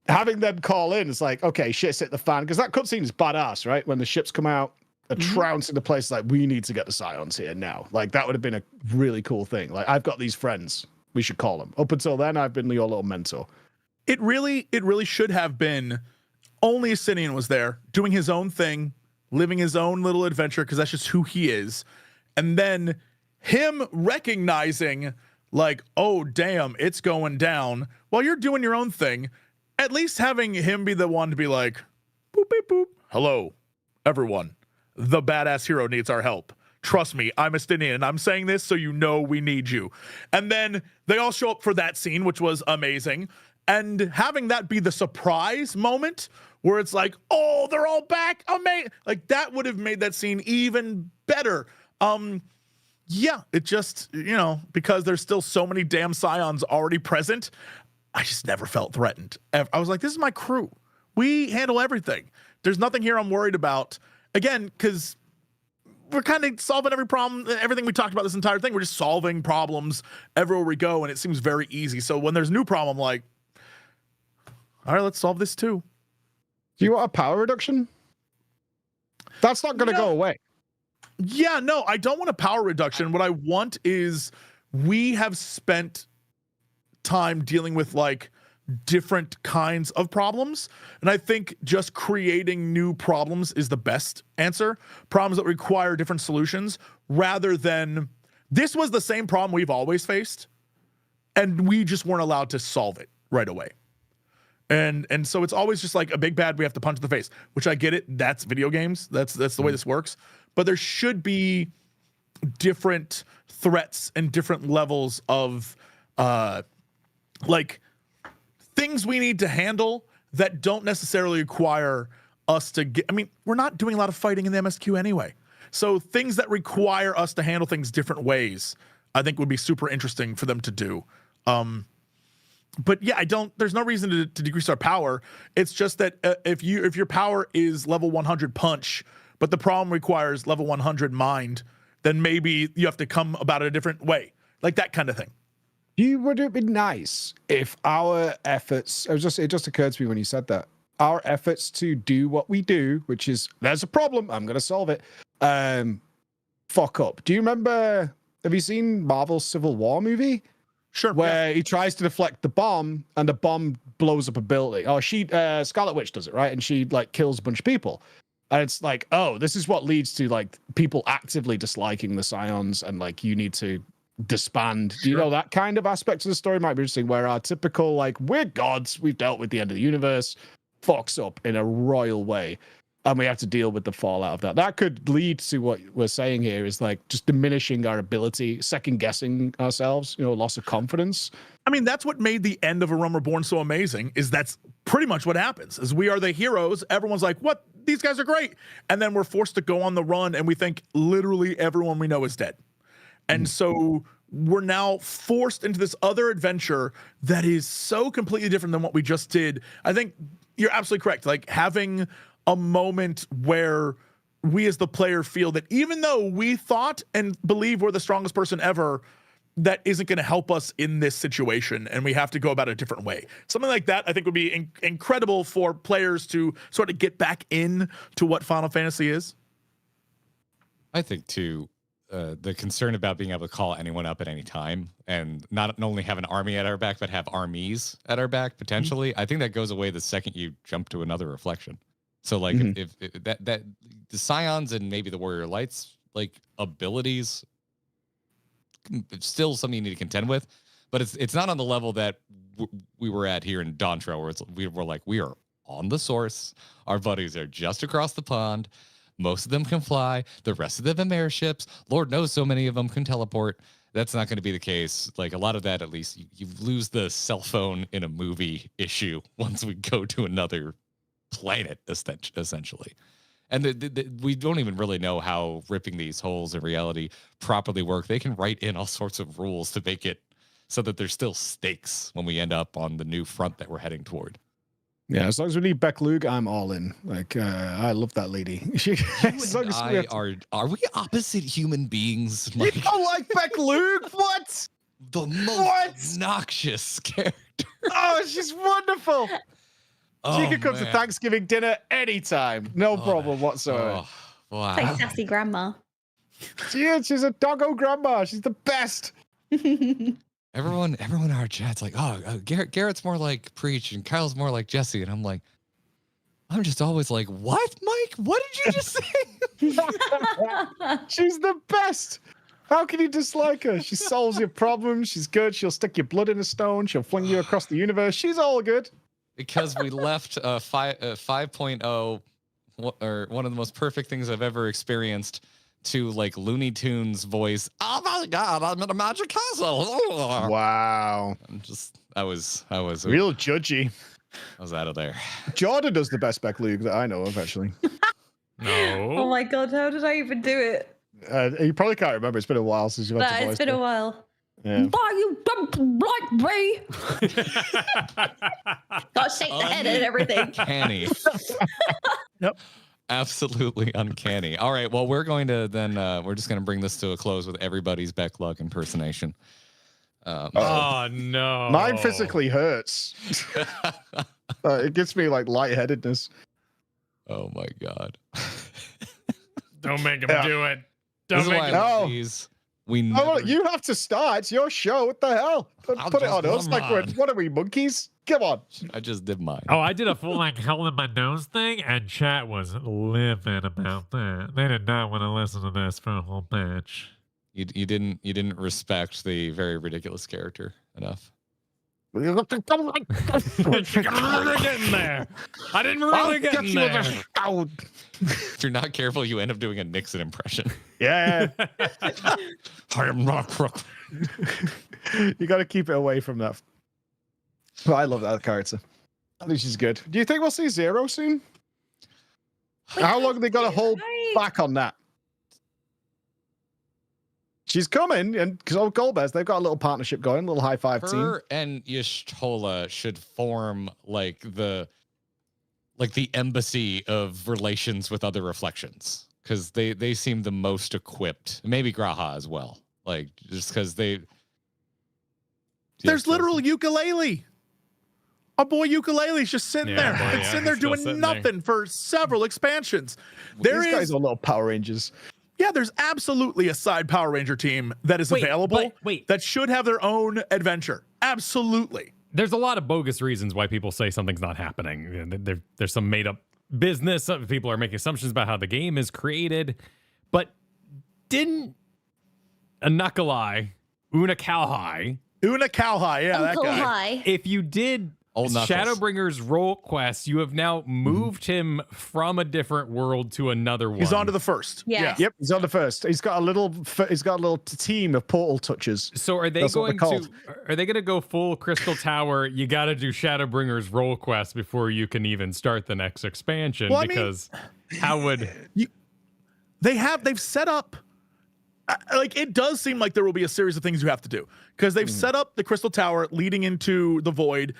Having them call in, it's like, okay, shit's hit the fan, because that cutscene is badass, right? When the ships come out, a trounce in the place, like, we need to get the Scions here now. Like, that would have been a really cool thing. Like, I've got these friends, we should call them. Up until then, I've been your little mentor. It really should have been only Asinian was there, doing his own thing, living his own little adventure, because that's just who he is. And then him recognizing, like, oh, damn, it's going down, while you're doing your own thing. At least having him be the one to be like, boop, beep, boop. Hello, everyone. The badass hero needs our help. Trust me, I'm Astinian, and I'm saying this so you know we need you. And then they all show up for that scene, which was amazing. And having that be the surprise moment where it's like, oh, they're all back. Amazing. Like, that would have made that scene even better. Yeah, it just, you know, because there's still so many damn Scions already present, I just never felt threatened. I was like, this is my crew. We handle everything. There's nothing here I'm worried about. Again, because we're kind of solving every problem, everything we talked about this entire thing. We're just solving problems everywhere we go, and it seems very easy. So when there's a new problem, I'm like, all right, let's solve this too. Do you want a power reduction? That's not going to go away. Yeah, no, I don't want a power reduction. What I want is, we have spent time dealing with like different kinds of problems, and I think just creating new problems is the best answer. Problems that require different solutions, rather than, this was the same problem we've always faced and we just weren't allowed to solve it right away. And so it's always just like a big bad we have to punch in the face, which I get it. That's video games. That's the way this works. But there should be different threats and different levels of like things we need to handle that don't necessarily require us to get. I mean, we're not doing a lot of fighting in the MSQ anyway. So things that require us to handle things different ways, I think would be super interesting for them to do. But yeah, there's no reason to decrease our power. It's just that if your power is level 100 punch, but the problem requires level 100 mind, then maybe you have to come about it a different way. Like that kind of thing. Would it be nice if our efforts, it just occurred to me when you said that, our efforts to do what we do, which is, there's a problem, I'm going to solve it, fuck up. Do you remember, have you seen Marvel's Civil War movie? Sure. Where he tries to deflect the bomb and the bomb blows up a building. Oh, Scarlet Witch does it, right? And she like kills a bunch of people. And it's like, oh, this is what leads to like people actively disliking the Scions and like you need to disband. Do you know that kind of aspect of the story might be interesting where our typical like, we're gods, we've dealt with the end of the universe, fucks up in a royal way. And we have to deal with the fallout of that. That could lead to what we're saying here is like just diminishing our ability, second guessing ourselves, loss of confidence. I mean, that's what made the end of A Realm Reborn so amazing, is that's pretty much what happens. Is we are the heroes. Everyone's like, what? These guys are great. And then we're forced to go on the run and we think literally everyone we know is dead. And so we're now forced into this other adventure that is so completely different than what we just did. I think you're absolutely correct. Like having a moment where we as the player feel that even though we thought and believe we're the strongest person ever, that isn't going to help us in this situation and we have to go about it a different way. Something like that I think would be incredible for players to sort of get back in to what Final Fantasy is. I think too, the concern about being able to call anyone up at any time and not only have an army at our back, but have armies at our back potentially. I think that goes away the second you jump to another reflection. So like if that the Scions and maybe the Warrior Lights like abilities, it's still something you need to contend with, but it's not on the level that we were at here in Dawntrail, where we are on the source. Our buddies are just across the pond. Most of them can fly. The rest of them have airships. Lord knows so many of them can teleport. That's not going to be the case. Like a lot of that, at least you lose the cell phone in a movie issue once we go to another planet, essentially. And we don't even really know how ripping these holes in reality properly work. They can write in all sorts of rules to make it so that there's still stakes when we end up on the new front that we're heading toward. Yeah, as long as we need Beck Lug, I'm all in. Like, I love that lady. Are we opposite human beings? You don't like Beck Lug? What? The most obnoxious character. Oh, she's wonderful. Oh, she could come to Thanksgiving dinner anytime. No problem whatsoever. Oh, wow. Like sassy grandma. She's a doggo grandma. She's the best. Everyone in our chat's like, Garrett's more like Preach and Kyle's more like Jesse. And I'm just always like, what, Mike? What did you just say? She's the best. How can you dislike her? She solves your problems. She's good. She'll stick your blood in a stone. She'll fling you across the universe. She's all good. Because we left 5.0, or one of the most perfect things I've ever experienced, to like Looney Tunes voice. Oh my God, I'm in a magic castle. Wow. I was real judgy. I was out of there. Jordan does the best Beck Lug that I know of, actually. No. Oh my God, how did I even do it? You probably can't remember. It's been a while since you've had to voice It's been a while. Yeah. Why you don't like me? Got to shake the head and everything. Uncanny. Yep. Absolutely uncanny. All right. Well, we're going to then we're just going to bring this to a close with everybody's Beck Lug impersonation. Oh no! Mine physically hurts. It gives me like lightheadedness. Oh my God! Don't make him do it. Don't make him. No. We never... you have to start. It's your show. What the hell? Don't put it on us. Like, what are we, monkeys? Come on. I just did mine. Oh, I did a full like hell in my nose thing, and chat was livid about that. They did not want to listen to this for a whole batch. You didn't respect the very ridiculous character enough. You're really getting there. I didn't really get in there. If you're not careful, you end up doing a Nixon impression. Yeah. I am not crook. You got to keep it away from that. But I love that character. I think she's good. Do you think we'll see Zero soon? How long have they got to hold Right. back on that? She's coming, and because old Golbez, they've got a little partnership going, a little high five team. Her and Y'shtola should form like the embassy of relations with other reflections, because they seem the most equipped. Maybe Graha as well, like just because they. There's literal ukulele. Our boy Ukulele's just sitting there. boy, It's sitting there he's still doing sitting nothing for several expansions. These guys are little Power Rangers. Yeah, there's absolutely a side Power Ranger team that is available that should have their own adventure. Absolutely. There's a lot of bogus reasons why people say something's not happening. There's some made up business. Some people are making assumptions about how the game is created. But didn't Unakalai, yeah, that Uncle guy. High. if you did Old Knuckles. Shadowbringer's role quest, you have now moved him from a different world to another one. He's on to the first. Yeah. Yep, he's on the first. He's got a little team of portal touches. So are they That's what going they're to go full Crystal Tower? You got to do Shadowbringer's role quest before you can even start the next expansion. Well, I mean, because how would They've set up, like, it does seem like there will be a series of things you have to do, because they've set up the Crystal Tower leading into the Void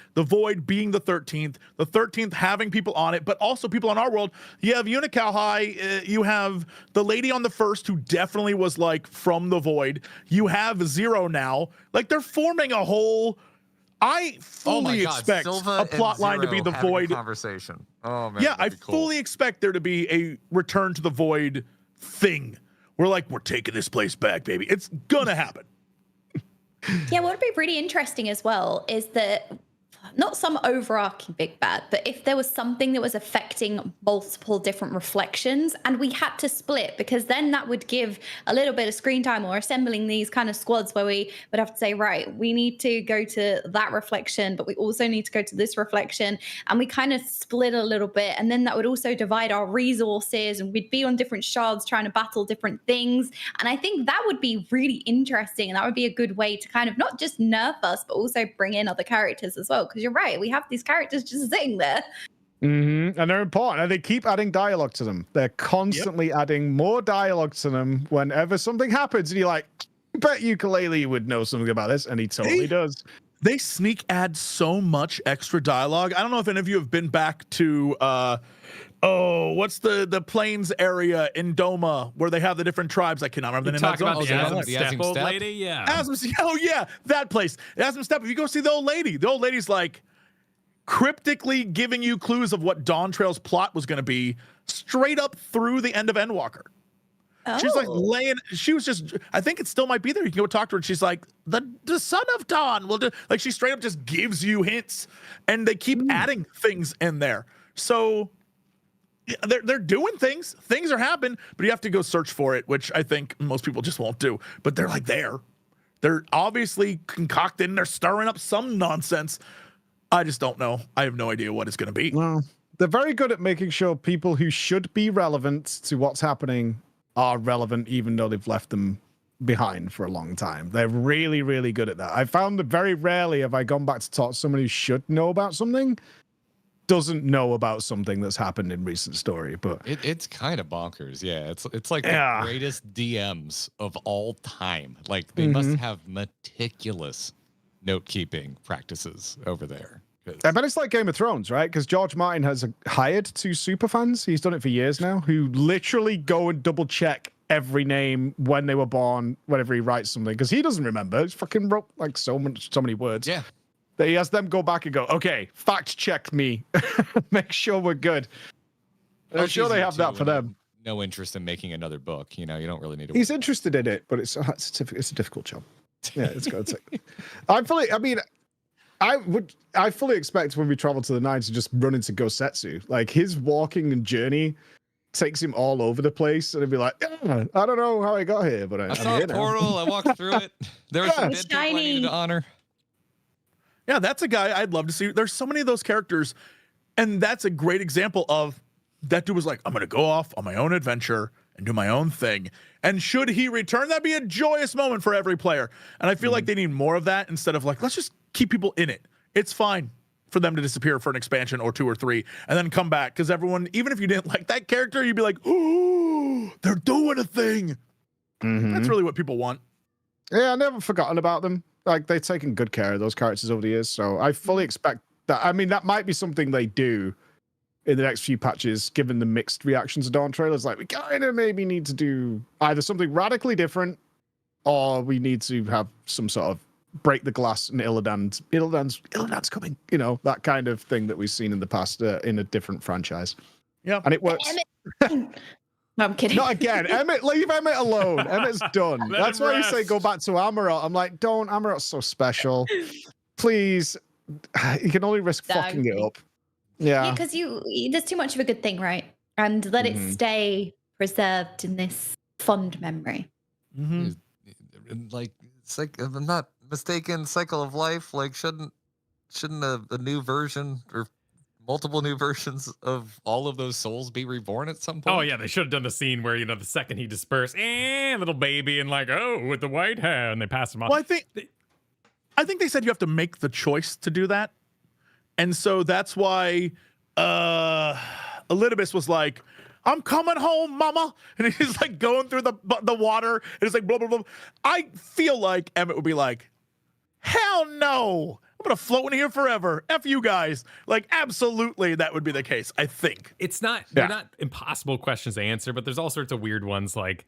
being the 13th having people on it, but also people on our world. You have Unicalhai, you have the lady on the first who definitely was like from the Void. You have Zero now. Like, they're forming a whole. I fully expect Silva a plot line to be the Void conversation. Oh man, yeah, I that'd be cool. fully expect there to be a return to the Void thing. We're taking this place back, baby. It's gonna happen. Yeah, what would be really interesting as well is that not some overarching big bad, but if there was something that was affecting multiple different reflections and we had to split, because then that would give a little bit of screen time, or assembling these kind of squads where we would have to say, right, we need to go to that reflection, but we also need to go to this reflection. And we kind of split a little bit. And then that would also divide our resources, and we'd be on different shards trying to battle different things. And I think that would be really interesting. And that would be a good way to kind of not just nerf us, but also bring in other characters as well. Because you're right, we have these characters just sitting there. Mm-hmm. And they're important, and they keep adding dialogue to them. They're constantly adding more dialogue to them whenever something happens, and you're like, I bet Ukulele would know something about this, and he totally does. They sneak add so much extra dialogue. I don't know if any of you have been back to what's the plains area in Doma where they have the different tribes? I cannot remember the name of talk that about zone. the the Azem Azem old Step? lady? Yeah. Oh yeah, that place. Azem Step. If you go see the old lady's like cryptically giving you clues of what Dawntrail's plot was going to be straight up through the end of Endwalker. She's like she was just, I think it still might be there. You can go talk to her, and she's like, the son of Dawn will do, like, she straight up just gives you hints, and they keep adding things in there. So yeah, they're doing things. Things are happening, but you have to go search for it, which I think most people just won't do. But they're like there. They're obviously concocting, they're stirring up some nonsense. I just don't know. I have no idea what it's going to be. Well, they're very good at making sure people who should be relevant to what's happening are relevant, even though they've left them behind for a long time. They're really, really good at that. I found that very rarely have I gone back to talk to someone who should know about something, doesn't know about something that's happened in recent story. But it's kind of bonkers. Yeah, it's like the greatest DMs of all time. Like, they must have meticulous note-keeping practices over there. I bet it's like Game of Thrones, right? Because George Martin has hired 2 superfans. He's done it for years now, who literally go and double check every name when they were born, whenever he writes something, because he doesn't remember. He's fucking wrote like so many words. Yeah. That he has them go back and go, okay, fact check me, make sure we're good. And I'm sure they have that for them. No interest in making another book. You know, you don't really need to. He's interested in it, but it's a difficult job. Yeah, it's got to take. I fully expect when we travel to the Nine to just run into Gosetsu. Like, his walking and journey takes him all over the place, and it'd be like, I don't know how I got here, but I I'm saw here a now. portal. I walked through it. There were some dead people I needed to honor. Yeah, that's a guy I'd love to see. There's so many of those characters, and that's a great example of that dude was like, I'm going to go off on my own adventure and do my own thing. And should he return, that'd be a joyous moment for every player. And I feel like they need more of that instead of like, let's just keep people in it. It's fine. for them to disappear for an expansion or 2 or 3 and then come back, because everyone, even if you didn't like that character, you'd be like, oh, they're doing a thing. That's really what people want. Yeah, I never forgotten about them. Like, they've taken good care of those characters over the years, so I fully expect that. I mean, that might be something they do in the next few patches, given the mixed reactions to Dawntrail. It's like, we kind of maybe need to do either something radically different, or we need to have some sort of break the glass and Illidan's coming. You know, that kind of thing that we've seen in the past in a different franchise. Yeah. And it works. No, I'm kidding. Not again. leave Emmett alone. Emmett's done. That's why you say go back to Amarot. I'm like, don't. Amarot's so special. Please. You can only risk fucking it up. Yeah. Because there's too much of a good thing, right? And let it stay preserved in this fond memory. Like, it's like, if I'm not mistaken, cycle of life, like shouldn't a new version or multiple new versions of all of those souls be reborn at some point? Oh yeah, they should have done the scene where, the second he dispersed, little baby, and like, oh, with the white hair, and they pass him off. Well, I think they said you have to make the choice to do that. And so that's why Elidibus was like, I'm coming home, mama. And he's like going through the water. And it's like, blah, blah, blah. I feel like Emmett would be like, hell no. I'm going to float in here forever. F you guys. Like, absolutely, that would be the case, I think. They're not impossible questions to answer, but there's all sorts of weird ones like,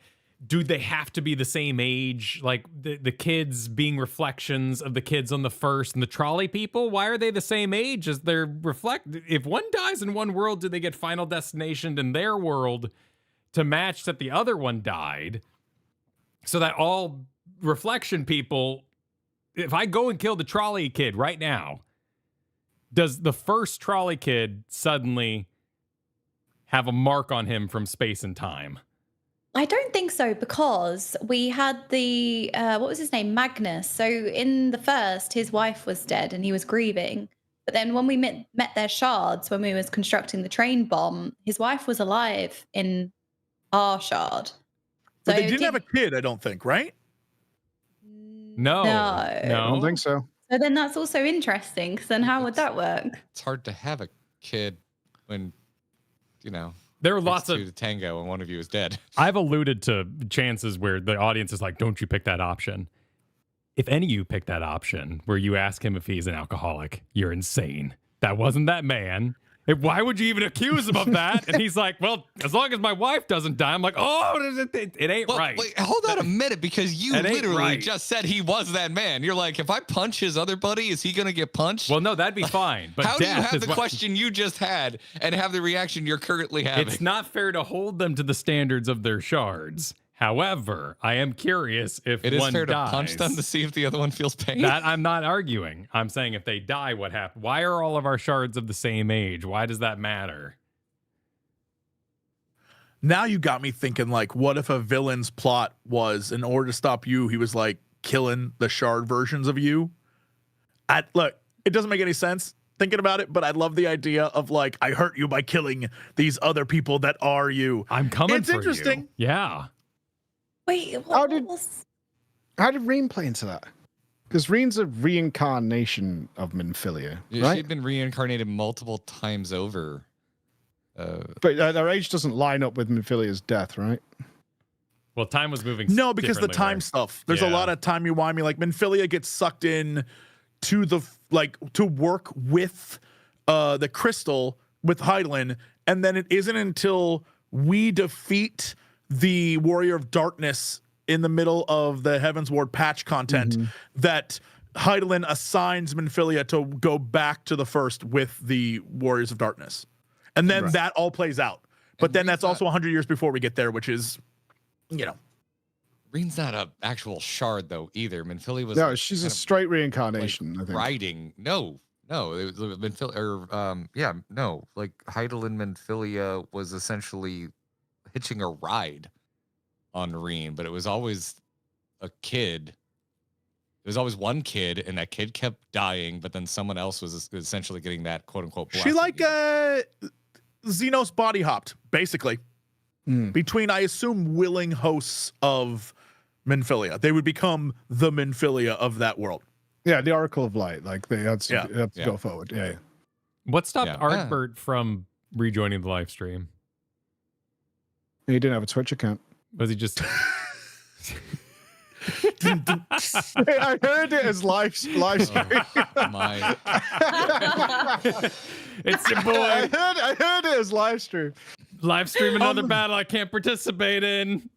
do they have to be the same age? Like the kids being reflections of the kids on the first and the trolley people? Why are they the same age as their if one dies in one world, do they get Final Destination in their world to match that the other one died? So that all reflection people, if I go and kill the trolley kid right now, does the first trolley kid suddenly have a mark on him from space and time? I don't think so, because we had the, what was his name? Magnus. So in the first, his wife was dead and he was grieving. But then when we met their shards, when we was constructing the train bomb, his wife was alive in our shard. But they didn't have a kid, I don't think, right? No. I don't think so. So then that's also interesting, because then how would that work? It's hard to have a kid when, there are lots to tango and one of you is dead. I've alluded to chances where the audience is like, don't you pick that option. If any of you pick that option where you ask him if he's an alcoholic, you're insane. That wasn't that man. Why would you even accuse him of that? And he's like, well, as long as my wife doesn't die. I'm like, oh, it ain't right. Wait, hold on a minute, because you literally just said he was that man. You're like, if I punch his other buddy, is he going to get punched? Well, no, that'd be fine. But how do you have the question you just had and have the reaction you're currently having? It's not fair to hold them to the standards of their shards. However, I am curious if it is one fair dies, to punch them to see if the other one feels pain. That I'm not arguing. I'm saying if they die, what happened? Why are all of our shards of the same age? Why does that matter? Now you got me thinking, like, what if a villain's plot was, in order to stop you, he was like killing the shard versions of you? Look, it doesn't make any sense thinking about it, but I love the idea of like, I hurt you by killing these other people that are you. I'm coming it's for interesting. You. Yeah. Wait, how did Reen play into that? Because Reen's a reincarnation of Minfilia, right? She'd been reincarnated multiple times over. But her age doesn't line up with Minfilia's death, right? Well, time was moving. No, because the time stuff. There's a lot of timey-wimey. Like, Minfilia gets sucked in to to work with the crystal with Hydaelyn, and then it isn't until we defeat the Warrior of Darkness in the middle of the Heaven's Ward patch content that Hydaelyn assigns Minfilia to go back to the first with the Warriors of Darkness. And then that all plays out. But then that's also 100 years before we get there, which is, Reen's not an actual shard, though, either. Minfilia was... No, she's a straight reincarnation, I think. Riding. No. It was Minfilia... Like, Hydaelyn Minfilia was essentially hitching a ride on Reen, but it was always a kid. It was always one kid, and that kid kept dying, but then someone else was essentially getting that quote-unquote blessing. She like Xenos body hopped, basically, between, I assume, willing hosts of Minfilia. They would become the Minfilia of that world. Yeah, the Oracle of Light. Like, they had to go forward. Yeah. What stopped Yeah. Artbert from rejoining the live stream? He didn't have a Twitch account. Was he just... I heard it as live stream. My It's your boy. I heard it as live stream. Live stream another battle I can't participate in.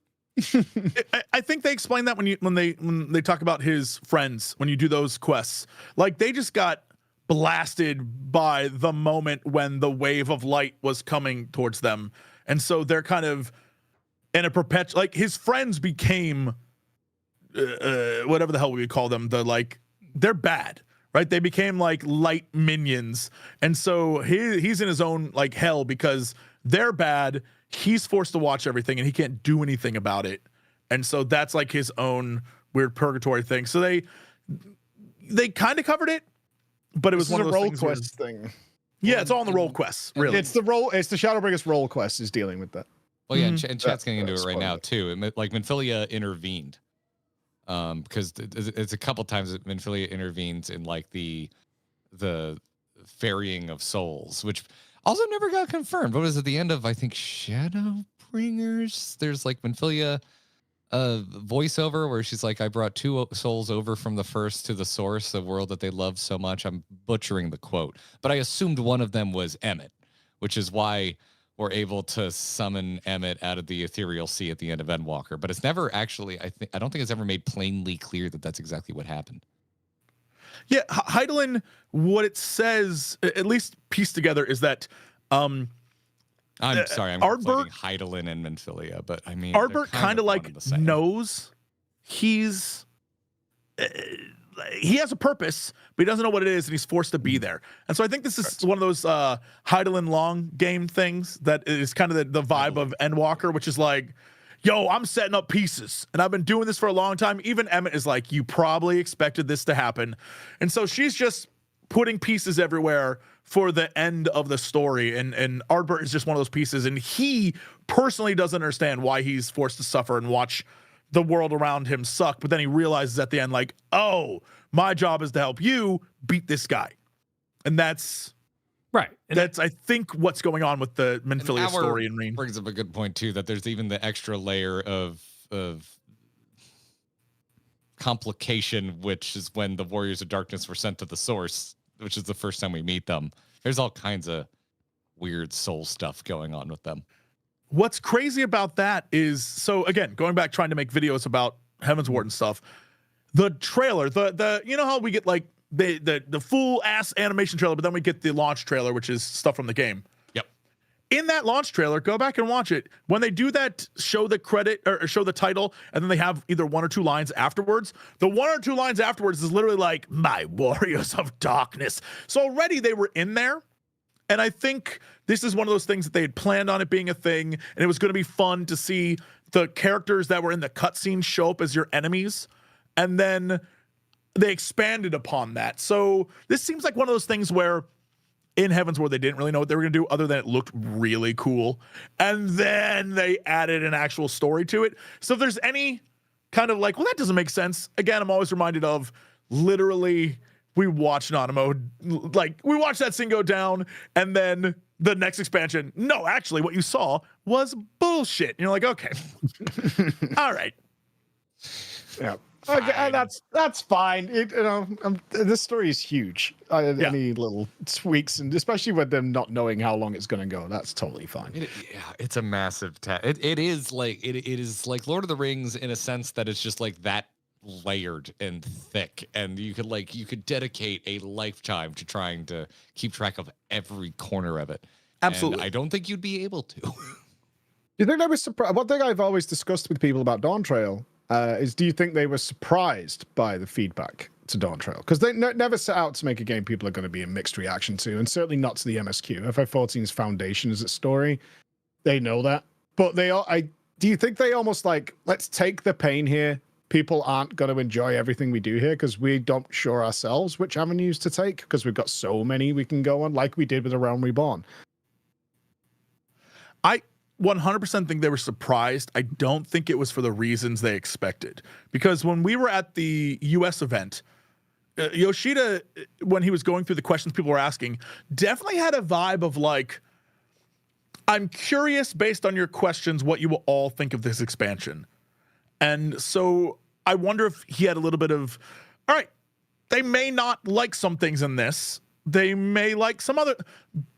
I think they explain that when they talk about his friends, when you do those quests, like they just got blasted by the moment when the wave of light was coming towards them. And so they're kind of in a perpetual, like his friends became whatever the hell we would call them. They're bad, right? They became like light minions. And so he's in his own like hell because they're bad. He's forced to watch everything and he can't do anything about it. And so that's like his own weird purgatory thing. So they kind of covered it, but it was one of those role things quest thing. Yeah, it's all in the role quests, really. It's the Shadowbringers role quest is dealing with that. Well, yeah, and chat's getting into it right now spoiler. too. Like Minfilia intervened, because it's a couple times that Minfilia intervenes in like the ferrying of souls, which also never got confirmed. What was at the end of I think Shadowbringers? There's like Minfilia voiceover where she's like, "I brought 2 souls over from the first to the source, the world that they love so much." I'm butchering the quote, but I assumed one of them was Emmett, which is why we're able to summon Emmett out of the ethereal sea at the end of Endwalker. But it's never actually, I don't think it's ever made plainly clear that that's exactly what happened. Yeah, Heidelin, what it says, at least pieced together, is that I'm sorry, I'm Ardbert- conflating Heidelin and Minfilia, but I mean, Ardbert kind of like knows he's he has a purpose, but he doesn't know what it is, and he's forced to be there. And so I think this is one of those Heidelin long game things that is kind of the vibe of Endwalker, which is like, yo, I'm setting up pieces, and I've been doing this for a long time. Even Emmett is like, you probably expected this to happen. And so she's just putting pieces everywhere for the end of the story, and Ardbert is just one of those pieces, and he personally doesn't understand why he's forced to suffer and watch the world around him suck, but then he realizes at the end, like, oh, my job is to help you beat this guy. And that's right. And that's I think what's going on with the Minfilia story in Reen. Brings up a good point too, that there's even the extra layer of complication, which is when the Warriors of Darkness were sent to the source, which is the first time we meet them. There's all kinds of weird soul stuff going on with them. What's crazy about that is, so again, going back trying to make videos about Heavensward and stuff, the trailer, the you know how we get like the full ass animation trailer, but then we get the launch trailer, which is stuff from the game. Yep. In that launch trailer, go back and watch it. When they do that, show the credit or show the title, and then they have either 1 or 2 lines afterwards. The 1 or 2 lines afterwards is literally like, my Warriors of Darkness. So already they were in there. And I think this is one of those things that they had planned on it being a thing, and it was going to be fun to see the characters that were in the cutscene show up as your enemies, and then they expanded upon that. So this seems like one of those things where in Heavensward they didn't really know what they were going to do other than it looked really cool, and then they added an actual story to it. So if there's any kind of like, well, that doesn't make sense, again, I'm always reminded of literally we watched Nanamo, like we watched that scene go down, and then the next expansion, no, actually what you saw was bullshit. And you're like, okay, all right. Yeah. Okay, that's fine. This story is huge. Any little tweaks, and especially with them not knowing how long it's going to go, that's totally fine. It's a massive it is like Lord of the Rings in a sense that it's just like that layered and thick, and you could dedicate a lifetime to trying to keep track of every corner of it. Absolutely. And I don't think you'd be able to. Do you think they were surprised? One thing I've always discussed with people about Dawntrail is, do you think they were surprised by the feedback to Dawntrail? Because they never set out to make a game people are going to be in mixed reaction to, and certainly not to the MSQ. FF14's foundation as its story, they know that. But do you think they almost like, let's take the pain here? People aren't going to enjoy everything we do here because we don't sure ourselves which avenues to take, because we've got so many we can go on, like we did with A Realm Reborn. I 100% think they were surprised. I don't think it was for the reasons they expected, because when we were at the US event, Yoshida, when he was going through the questions people were asking, definitely had a vibe of like, I'm curious based on your questions what you will all think of this expansion. And so I wonder if he had a little bit of, all right, they may not like some things in this. They may like some other,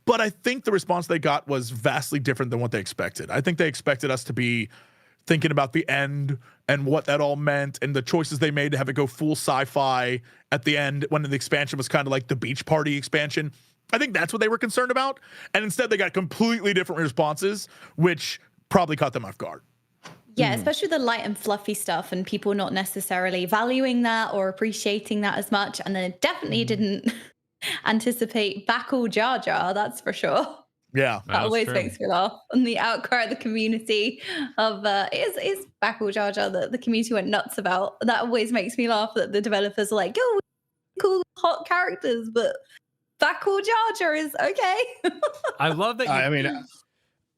but I think the response they got was vastly different than what they expected. I think they expected us to be thinking about the end and what that all meant and the choices they made to have it go full sci-fi at the end when the expansion was kind of like the beach party expansion. I think that's what they were concerned about. And instead they got completely different responses, which probably caught them off guard. Yeah, especially the light and fluffy stuff and people not necessarily valuing that or appreciating that as much. And then it definitely didn't anticipate Backle Jar Jar, that's for sure. Yeah. That always makes me laugh. And the outcry of the community of is Backle Jar Jar that the community went nuts about. That always makes me laugh that the developers are like, oh, cool hot characters, but Backle Jar Jar is okay. I love that.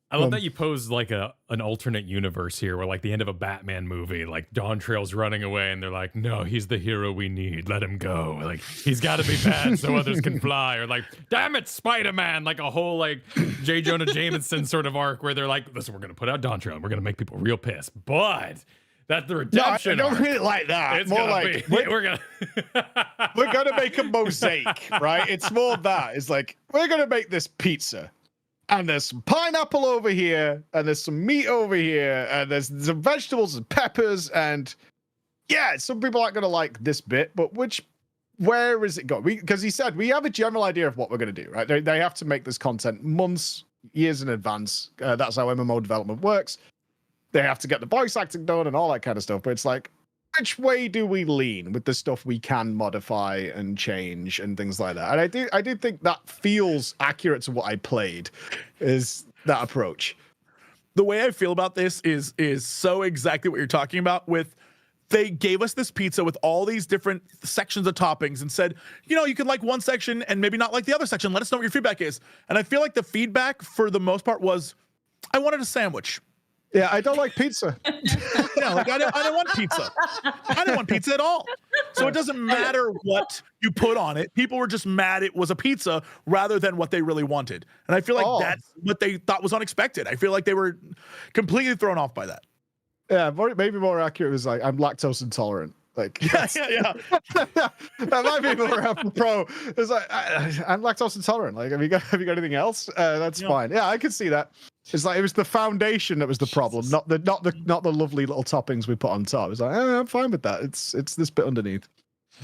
I love that you posed like an alternate universe here where like the end of a Batman movie, like Dawntrail's running away and they're like, no, he's the hero we need. Let him go. Like he's got to be bad so others can fly. Or like, damn it, Spider-Man. Like a whole like J. Jonah Jameson sort of arc where they're like, listen, we're going to put out Dawntrail and we're going to make people real pissed. But that's the redemption. No, I don't read it like that. It's more like we're gonna make a mosaic, right? It's more that. It's like we're gonna make this pizza. And there's some pineapple over here, and there's some meat over here, and there's some vegetables and peppers, and yeah, some people aren't gonna like this bit, but where is it going? Because he said we have a general idea of what we're gonna do, right? They have to make this content months, years in advance. That's how MMO development works. They have to get the voice acting done and all that kind of stuff. But it's like, which way do we lean with the stuff we can modify and change and things like that? And I do think that feels accurate to what I played, is that approach. The way I feel about this is so exactly what you're talking about. With they gave us this pizza with all these different sections of toppings and said, you can like one section and maybe not like the other section. Let us know what your feedback is. And I feel like the feedback for the most part was, I wanted a sandwich. Yeah, I don't like pizza. Yeah, like I didn't want pizza. I didn't want pizza at all. So it doesn't matter what you put on it. People were just mad it was a pizza rather than what they really wanted. And I feel like that's what they thought was unexpected. I feel like they were completely thrown off by that. Yeah, maybe more accurate was like, I'm lactose intolerant. Like, yeah. That might be more pro. It's like I'm lactose intolerant. Like, have you got anything else? That's fine. Yeah, I can see that. It's like it was the foundation that was the problem, not the lovely little toppings we put on top. It's like I'm fine with that. It's this bit underneath.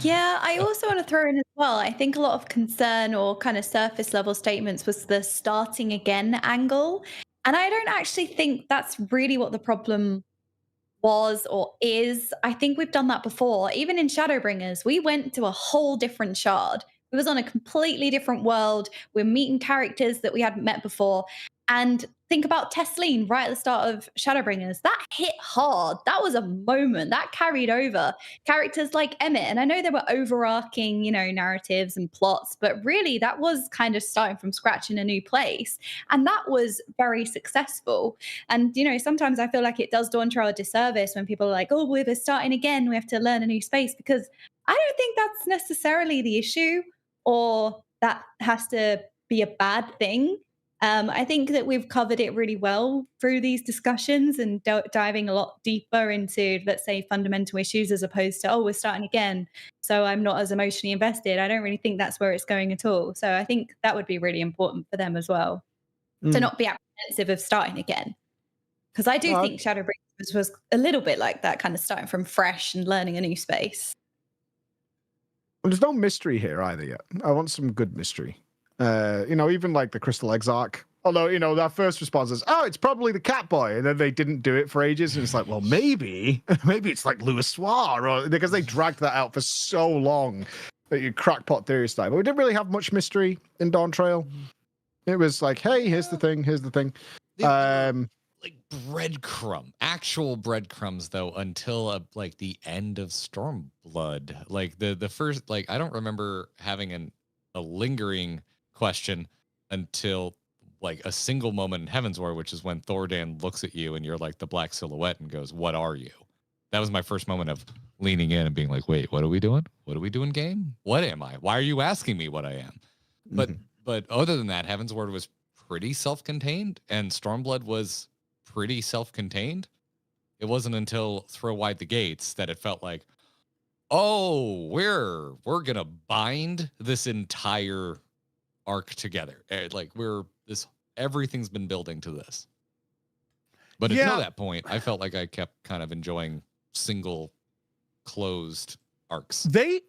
Yeah, I also want to throw in as well. I think a lot of concern or kind of surface level statements was the starting again angle, and I don't actually think that's really what the problem was or is. I think we've done that before. Even in Shadowbringers, we went to a whole different shard. It was on a completely different world. We're meeting characters that we hadn't met before. And think about Tesleen right at the start of Shadowbringers. That hit hard. That was a moment that carried over. Characters like Emmett, and I know there were overarching, narratives and plots, but really that was kind of starting from scratch in a new place. And that was very successful. And, sometimes I feel like it does Dawntrail a disservice when people are like, oh, we're starting again. We have to learn a new space, because I don't think that's necessarily the issue or that has to be a bad thing. I think that we've covered it really well through these discussions and diving a lot deeper into, let's say, fundamental issues as opposed to, we're starting again, so I'm not as emotionally invested. I don't really think that's where it's going at all. So I think that would be really important for them as well, to not be apprehensive of starting again. Because I do think Shadowbringers was a little bit like that, kind of starting from fresh and learning a new space. Well, there's no mystery here either yet. I want some good mystery. Even like the Crystal Eggs arc. Although, that first response is, it's probably the cat boy. And then they didn't do it for ages. And it's like, well, maybe it's like Louis Soir, or because they dragged that out for so long that you crackpot theory style. But we didn't really have much mystery in Dawntrail. It was like, hey, here's the thing. Like actual breadcrumbs though, until like the end of Stormblood. Like the first, like I don't remember having a lingering question until like a single moment in Heaven's War, which is when Thordan looks at you and you're like the black silhouette and goes, "What are you?" that was my first moment of leaning in and being like, wait, what are we doing? What are we doing, game? What am I? Why are you asking me what I am? But other than that, Heaven's Word was pretty self-contained, and Stormblood was pretty self-contained. It wasn't until Throw Wide the Gates that it felt like, oh, we're gonna bind this entire arc together. Like everything's been building to this. But until that point, I felt like I kept kind of enjoying single closed arcs. They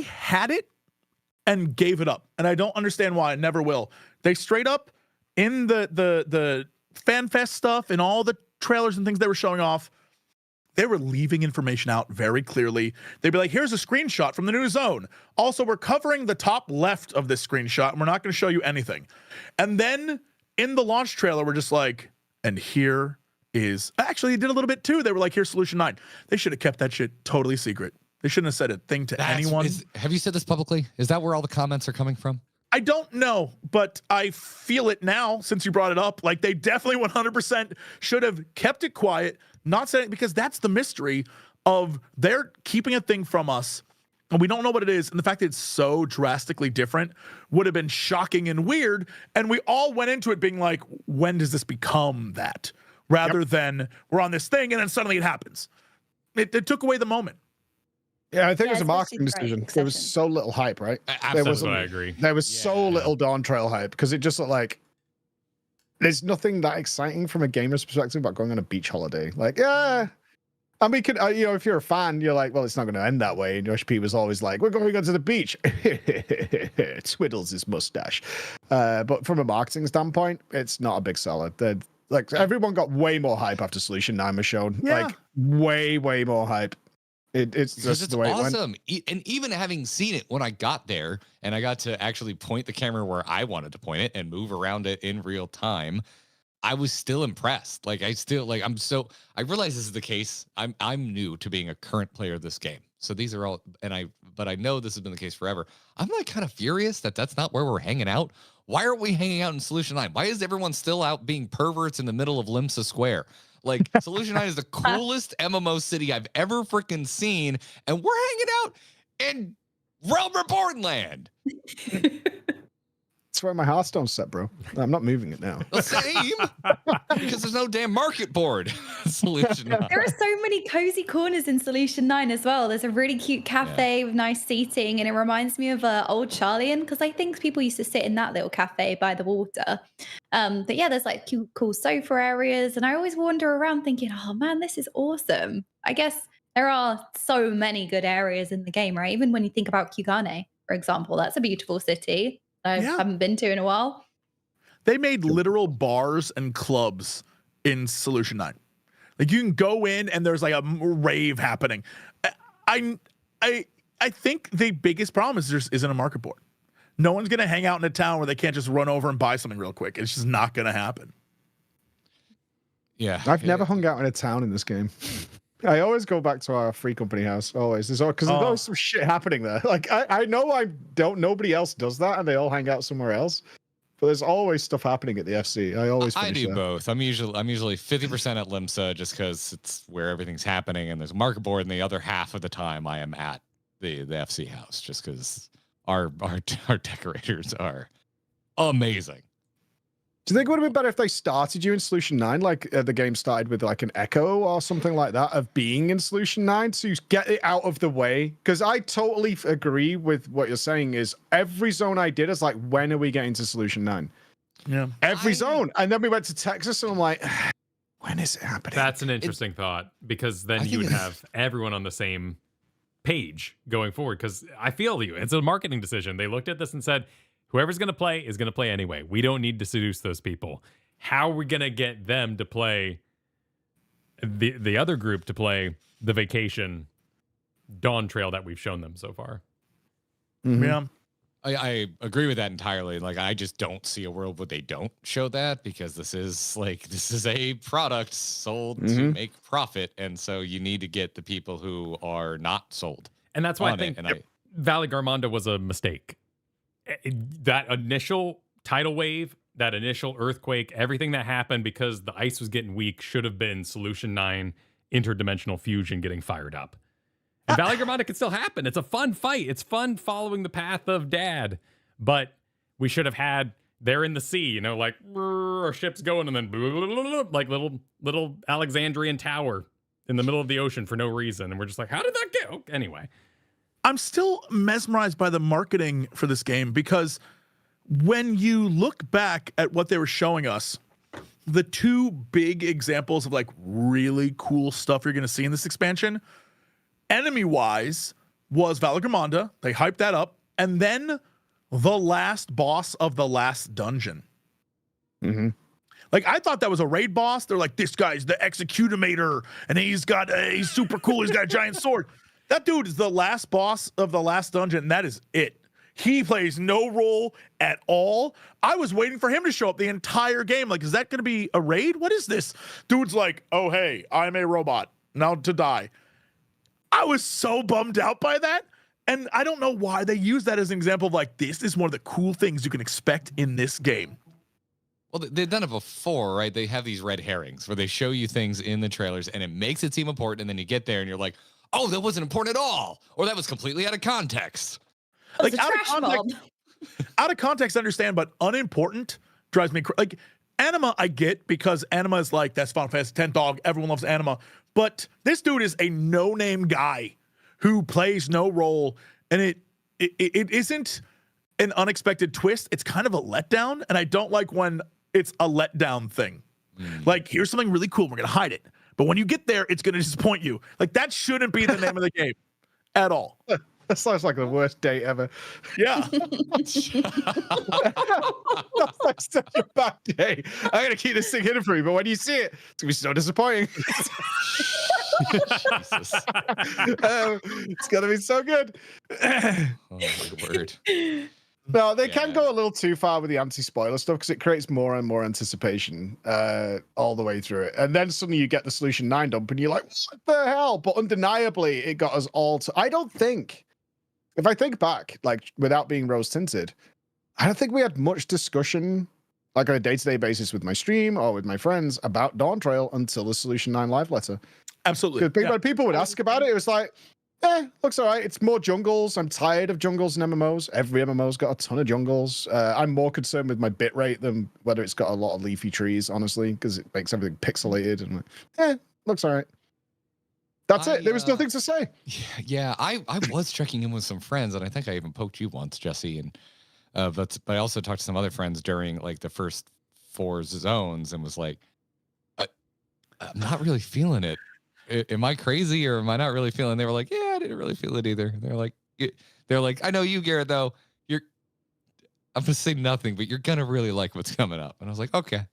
had it and gave it up, and I don't understand why. It never will. They straight up in the FanFest stuff and all the trailers and things they were showing off, they were leaving information out very clearly. They'd be like, here's a screenshot from the new zone. Also, we're covering the top left of this screenshot, and we're not going to show you anything. And then in the launch trailer, we're just like, and here is, actually, they did a little bit too. They were like, here's Solution 9. They should have kept that shit totally secret. They shouldn't have said a thing to anyone. Have you said this publicly? Is that where all the comments are coming from? I don't know, but I feel it now since you brought it up. Like, they definitely 100% should have kept it quiet, not said it, because that's the mystery of they're keeping a thing from us and we don't know what it is. And the fact that it's so drastically different would have been shocking and weird. And we all went into it being like, when does this become that? Rather than we're on this thing and then suddenly it happens. It took away the moment. Yeah, I think it was a marketing decision. There was so little hype, right? Absolutely, I agree. There was so little Dawntrail hype because it just looked like there's nothing that exciting from a gamer's perspective about going on a beach holiday. Like, yeah. And we could, if you're a fan, you're like, well, it's not going to end that way. And Josh P was always like, we're going to go to the beach. Twiddles his mustache. But from a marketing standpoint, it's not a big seller. Like, everyone got way more hype after Solution 9 was shown. Yeah. Like, way, way more hype. It's just the way awesome. It went. And even having seen it when I got there and I got to actually point the camera where I wanted to point it and move around it in real time, I was still impressed. Like, I realize this is the case. I'm new to being a current player of this game. So these are all, but I know this has been the case forever. I'm like kind of furious that that's not where we're hanging out. Why aren't we hanging out in Solution 9? Why is everyone still out being perverts in the middle of Limsa Square? Like, Solution 9 is the coolest MMO city I've ever freaking seen, and we're hanging out in Realm Reborn land. That's where my Hearthstone's set, bro. I'm not moving it now. The same, because there's no damn market board. Solution 9. There are so many cozy corners in Solution 9 as well. There's a really cute cafe with nice seating, and it reminds me of old Charlian, because I think people used to sit in that little cafe by the water. But yeah, there's like cute, cool sofa areas, and I always wander around thinking, oh man, this is awesome. I guess there are so many good areas in the game, right? Even when you think about Kugane, for example, that's a beautiful city I haven't been to in a while. They made literal bars and clubs in Solution 9. Like, you can go in and there's like a rave happening. I think the biggest problem is there isn't a market board. No one's going to hang out in a town where they can't just run over and buy something real quick. It's just not going to happen. Yeah. I've never hung out in a town in this game. I always go back to our free company house. Always, because there's always some shit happening there. Like, I know nobody else does that, and they all hang out somewhere else. But there's always stuff happening at the FC. I do both. I'm usually 50% at Limsa just because it's where everything's happening, and there's a market board. And the other half of the time, I am at the FC house just because our decorators are amazing. Do you think it would have been better if they started you in Solution 9, like the game started with like an echo or something like that of being in Solution 9 to get it out of the way? Because I totally agree with what you're saying is every zone I did is like, when are we getting to Solution 9? Yeah. Every zone. And then we went to Texas and I'm like, when is it happening? That's an interesting thought, because then you would have everyone on the same page going forward. Because I feel you. It's a marketing decision. They looked at this and said, whoever's going to play is going to play anyway. We don't need to seduce those people. How are we going to get them to play, the other group to play the vacation Dawntrail that we've shown them so far? Mm-hmm. Yeah. I agree with that entirely. Like, I just don't see a world where they don't show that, because this is a product sold to make profit. And so you need to get the people who are not sold. And that's why I think Valley Garmonda was a mistake. That initial tidal wave, that initial earthquake, everything that happened because the ice was getting weak should have been Solution 9 interdimensional fusion getting fired up. And Valley Gramada can still happen. It's a fun fight. It's fun following the path of Dad. But we should have had, they're in the sea, like our ship's going, and then like little Alexandrian tower in the middle of the ocean for no reason. And we're just like, how did that go? Anyway. I'm still mesmerized by the marketing for this game, because when you look back at what they were showing us, the two big examples of like really cool stuff you're going to see in this expansion, enemy-wise, was Valagramanda. They hyped that up. And then the last boss of the last dungeon. Mm-hmm. Like, I thought that was a raid boss. They're like, this guy's the Executimator, and he's super cool. He's got a giant sword. That dude is the last boss of the last dungeon, and that is it. He plays no role at all. I was waiting for him to show up the entire game. Like, is that going to be a raid? What is this? Dude's like, oh, hey, I'm a robot. Now to die. I was so bummed out by that. And I don't know why they use that as an example of like, this is one of the cool things you can expect in this game. Well, they've done it before, right? They have these red herrings where they show you things in the trailers and it makes it seem important. And then you get there and you're like, oh, that wasn't important at all. Or that was completely out of context. Like, out of context, I understand, but unimportant drives me crazy. Like, Anima, I get, because Anima is like, that's Final Fantasy X dog. Everyone loves Anima. But this dude is a no-name guy who plays no role, and it isn't an unexpected twist. It's kind of a letdown, and I don't like when it's a letdown thing. Like, here's something really cool. We're going to hide it. But when you get there, it's going to disappoint you. Like, that shouldn't be the name of the game at all. That sounds like the worst date ever. Yeah. That's like such a bad day. I'm going to keep this thing hidden from you, but when you see it, it's going to be so disappointing. Jesus. It's going to be so good. Oh, my word. No, they can go a little too far with the anti-spoiler stuff, because it creates more and more anticipation all the way through it. And then suddenly you get the Solution 9 dump and you're like, what the hell? But undeniably, it got us all to... I don't think... If I think back, like, without being rose-tinted, I don't think we had much discussion, like, on a day-to-day basis with my stream or with my friends about Dawntrail until the Solution 9 live letter. Absolutely. Because when people would ask about it, it was like, looks all right. It's more jungles. I'm tired of jungles and MMOs. Every MMO's got a ton of jungles. I'm more concerned with my bitrate than whether it's got a lot of leafy trees, honestly, because it makes everything pixelated. And like, looks all right. That's it. There was nothing to say. Yeah, I was checking in with some friends, and I think I even poked you once, Jesse. And but I also talked to some other friends during like the first 4 zones, and was like, I'm not really feeling it. Am I crazy, or am I not really feeling? They were like, yeah, I didn't really feel it either. They're like, I know you, Garrett, though. I'm gonna say nothing, but you're gonna really like what's coming up. And I was like, okay.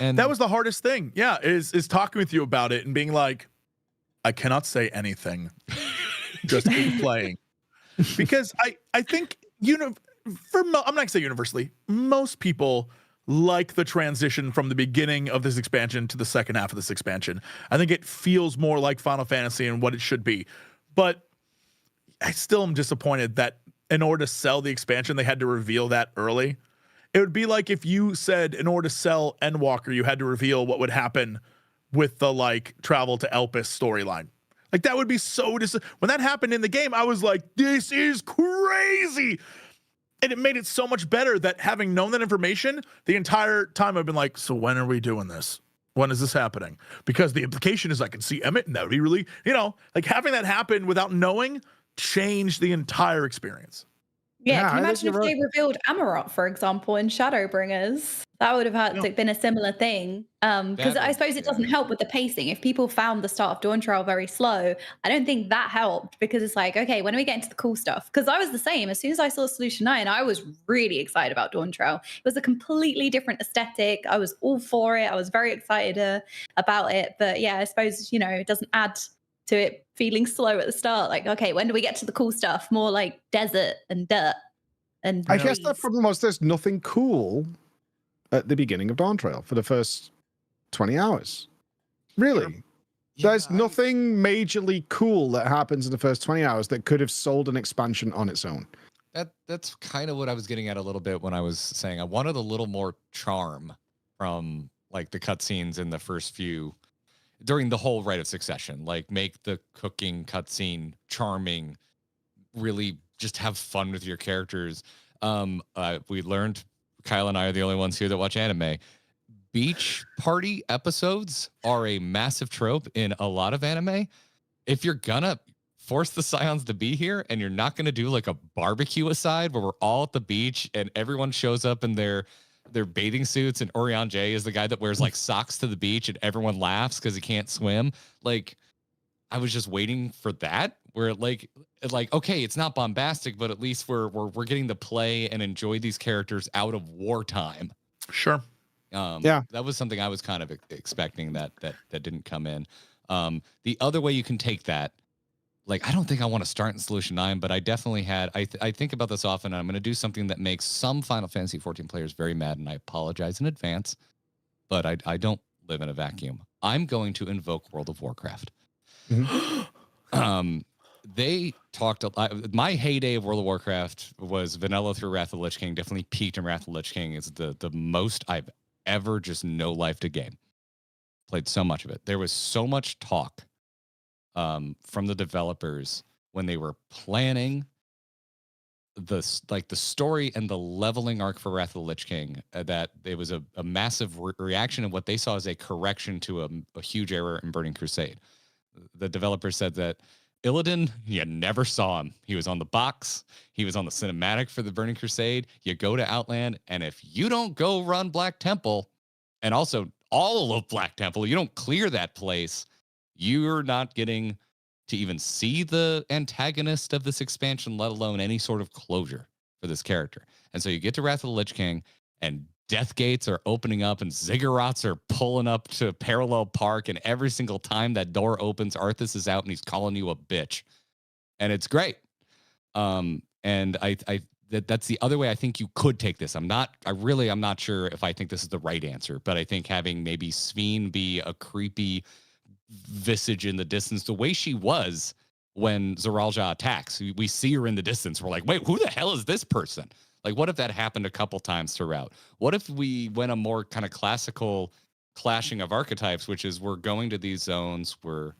And that was the hardest thing. Yeah, is talking with you about it and being like, I cannot say anything. Just keep playing. Because I think, I'm not going to say universally, most people like the transition from the beginning of this expansion to the second half of this expansion. I think it feels more like Final Fantasy and what it should be. But I still am disappointed that in order to sell the expansion, they had to reveal that early. It would be like if you said in order to sell Endwalker, you had to reveal what would happen with the like travel to Elpis storyline. Like, that would be so when that happened in the game, I was like, this is crazy. And it made it so much better that having known that information the entire time, I've been like, so when are we doing this? When is this happening? Because the implication is I can see Emmett, and that would be really, like, having that happen without knowing changed the entire experience. Yeah, can you imagine if they revealed Amarot, for example, in Shadowbringers? That would have had to been a similar thing. Because I suppose it doesn't help with the pacing. If people found the start of Dawntrail very slow, I don't think that helped, because it's like, okay, when are we getting to the cool stuff? Because I was the same. As soon as I saw Solution 9, I was really excited about Dawntrail. It was a completely different aesthetic. I was all for it. I was very excited about it. But yeah, I suppose, it doesn't add to it feeling slow at the start. Like, okay, when do we get to the cool stuff? More like desert and dirt and I guess the problem was there's nothing cool at the beginning of Dawntrail for the first 20 hours. Really? There's nothing majorly cool that happens in the first 20 hours that could have sold an expansion on its own. That's kind of what I was getting at a little bit when I was saying I wanted a little more charm from like the cutscenes in the first few. during the whole Rite of Succession. Like, make the cooking cutscene charming, really just have fun with your characters. We learned, Kyle and I are the only ones here that watch anime. Beach party episodes are a massive trope in a lot of anime. If you're gonna force the Scions to be here and you're not gonna do like a barbecue aside where we're all at the beach and everyone shows up in their bathing suits, and Orion J is the guy that wears like socks to the beach and everyone laughs because he can't swim. Like, I was just waiting for that, where like okay, it's not bombastic, but at least we're getting to play and enjoy these characters out of wartime. Sure. Yeah, that was something I was kind of expecting that didn't come in. The other way you can take that, like, I don't think I want to start in Solution 9, but I definitely had, I think about this often, and I'm going to do something that makes some Final Fantasy 14 players very mad, and I apologize in advance, but I don't live in a vacuum. I'm going to invoke World of Warcraft. Mm-hmm. They talked, my heyday of World of Warcraft was vanilla through Wrath of the Lich King, definitely peaked in Wrath of the Lich King. Is the most I've ever just no-lifed a game. Played so much of it. There was so much talk from the developers when they were planning the story and the leveling arc for Wrath of the Lich King, that it was a massive reaction of what they saw as a correction to a huge error in Burning Crusade. The developer said that Illidan, you never saw him. He was on the box. He was on the cinematic for the Burning Crusade. You go to Outland, and if you don't go run Black Temple, and also all of Black Temple, you don't clear that place, you're not getting to even see the antagonist of this expansion, let alone any sort of closure for this character. And so you get to Wrath of the Lich King, and death gates are opening up, and ziggurats are pulling up to Parallel Park, and every single time that door opens, Arthas is out and he's calling you a bitch. And it's great. And that's the other way I think you could take this. I'm not sure if I think this is the right answer, but I think having maybe Sveen be a creepy visage in the distance, the way she was when Zaralja attacks, we see her in the distance. We're like, wait, who the hell is this person? Like, what if that happened a couple times throughout? What if we went a more kind of classical clashing of archetypes, which is we're going to these zones, we're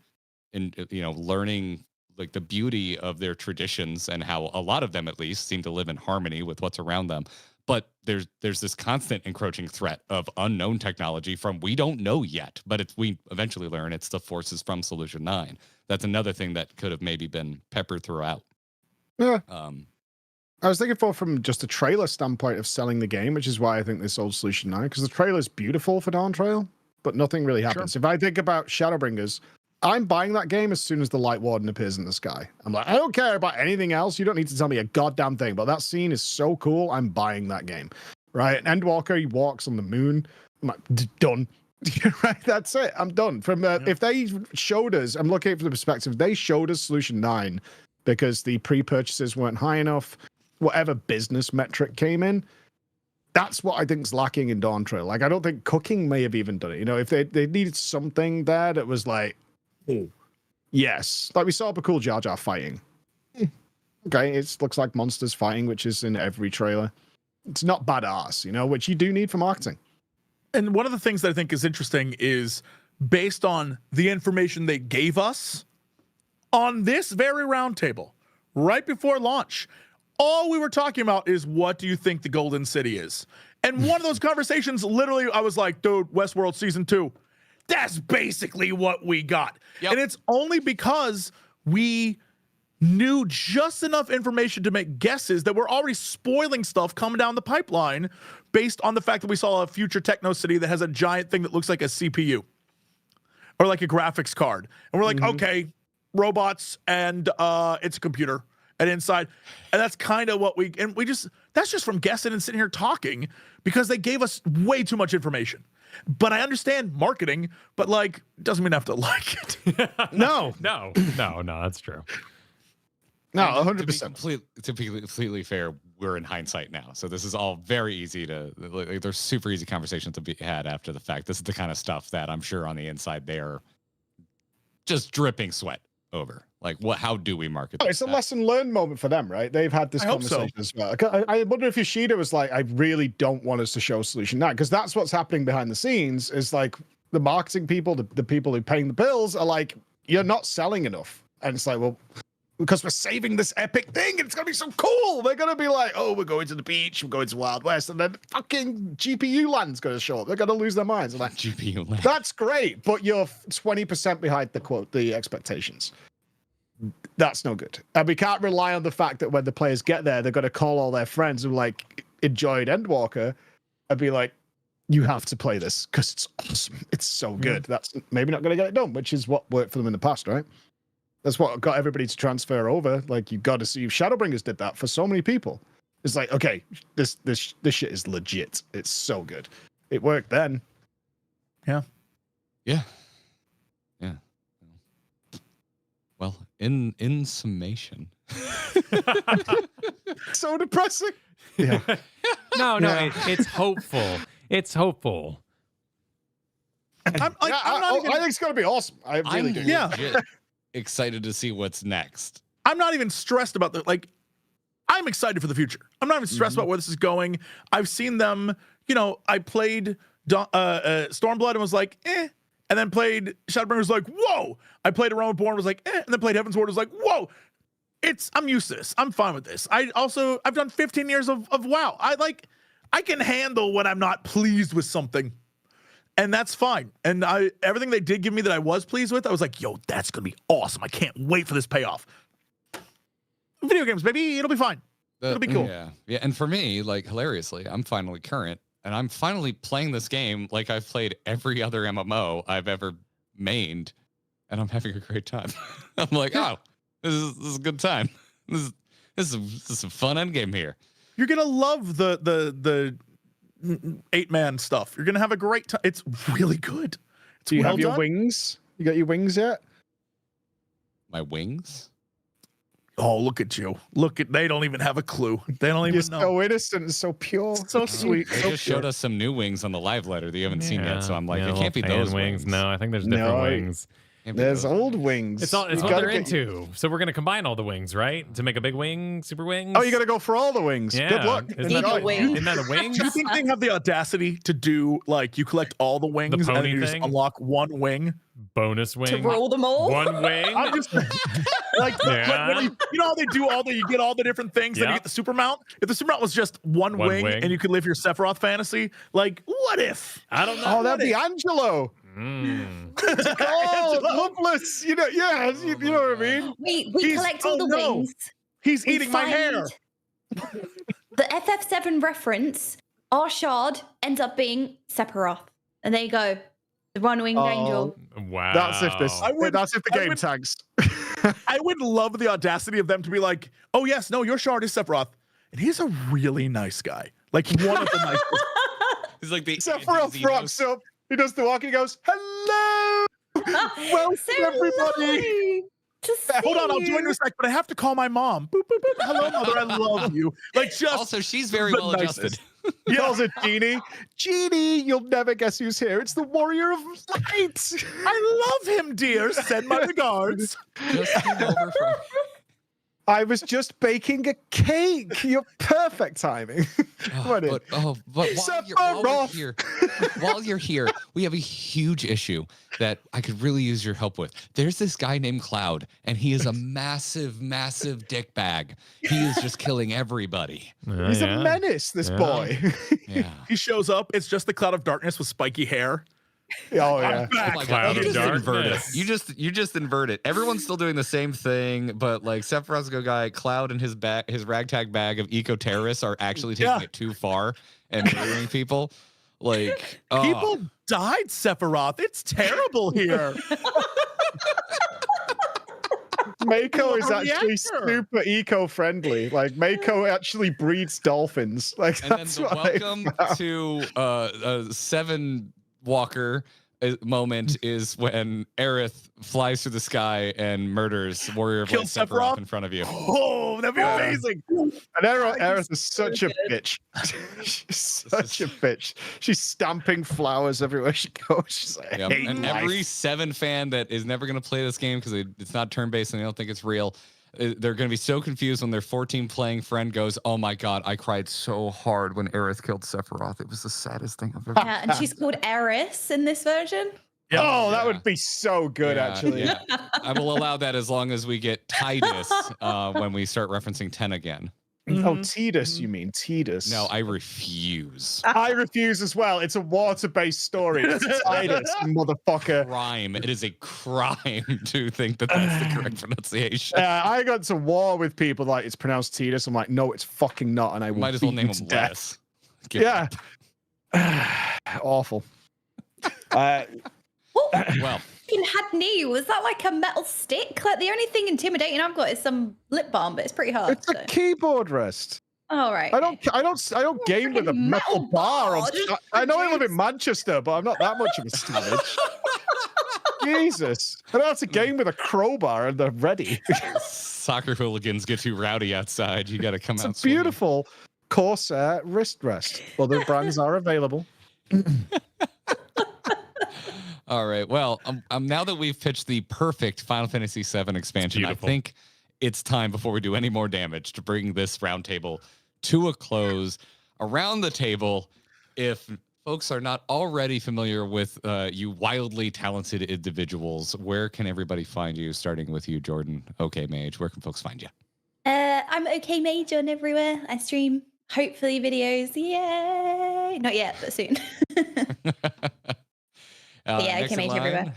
learning like the beauty of their traditions and how a lot of them at least seem to live in harmony with what's around them. But there's this constant encroaching threat of unknown technology from we don't know yet, but we eventually learn it's the forces from Solution 9. That's another thing that could have maybe been peppered throughout. Yeah. I was thinking from just a trailer standpoint of selling the game, which is why I think they sold Solution 9, because the trailer is beautiful for Dawntrail, but nothing really happens. Sure. If I think about Shadowbringers, I'm buying that game as soon as the Light Warden appears in the sky. I'm like, I don't care about anything else. You don't need to tell me a goddamn thing, but that scene is so cool. I'm buying that game, right? Endwalker, he walks on the moon. I'm like, done. Right, that's it. I'm done. If they showed us, I'm looking at it from the perspective, they showed us Solution 9 because the pre-purchases weren't high enough, whatever business metric came in, that's what I think's lacking in Dawntrail. Like, I don't think cooking may have even done it. You know, if they needed something there that was like, oh, yes. Like, we saw a cool Jar Jar fighting. Okay, it looks like monsters fighting, which is in every trailer. It's not badass, which you do need for marketing. And one of the things that I think is interesting is based on the information they gave us on this very roundtable, right before launch, all we were talking about is, what do you think the Golden City is? And one of those conversations, literally, I was like, dude, Westworld Season 2, that's basically what we got. Yep. And it's only because we knew just enough information to make guesses that we're already spoiling stuff coming down the pipeline based on the fact that we saw a future techno city that has a giant thing that looks like a CPU or like a graphics card. And we're like, okay, robots and it's a computer. And inside, and that's kind of what that's just from guessing and sitting here talking because they gave us way too much information. But I understand marketing, but like, doesn't mean I have to like it. No, that's true. No, 100%. To be completely fair, we're in hindsight now. So this is all very easy there's super easy conversations to be had after the fact. This is the kind of stuff that I'm sure on the inside they're just dripping sweat over. Like, how do we market this? It's a lesson learned moment for them, right? They've had this conversation as well. I wonder if Yoshida was like, I really don't want us to show Solution 9, because that's what's happening behind the scenes is like, the marketing people, the people who are paying the bills are like, you're not selling enough. And it's like, well, because we're saving this epic thing, it's gonna be so cool. They're gonna be like, oh, we're going to the beach, we're going to Wild West, and then fucking GPU land's gonna show up. They're gonna lose their minds. I'm like, GPU land. that's great, but you're 20% behind the expectations. That's no good. And we can't rely on the fact that when the players get there, they're gonna call all their friends who like enjoyed Endwalker and be like, you have to play this because it's awesome. It's so good. That's maybe not gonna get it done, which is what worked for them in the past, right? That's what got everybody to transfer over. Like, you got to see Shadowbringers did that for so many people. It's like, okay, this shit is legit. It's so good. It worked then. Yeah. Well, in summation, So depressing. Yeah. No, it's hopeful. It's hopeful. I'm I not even, think it's gonna be awesome. I really do. Yeah. legit excited to see what's next. I'm not even stressed about the like. I'm excited for the future. I'm not even stressed about where this is going. I've seen them. You know, I played Stormblood and was like, eh, and then played Shadowbringers was like, whoa. I played Aroma Born was like, eh, and then played Heaven's Ward was like, whoa. I'm used to this. I'm fine with this. I've done 15 years of WoW. I can handle when I'm not pleased with something. And that's fine. And everything they did give me that I was pleased with, I was like, yo, that's going to be awesome. I can't wait for this payoff. Video games, baby. It'll be fine. It'll be cool. Yeah. And for me, like, hilariously, I'm finally current. And I'm finally playing this game like I've played every other MMO I've ever mained. And I'm having a great time. I'm like, oh, this is a good time. This is a fun endgame here. You're going to love the 8-man stuff. You're gonna have a great time. It's really good. It's Do you well have your done. wings? You got your wings yet? My wings? Oh, look at you. They don't even have a clue. They don't You're even know. so innocent and so pure. So sweet. They So just showed us some new wings on the live letter that you haven't seen yet. So I'm like, it little can't be fan those wings. No, I think there's different No. wings. Can't be There's those old wings. wings. It's You what gotta they're get- into. So we're gonna combine all the wings, right? To make a big wing, super wings. Oh, you got to go for all the wings. Yeah. Good luck. Isn't Eagle that, wing. isn't that a wing? Do you think they have the audacity to do like you collect all the wings and then pony you just thing? unlock one wing? Bonus wing. To roll them all. One wing. I'm just like Yeah. when you know how they do you get all the different things, then you Yeah. get the super mount. If the super mount was just one wing and you could live your Sephiroth fantasy, like what if? I don't know. Oh, that'd be Angelo. Oh, Loveless. You know, yeah, you know what I mean? We He's- collect all oh, the no. wings. He's We eating my hair. find The FF7 reference, our shard ends up being Sephiroth. And there you go. The one-winged Oh. angel. Wow. That's if this. That's if the I game would- tags. I would love the audacity of them to be like, oh yes, no, your shard is Sephiroth. And he's a really nice guy. Like one of the nicest. He's like the Sephiroth anti-Xenos. rocks up. He does the walk and he goes, "Hello, welcome So everybody." lovely to Hold on, I'll see join you in you. a sec, but I have to call my mom. Boop, boop, boop. Hello, mother, I love you. Like just Also, she's very the well adjusted. nicest. He calls it Genie. Genie, you'll never guess who's here. It's the Warrior of Light. I love him, dear. Send my regards. Just came over from. I was just baking a cake. Your perfect timing. What is? But Sephiroth. while you're here, we have a huge issue that I could really use your help with. There's this guy named Cloud, and he is a massive, massive dick bag. He is just killing everybody. He's a menace, this Yeah. boy. Yeah. He shows up. It's just the cloud of darkness with spiky hair. Oh yeah. Oh my Cloud God, you of just invert it. darkness. You just invert it. Everyone's still doing the same thing, but like Sephiroth's a guy, Cloud and his ragtag bag of eco terrorists are actually taking it too far and murdering people. Like People died, Sephiroth. It's terrible here. Mako is Our actually reactor. super eco-friendly. Like Mako actually breeds dolphins. Like and then that's the what I welcome found. to Seven Walker moment is when Aerith flies through the sky and murders Warrior of Light Kills Sephiroth Sephiroth? in front of you. Oh, that'd be amazing. And Aerith is such a good. bitch. She's such a bitch. She's stamping flowers everywhere she goes. She's like, I Yep. hate And life. every Seven fan that is never going to play this game because it's not turn-based and they don't think it's real, They're going to be so confused when their 14 playing friend goes, "Oh my God, I cried so hard when Aerith killed Sephiroth. It was the saddest thing I've ever." Yeah, and she's called Eris in this version. Yep. Oh, that would be so good, actually. Yeah. I will allow that as long as we get Titus when we start referencing 10 again. Oh, Tidus, you mean Tidus? No, I refuse. I refuse as well. It's a water-based story. It's Tidus, motherfucker. Crime. It is a crime to think that that's the correct pronunciation. I got to war with people like it's pronounced Tidus. I'm like, no, it's fucking not, and I will Might as well beat name you to him death. Les. Yeah. Awful. Well, Fucking had knee. Was that like a metal stick? Like the only thing intimidating I've got is some lip balm, but it's pretty hard. It's a keyboard rest. Oh right. I don't game with a metal bar. I know I live in Manchester, but I'm not that much of a savage. Jesus. I don't have to game with a crowbar and they're ready. soccer hooligans get too rowdy outside. You got to come out. It's a beautiful Corsair wrist rest. Other brands are available. All right. Well, now that we've pitched the perfect Final Fantasy VII expansion, I think it's time, before we do any more damage, to bring this roundtable to a close. Around the table, if folks are not already familiar with you wildly talented individuals, where can everybody find you? Starting with you, Jordan. Okay, Mage. Where can folks find you? I'm Okay Mage on everywhere. I stream hopefully videos. Yay! Not yet, but soon. Yeah, Okay Mage everywhere.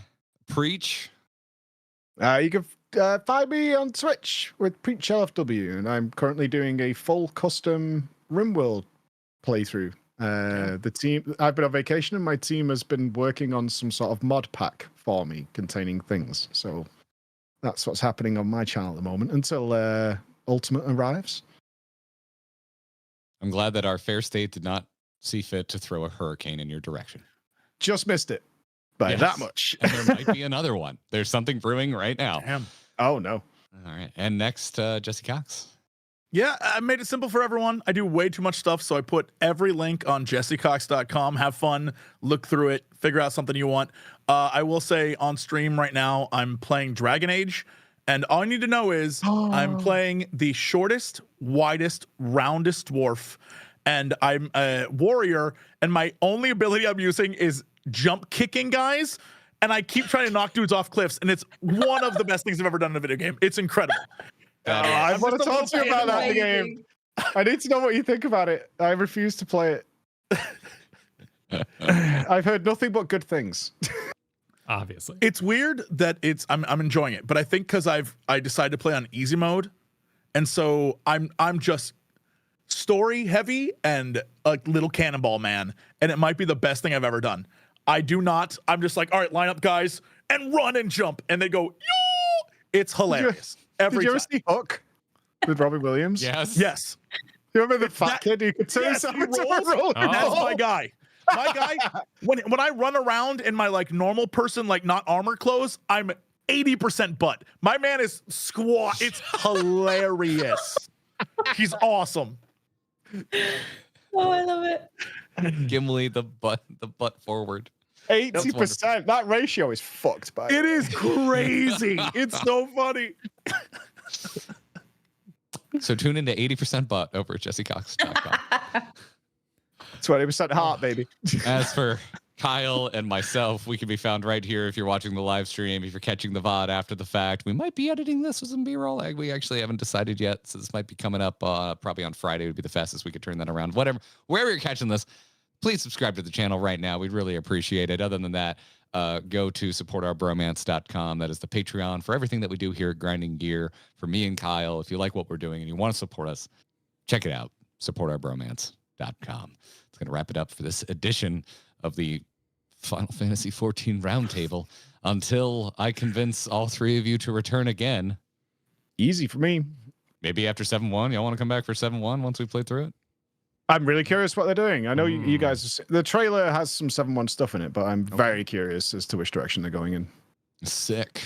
Preach. You can find me on Twitch with Preach LFW, and I'm currently doing a full custom RimWorld playthrough. The team, I've been on vacation, and my team has been working on some sort of mod pack for me containing things. So that's what's happening on my channel at the moment until Ultimate arrives. I'm glad that our fair state did not see fit to throw a hurricane in your direction. Just missed it by that much. And there might be another one. There's something brewing right now. Damn. Oh, no. All right. And next, Jesse Cox. Yeah, I made it simple for everyone. I do way too much stuff, so I put every link on jessecox.com. Have fun, look through it, figure out something you want. I will say on stream right now, I'm playing Dragon Age, and all you need to know is I'm playing the shortest, widest, roundest dwarf, and I'm a warrior, and my only ability I'm using is jump kicking guys, and I keep trying to knock dudes off cliffs, and it's one of the best things I've ever done in a video game. It's incredible. I want to talk to you about that game. I need to know what you think about it. I refuse to play it. I've heard nothing but good things. Obviously, it's weird that I'm enjoying it, but I think because I decided to play on easy mode, and so I'm just story heavy and a little cannonball man, and it might be the best thing I've ever done. I'm just like, all right, line up, guys, and run and jump, and they go, yo! It's hilarious. Did you ever see Hook with Robin Williams? Yes. Yes. You remember the fat kid who could turn himself into a roller? That's my guy. My guy, when I run around in my like normal person, like not armor clothes, I'm 80% butt. My man is squat. It's hilarious. He's awesome. Oh, I love it. Gimli, the butt forward. 80%. That ratio is fucked, by it is crazy. It's so funny. So tune into 80% butt over at jessecox.com. 20% heart, baby. As for Kyle and myself, we can be found right here if you're watching the live stream. If you're catching the VOD after the fact, we might be editing this with some B-roll. We actually haven't decided yet, so this might be coming up probably on Friday would be the fastest we could turn that around. Wherever you're catching this, please subscribe to the channel right now. We'd really appreciate it. Other than that, go to supportourbromance.com. That is the Patreon for everything that we do here at Grinding Gear for me and Kyle. If you like what we're doing and you want to support us, check it out. Supportourbromance.com. It's going to wrap it up for this edition of the Final Fantasy XIV Roundtable. Until I convince all three of you to return again. Easy for me. Maybe after 7-1. Y'all want to come back for 7-1 once we play through it? I'm really curious what they're doing. I know you guys, the trailer has some 7-1 stuff in it, but I'm very curious as to which direction they're going in. Sick.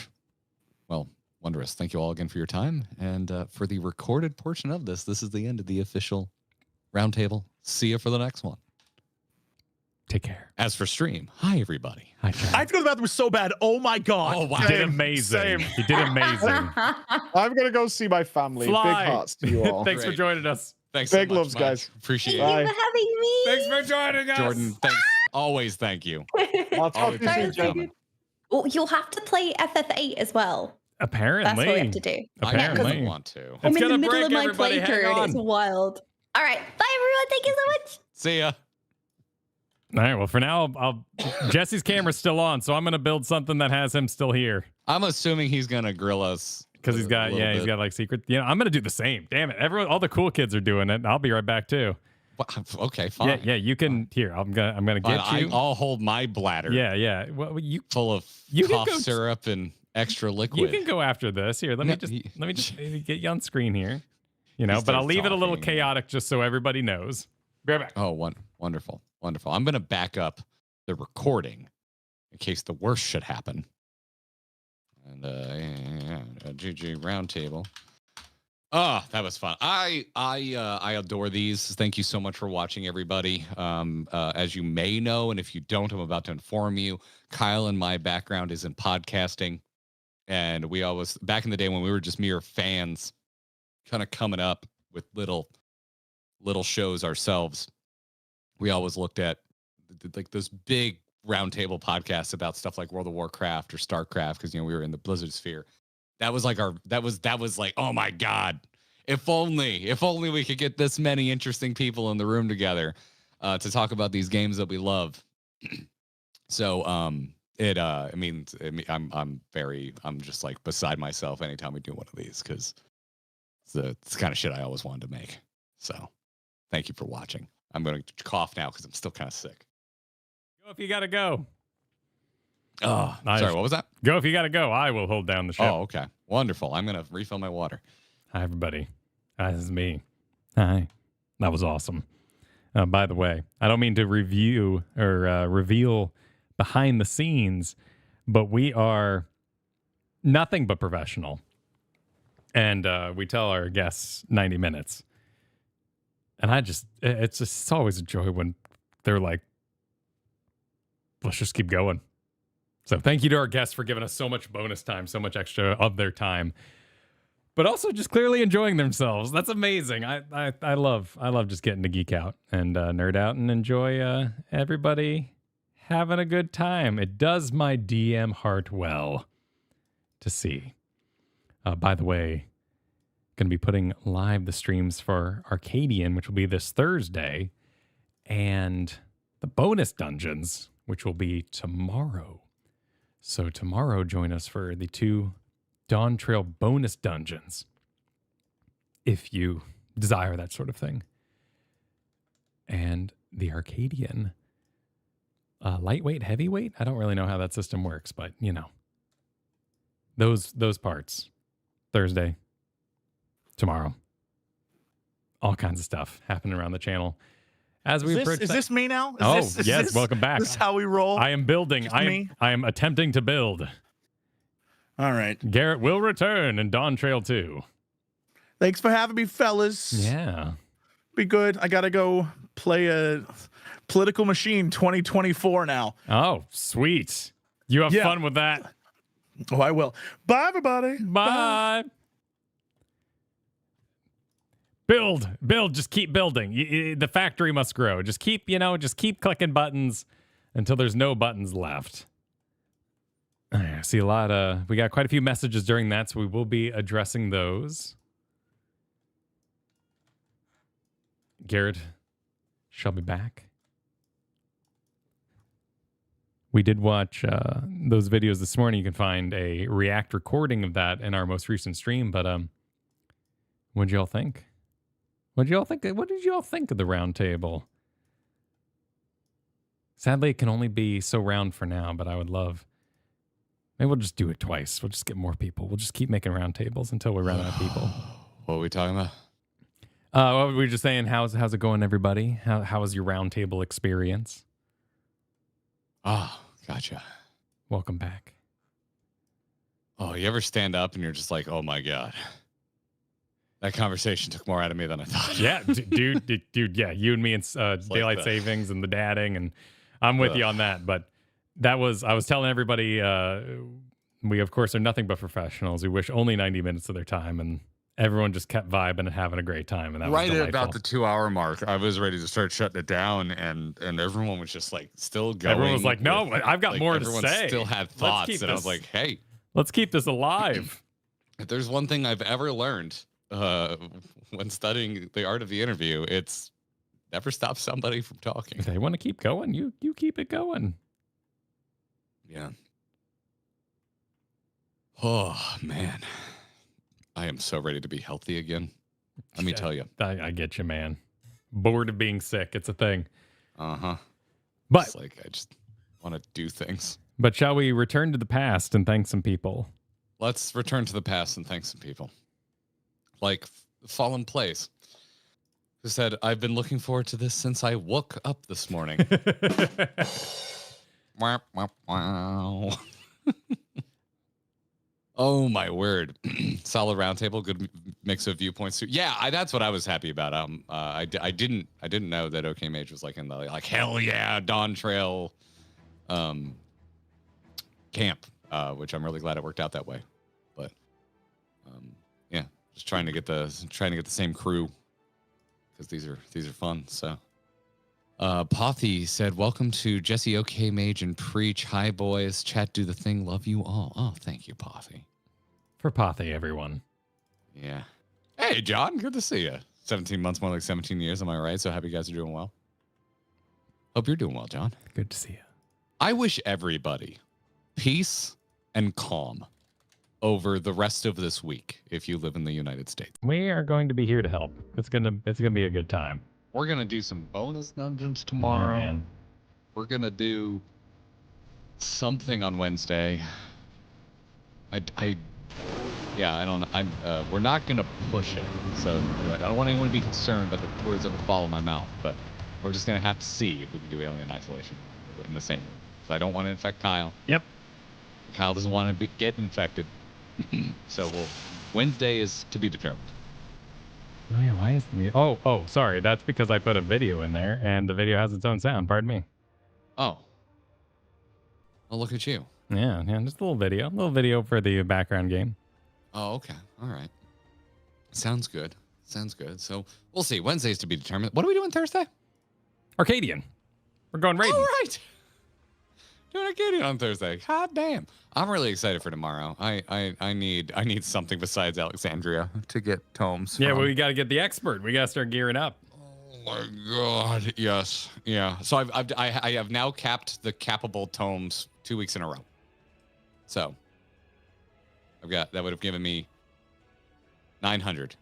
Well, wondrous. Thank you all again for your time. And for the recorded portion of this is the end of the official roundtable. See you for the next one. Take care. As for stream, hi everybody. Hi, I have to go to the bathroom so bad. Oh my god. Oh wow. You did amazing. Same. You did amazing. I'm gonna go see my family. Fly. Big hearts to you all. Thanks for Great. joining us. Thanks Big so much, loves, Mike. guys. Appreciate Thank it. you for having me. Thanks for joining us. Jordan, thanks. Always thank you. I'll talk Always to you thank soon, you for coming. Well, you'll have to play FF8 as well. Apparently. That's what we have to do. I Apparently. don't want to. It's I'm in gonna the middle break, of my everybody. Hang playthrough and on. it's wild. All right. Bye, everyone. Thank you so much. See ya. All right. Well, for now, Jesse's camera's still on, so I'm gonna build something that has him still here I'm assuming he's gonna grill us because he's got a little he's bit. got like secret. You know, I'm gonna do the same. Damn it! All the cool kids are doing it. I'll be right back too. Okay, fine. Yeah. You can here. I'm gonna Fine, get you. I'll hold my bladder. Yeah. Well, you Full of You can cough go- syrup and extra liquid. you can go after this. Here, let me No, just maybe get you on screen here. You know, He but I'll starts leave it a little talking. chaotic just so everybody knows. Be right back. Oh, wonderful. I'm gonna back up the recording in case the worst should happen. And GG Roundtable. Oh, that was fun. I adore these. Thank you so much for watching, everybody. As you may know, and if you don't, I'm about to inform you. Kyle and my background is in podcasting, and we always back in the day when we were just mere fans, kind of coming up with little shows ourselves. We always looked at like those big roundtable podcasts about stuff like World of Warcraft or StarCraft because we were in the Blizzard sphere. That was like that was like, oh my god, if only we could get this many interesting people in the room together to talk about these games that we love. So I'm just like beside myself anytime we do one of these because it's the kind of shit I always wanted to make. So thank you for watching. I'm going to cough now because I'm still kind of sick. Go if you gotta go. Oh, Nice. sorry. What was that? Go if you gotta go. I will hold down the ship. Oh, okay. Wonderful. I'm going to refill my water. Hi, everybody. Hi, this is me. Hi. That was awesome. By the way, I don't mean to review or reveal behind the scenes, but we are nothing but professional. And we tell our guests 90 minutes. And it's always a joy when they're like, let's just keep going. So thank you to our guests for giving us so much bonus time, so much extra of their time, but also just clearly enjoying themselves. That's amazing. I love just getting to geek out and nerd out and enjoy everybody having a good time. It does my DM heart well to see. By the way, going to be putting live the streams for Arcadian, which will be this Thursday, and the bonus dungeons, which will be tomorrow. So tomorrow, join us for the 2 Dawntrail bonus dungeons, if you desire that sort of thing. And the Arcadian, lightweight, heavyweight. I don't really know how that system works, but those parts. Thursday, tomorrow, all kinds of stuff happening around the channel. As we approach, Is this me now? Yes, welcome back. This is how we roll. I am building. Just I me? am attempting to build. All right. Garrett will return in Dawntrail 2. Thanks for having me, fellas. Yeah. Be good. I gotta go play a Political Machine 2024 now. Oh, sweet. You have Yeah. fun with that. Oh, I will. Bye, everybody. Bye. Build. Just keep building. The factory must grow. Just keep clicking buttons until there's no buttons left. I see a lot. We got quite a few messages during that, so we will be addressing those. Garrett shall be back. We did watch those videos this morning. You can find a React recording of that in our most recent stream. But what'd y'all think? What did y'all think of the round table? Sadly, it can only be so round for now, but I would love. Maybe we'll just do it twice. We'll just get more people. We'll just keep making round tables until we run out of people. What are we talking about? Well, we were just saying, how's it going, everybody? How was your round table experience? Oh, gotcha. Welcome back. Oh, you ever stand up and you're just like, oh my God. That conversation took more out of me than I thought. Yeah, dude, yeah, you and me and daylight that. savings and the dadding and I'm with you on that. But I was telling everybody, we of course are nothing but professionals. We wish only 90 minutes of their time, and everyone just kept vibing and having a great time. And that right was at about the 2-hour mark, I was ready to start shutting it down, and everyone was just like still going. Everyone was like, "No, I've got more to everyone say." Still had thoughts, and I was like, "Hey, let's keep this alive." If there's one thing I've ever learned when studying the art of the interview, it's never stop somebody from talking. If they want to keep going, you keep it going. Yeah. Oh man, I am so ready to be healthy again. Let me tell you. I get you, man. Bored of being sick. It's a thing. Uh-huh. But it's like I just want to do things. But shall we return to the past and thank some people? Let's return to the past and thank some people. Like Fallen Place, who said, I've been looking forward to this since I woke up this morning. Wow, wow, wow. Oh my word. Solid roundtable, good mix of viewpoints too. Yeah, that's what I was happy about. I didn't know that OK Mage was like in the like hell yeah Dawntrail camp, which I'm really glad it worked out that way. But yeah, just trying to get the same crew because these are fun. So Pothy said, welcome to Jesse OK Mage and Preach. Hi boys, chat, do the thing, love you all. Oh, thank you, Pothy. For Pothy, everyone. Yeah. Hey John, good to see you. 17 months, more like 17 years, am I right? So happy you guys are doing well. Hope you're doing well, John. Good to see you. I wish everybody peace and calm over the rest of this week if you live in the United States. We are going to be here to help. It's gonna be a good time. We're gonna do some bonus dungeons tomorrow. Yeah, we're gonna do something on Wednesday. I don't know. We're not gonna push it, so I don't want anyone to be concerned about the words that will fall in my mouth. But we're just gonna have to see if we can do alien isolation in the same room. So I don't want to infect Kyle. Yep. Kyle doesn't want to get infected. So Wednesday is to be determined. Oh yeah, why is the oh sorry, that's because I put a video in there and the video has its own sound. Pardon me. Oh, look at you. Yeah, just a little video for the background game. Oh, okay, all right. Sounds good. So we'll see. Wednesday's to be determined. What are we doing Thursday? Arcadian. We're going raiding. All right. Doing Arcadian on Thursday. God damn. I'm really excited for tomorrow. I need something besides Alexandria to get tomes. Yeah, well, we got to get the expert. We got to start gearing up. Oh my God. Yes. Yeah. So I have now capped the cappable tomes 2 weeks in a row. So that would have given me 900,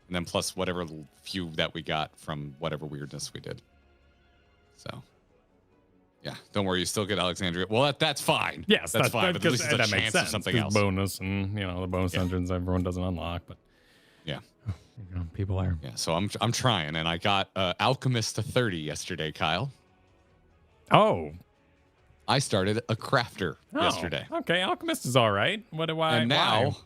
and then plus whatever few that we got from whatever weirdness we did. So. Yeah, don't worry. You still get Alexandria. Well, that's fine. Yes, that's fine. But at least it's a that chance makes sense, of something else. Bonus and the bonus dungeons everyone doesn't unlock. But yeah, people are. Yeah, so I'm trying, and I got Alchemist to 30 yesterday, Kyle. Oh, I started a crafter yesterday. Okay, Alchemist is all right. What do I? And now,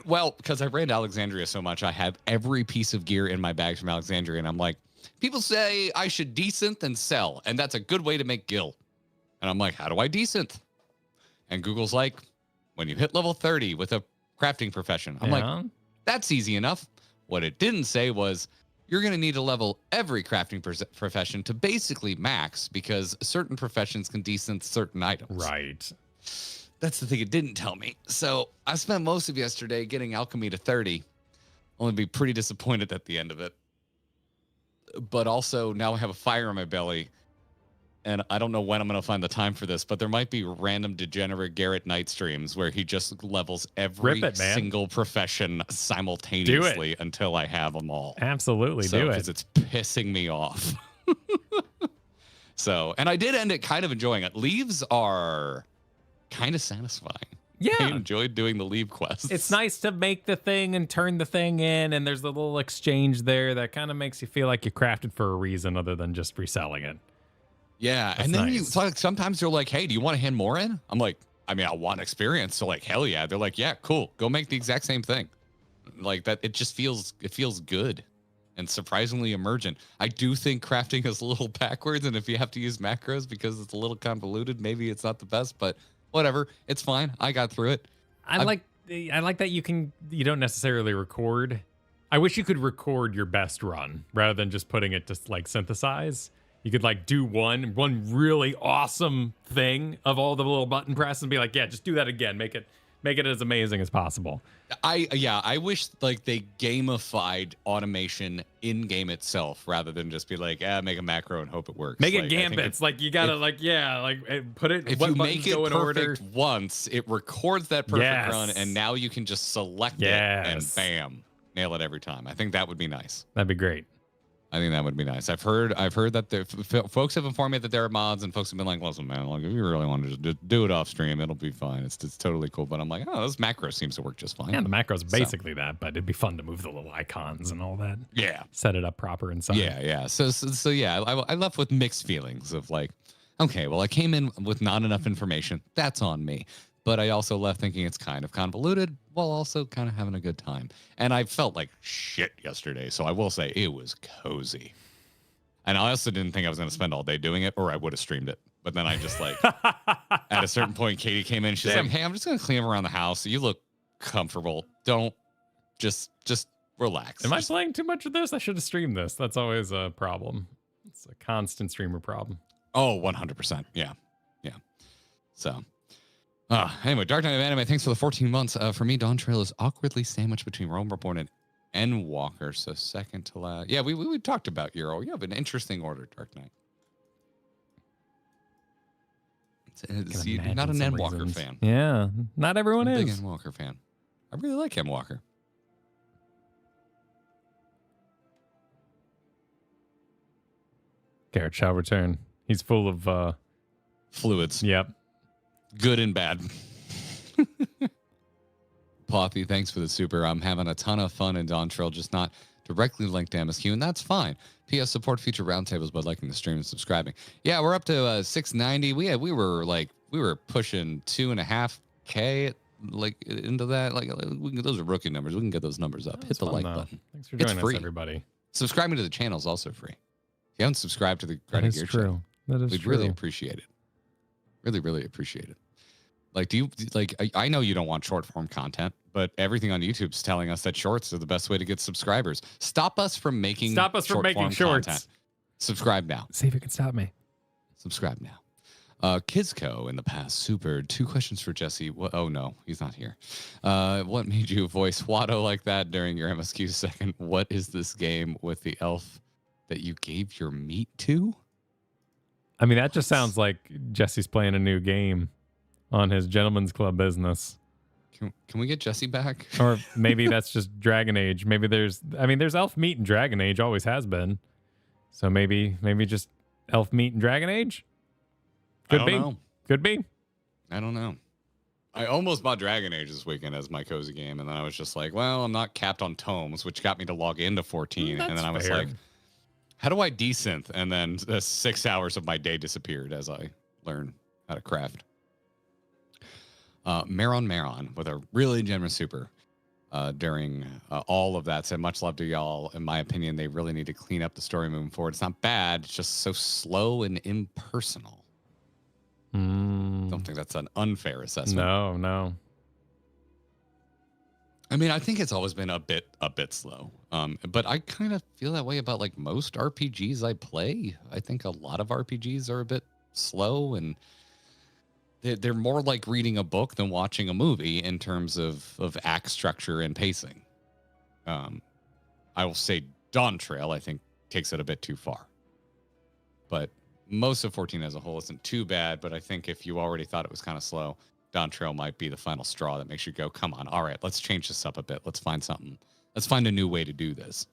well, because I ran to Alexandria so much, I have every piece of gear in my bags from Alexandria, and I'm like. People say I should desynth and sell, and that's a good way to make gil. And I'm like, how do I desynth? And Google's like, when you hit level 30 with a crafting profession. I'm like, that's easy enough. What it didn't say was, you're going to need to level every crafting profession to basically max, because certain professions can desynth certain items. Right. That's the thing it didn't tell me. So I spent most of yesterday getting alchemy to 30. Only be pretty disappointed at the end of it. But also now I have a fire in my belly, and I don't know when I'm going to find the time for this, but there might be random degenerate Garrett night streams where he just levels every single profession simultaneously until I have them all. Absolutely, do it. Because it's pissing me off. And I did end it kind of enjoying it. Leaves are kind of satisfying. Yeah. I enjoyed doing the leave quests. It's nice to make the thing and turn the thing in, and there's a little exchange there that kind of makes you feel like you crafted for a reason other than just reselling it. Yeah, that's and then nice. Sometimes they're like, hey, do you want to hand more in? I'm like, I mean, I want experience. So like, hell yeah. They're like, yeah, cool. Go make the exact same thing. Like that. It just feels good. and surprisingly emergent. I do think crafting is a little backwards, and if you have to use macros because it's a little convoluted, maybe it's not the best, but whatever. It's fine. I got through it. I like that you don't necessarily record. I wish you could record your best run rather than just putting it to like synthesize. You could like do one really awesome thing of all the little button press and be like, yeah, just do that again. Make it as amazing as possible. I wish like they gamified automation in game itself rather than just be like, make a macro and hope it works. Make like, it gambits. Like you gotta put it. If you make it perfect once, it records that perfect run, and now you can just select it and bam, nail it every time. I think that would be nice. That'd be great. I think that would be nice. I've heard that folks have informed me that there are mods, and folks have been like, "Listen, man, like if you really want to just do it off stream, it'll be fine. It's totally cool." But I'm like, "Oh, this macro seems to work just fine." Yeah, the macro's basically that, but it'd be fun to move the little icons and all that. Yeah, set it up proper inside. Yeah. So yeah, I left with mixed feelings of like, okay, well, I came in with not enough information. That's on me. But I also left thinking it's kind of convoluted while also kind of having a good time. And I felt like shit yesterday, so I will say it was cozy. And I also didn't think I was going to spend all day doing it, or I would have streamed it. But then I just like, at a certain point, Katie came in. She's like, "Hey, I'm just going to clean up around the house. You look comfortable. Don't just relax." Am I playing too much of this? I should have streamed this. That's always a problem. It's a constant streamer problem. Oh, 100%. Yeah. So. Anyway, Dark Knight of Anime, thanks for the 14 months. For me, Dawntrail is awkwardly sandwiched between Realm Reborn and Endwalker, so second to last. Yeah, we talked about Euro. You have an interesting order, Dark Knight. You're not an Endwalker fan. Yeah, not everyone is. Big Endwalker fan. I really like Endwalker. Garrett shall return. He's full of fluids. Yep. Good and bad. Pothy, thanks for the super. I'm having a ton of fun in Dawntrail, just not directly linked to MSQ, and that's fine. PS support future roundtables by liking the stream and subscribing. Yeah, we're up to 690. We were pushing 2.5K like into that. Like those are rookie numbers. We can get those numbers up. Hit the like button. Thanks for joining us, everybody. Subscribing to the channel is also free. If you haven't subscribed to the Credit Gear channel, we'd really appreciate it. Really appreciate it. Like, I know you don't want short form content, but everything on YouTube's telling us that shorts are the best way to get subscribers. Stop us from making shorts. Content. Subscribe now. See if you can stop me. Subscribe now. Kidsco in the past supered 2 questions for Jesse. Oh no, he's not here. What made you voice Watto like that during your MSQ second? What is this game with the elf that you gave your meat to? I mean, that just sounds like Jesse's playing a new game on his Gentleman's Club business. Can we get Jesse back? Or maybe that's just Dragon Age. Maybe there's elf meat in Dragon Age, always has been. So maybe just elf meat in Dragon Age? Could be. I don't know. I almost bought Dragon Age this weekend as my cozy game, and then I was just like, well, I'm not capped on tomes, which got me to log into 14. And then I was like, how do I desynth? And then the 6 hours of my day disappeared as I learned how to craft. Maron with a really generous super during all of that said, much love to y'all. In my opinion, they really need to clean up the story moving forward. It's not bad. It's just so slow and impersonal. Don't think that's an unfair assessment. No. I mean, I think it's always been a bit slow. But I kind of feel that way about like most RPGs I play. I think a lot of RPGs are a bit slow, and they're more like reading a book than watching a movie in terms of act structure and pacing. I will say Dawntrail, I think, takes it a bit too far. But most of 14 as a whole isn't too bad, but I think if you already thought it was kind of slow, Dawntrail might be the final straw that makes you go, come on, all right, let's change this up a bit. Let's find something. Let's find a new way to do this,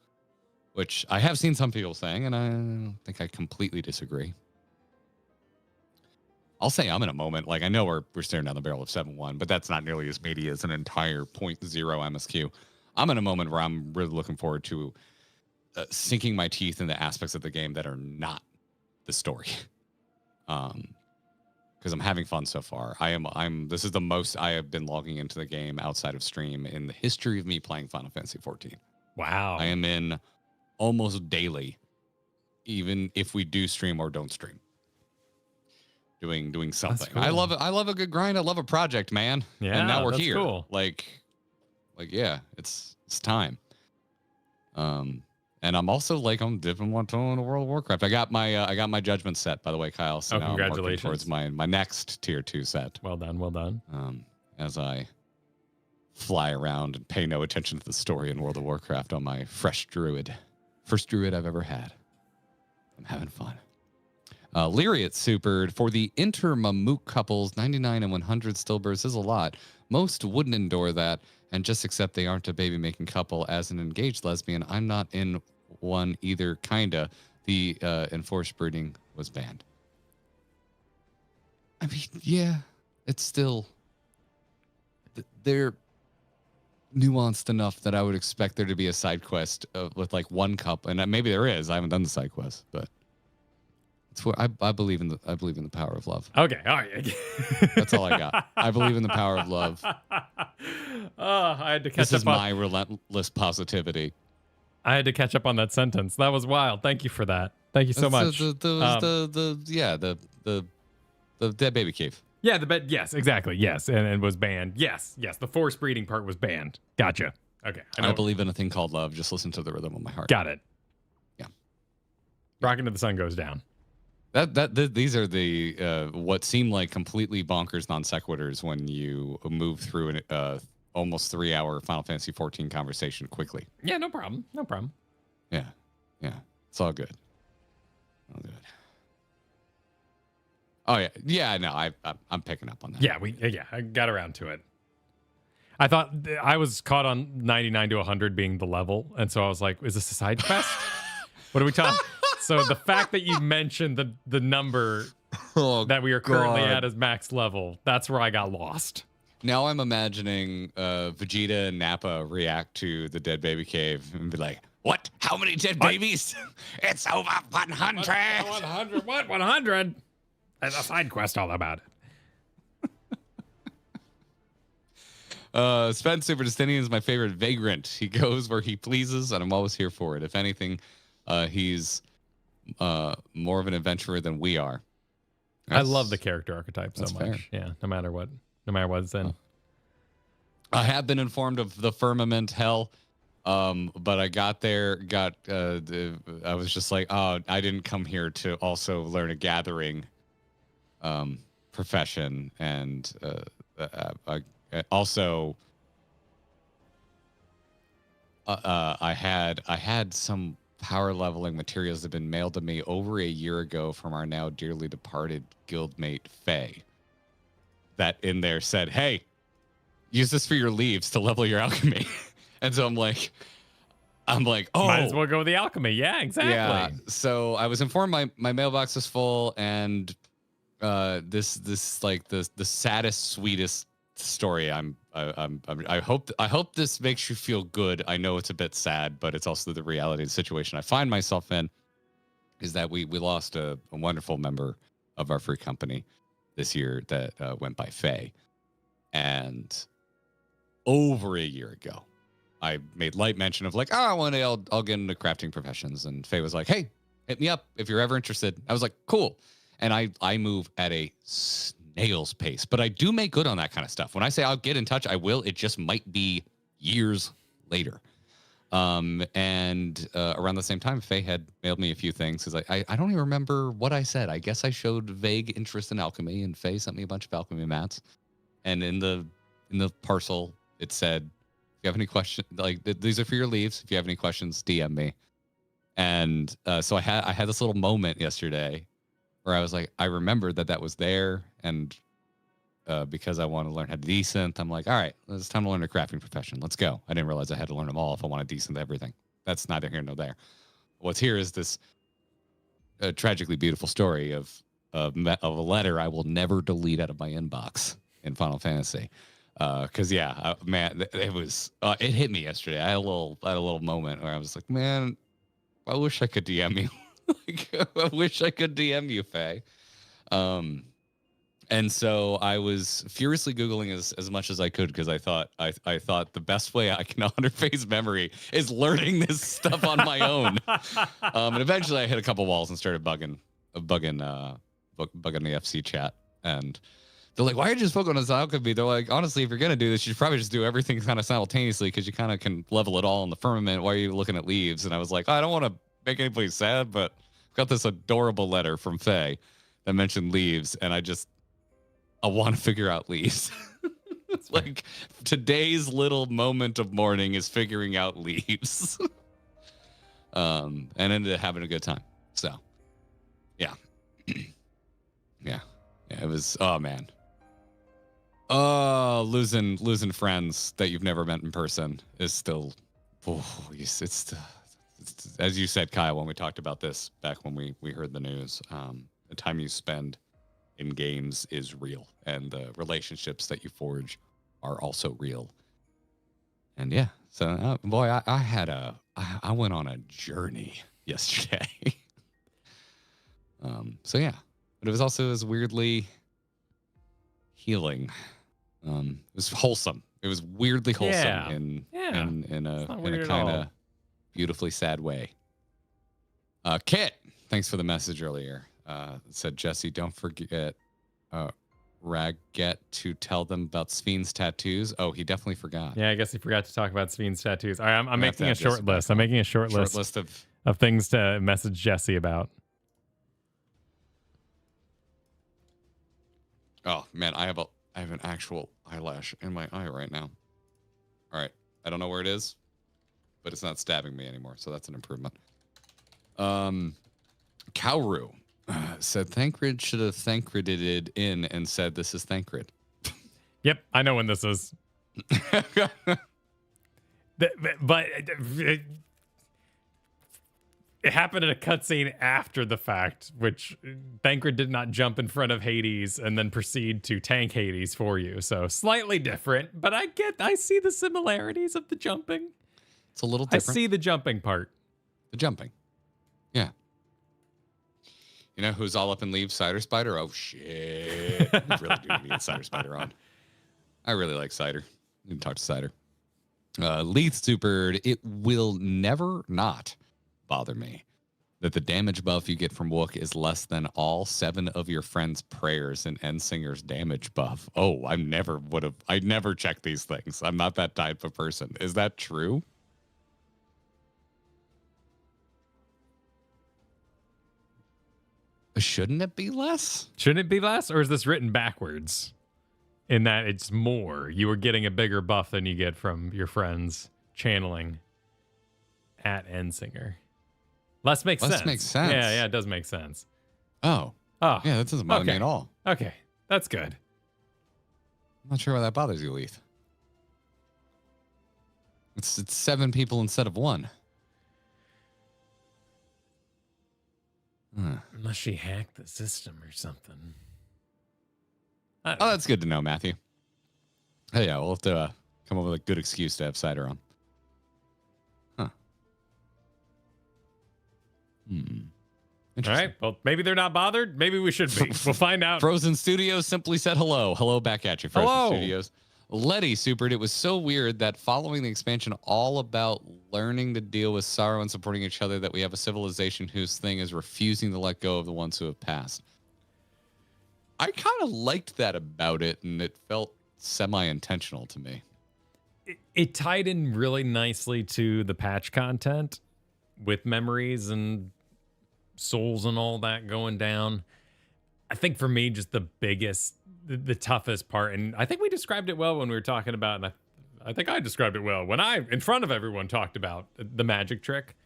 which I have seen some people saying, and I don't think I completely disagree. I'll say I'm in a moment, like I know we're staring down the barrel of 7-1, but that's not nearly as meaty as an entire 0.0 MSQ. I'm in a moment where I'm really looking forward to sinking my teeth into aspects of the game that are not the story. Because I'm having fun so far. This is the most I have been logging into the game outside of stream in the history of me playing Final Fantasy 14. Wow. I am in almost daily, even if we do stream or don't stream. Doing something. Cool. I love it. I love a good grind. I love a project, man. Yeah, and now we're that's here. cool. Like yeah, it's time. And I'm also like I'm dipping one toe into World of Warcraft. I got my judgment set, by the way, Kyle. So now congratulations! I'm working towards my next tier 2 set. Well done. As I fly around and pay no attention to the story in World of Warcraft on my fresh druid, first druid I've ever had. I'm having fun. Lyriat supered for the inter-Mamook couples. 99 and 100 stillbirths is a lot. Most wouldn't endure that and just accept they aren't a baby-making couple. As an engaged lesbian, I'm not in one either, kinda. The enforced breeding was banned. I mean, yeah, it's still... They're nuanced enough that I would expect there to be a side quest with like one couple, and maybe there is. I haven't done the side quest, but it's where I believe in the power of love. Okay, all right. That's all I got. I believe in the power of love. I had to catch This is up on my relentless positivity. I had to catch up on that sentence. That was wild. Thank you for that. Thank you so much. The dead baby cave. Yeah, the bed. Yes, exactly. Yes, and it was banned. Yes. The forced breeding part was banned. Gotcha. Okay. I believe in a thing called love. Just listen to the rhythm of my heart. Got it. Yeah. Rocking to the sun goes down. These are the what seem like completely bonkers non sequiturs when you move through an almost 3-hour Final Fantasy 14 conversation quickly. Yeah, no problem. Yeah. It's all good. Oh yeah. No, I'm picking up on that. Yeah, I got around to it. I thought I was caught on 99 to 100 being the level, and so I was like, "Is this a side quest? What are we talking?" So the fact that you mentioned the number that we are currently at as max level, that's where I got lost. Now I'm imagining Vegeta and Nappa react to the dead baby cave and be like, "What? How many dead babies? It's over 100." 100? What? 100? There's a side quest all about it. Spence Super Justinian is my favorite vagrant. He goes where he pleases, and I'm always here for it. If anything, he's more of an adventurer than we are. I love the character archetype so much. Fair. Yeah, no matter what's in. I have been informed of the firmament hell, but I got there. I was just like, oh, I didn't come here to also learn a gathering profession, and also I had some power leveling materials that have been mailed to me over a year ago from our now dearly departed guildmate Faye. That in there said, "Hey, use this for your leaves to level your alchemy." And so I'm like, oh, might as well go with the alchemy. Yeah, exactly. Yeah. So I was informed my mailbox is full, and this like the saddest, sweetest story. I hope this makes you feel good. I know it's a bit sad, but it's also the reality of the situation I find myself in. Is that we lost a wonderful member of our free company this year that went by Faye, and over a year ago, I made light mention of like, oh, one day I'll get into crafting professions, and Faye was like, hey, hit me up if you're ever interested. I was like, cool. And I move at a snail's pace, but I do make good on that kind of stuff. When I say I'll get in touch, I will. It just might be years later. And around the same time, Faye had mailed me a few things because I don't even remember what I said. I guess I showed vague interest in alchemy, and Faye sent me a bunch of alchemy mats. And in the parcel, it said, if you have any questions, like these are for your leaves. If you have any questions, DM me. And so I had this little moment yesterday where I was like, I remembered that was there, and because I want to learn how to desynth, I'm like, all right, it's time to learn a crafting profession. Let's go. I didn't realize I had to learn them all if I want to desynth everything. That's neither here nor there. What's here is this tragically beautiful story of a letter I will never delete out of my inbox in Final Fantasy. Because man, it hit me yesterday. I had a little moment where I was like, man, I wish I could DM you. I wish I could DM you, Faye. And so I was furiously Googling as much as I could because I thought the best way I can honor phase memory is learning this stuff on my own. And eventually I hit a couple walls and started bugging the FC chat. And they're like, why are you just focusing on alchemy? They're like, honestly, if you're going to do this, you should probably just do everything kind of simultaneously because you kind of can level it all in the firmament. Why are you looking at leaves? And I was like, I don't want to make anybody sad, but I've got this adorable letter from Faye that mentioned leaves. And I want to figure out leaves. It's like today's little moment of mourning is figuring out leaves. And ended up having a good time. So, yeah. Yeah, it was, oh man. Oh, losing friends that you've never met in person is still, it's as you said, Kyle, when we talked about this back when we heard the news, the time you spend in games is real, and the relationships that you forge are also real. And yeah, so boy, I went on a journey yesterday. So yeah, but it was also as weirdly healing. It was wholesome. It was weirdly wholesome in a kind of beautifully sad way. Kit, thanks for the message earlier. Said, Jesse, don't forget Raget to tell them about Svine's tattoos. Oh, he definitely forgot. Yeah, I guess he forgot to talk about Svine's tattoos. All right, I'm making a short list. I'm making a short list of things to message Jesse about. Oh man, I have an actual eyelash in my eye right now. All right, I don't know where it is, but it's not stabbing me anymore, so that's an improvement. Cowru said Thancred should have Thancreded in and said this is Thancred. Yep, I know when this is. But it happened in a cutscene after the fact, which Thancred did not jump in front of Hades and then proceed to tank Hades for you. So slightly different, but I see the similarities of the jumping. It's a little different. I see the jumping part. The jumping. Yeah. You know who's all up in leaves? Cider Spider? Oh, shit. We really do need to get Cider Spider on. I really like Cider. You can talk to Cider. Leith Supered, it will never not bother me that the damage buff you get from Wuk is less than all 7 of your friends' prayers and Endsinger's damage buff. Oh, I never check these things. I'm not that type of person. Is that true? Shouldn't it be less? Shouldn't it be less? Or is this written backwards? In that it's more. You were getting a bigger buff than you get from your friends channeling at Endsinger. Less makes sense. Yeah, it does make sense. Oh. Yeah, that doesn't bother me at all. Okay, that's good. I'm not sure why that bothers you, Leith. It's 7 people instead of 1. Unless she hacked the system or something. Oh, that's good to know, Matthew. Hey, yeah, we'll have to come up with a good excuse to have Cider on. Huh. All right. Well, maybe they're not bothered. Maybe we should be. We'll find out. Frozen Studios simply said hello. Hello back at you, Frozen Studios. Letty Supered, it was so weird that following the expansion all about learning to deal with sorrow and supporting each other that we have a civilization whose thing is refusing to let go of the ones who have passed. I kind of liked that about it, and it felt semi-intentional to me. It tied in really nicely to the patch content with memories and souls and all that going down. I think for me, just the biggest, the toughest part, and I think we described it well when we were talking about, and I think I described it well when I, in front of everyone, talked about the magic trick.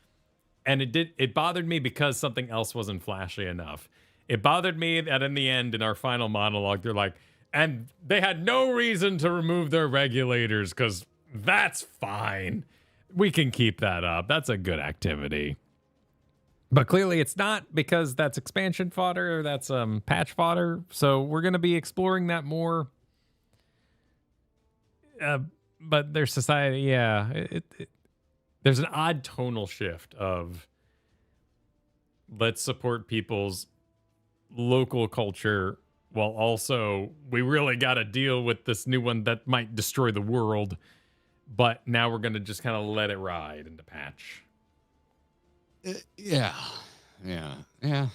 And it bothered me because something else wasn't flashy enough. It bothered me that in the end, in our final monologue, they're like, and they had no reason to remove their regulators because that's fine. We can keep that up. That's a good activity. But clearly it's not, because that's expansion fodder or that's patch fodder. So we're going to be exploring that more. But their society, there's an odd tonal shift of let's support people's local culture while also we really got to deal with this new one that might destroy the world. But now we're going to just kind of let it ride in the patch. Yeah. It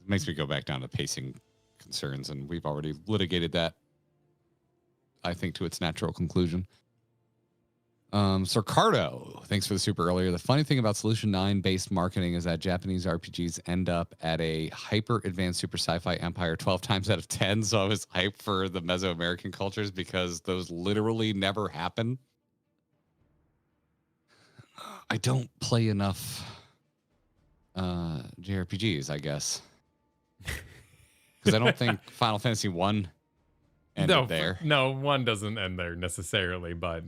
makes me go back down to pacing concerns, and we've already litigated that, I think, to its natural conclusion. Sarcardo, thanks for the super earlier. The funny thing about Solution 9 based marketing is that Japanese RPGs end up at a hyper advanced super sci-fi empire 12 times out of 10. So I was hyped for the Mesoamerican cultures because those literally never happen. I don't play enough JRPGs, I guess. Because I don't think Final Fantasy 1 ended there. No, 1 doesn't end there necessarily, but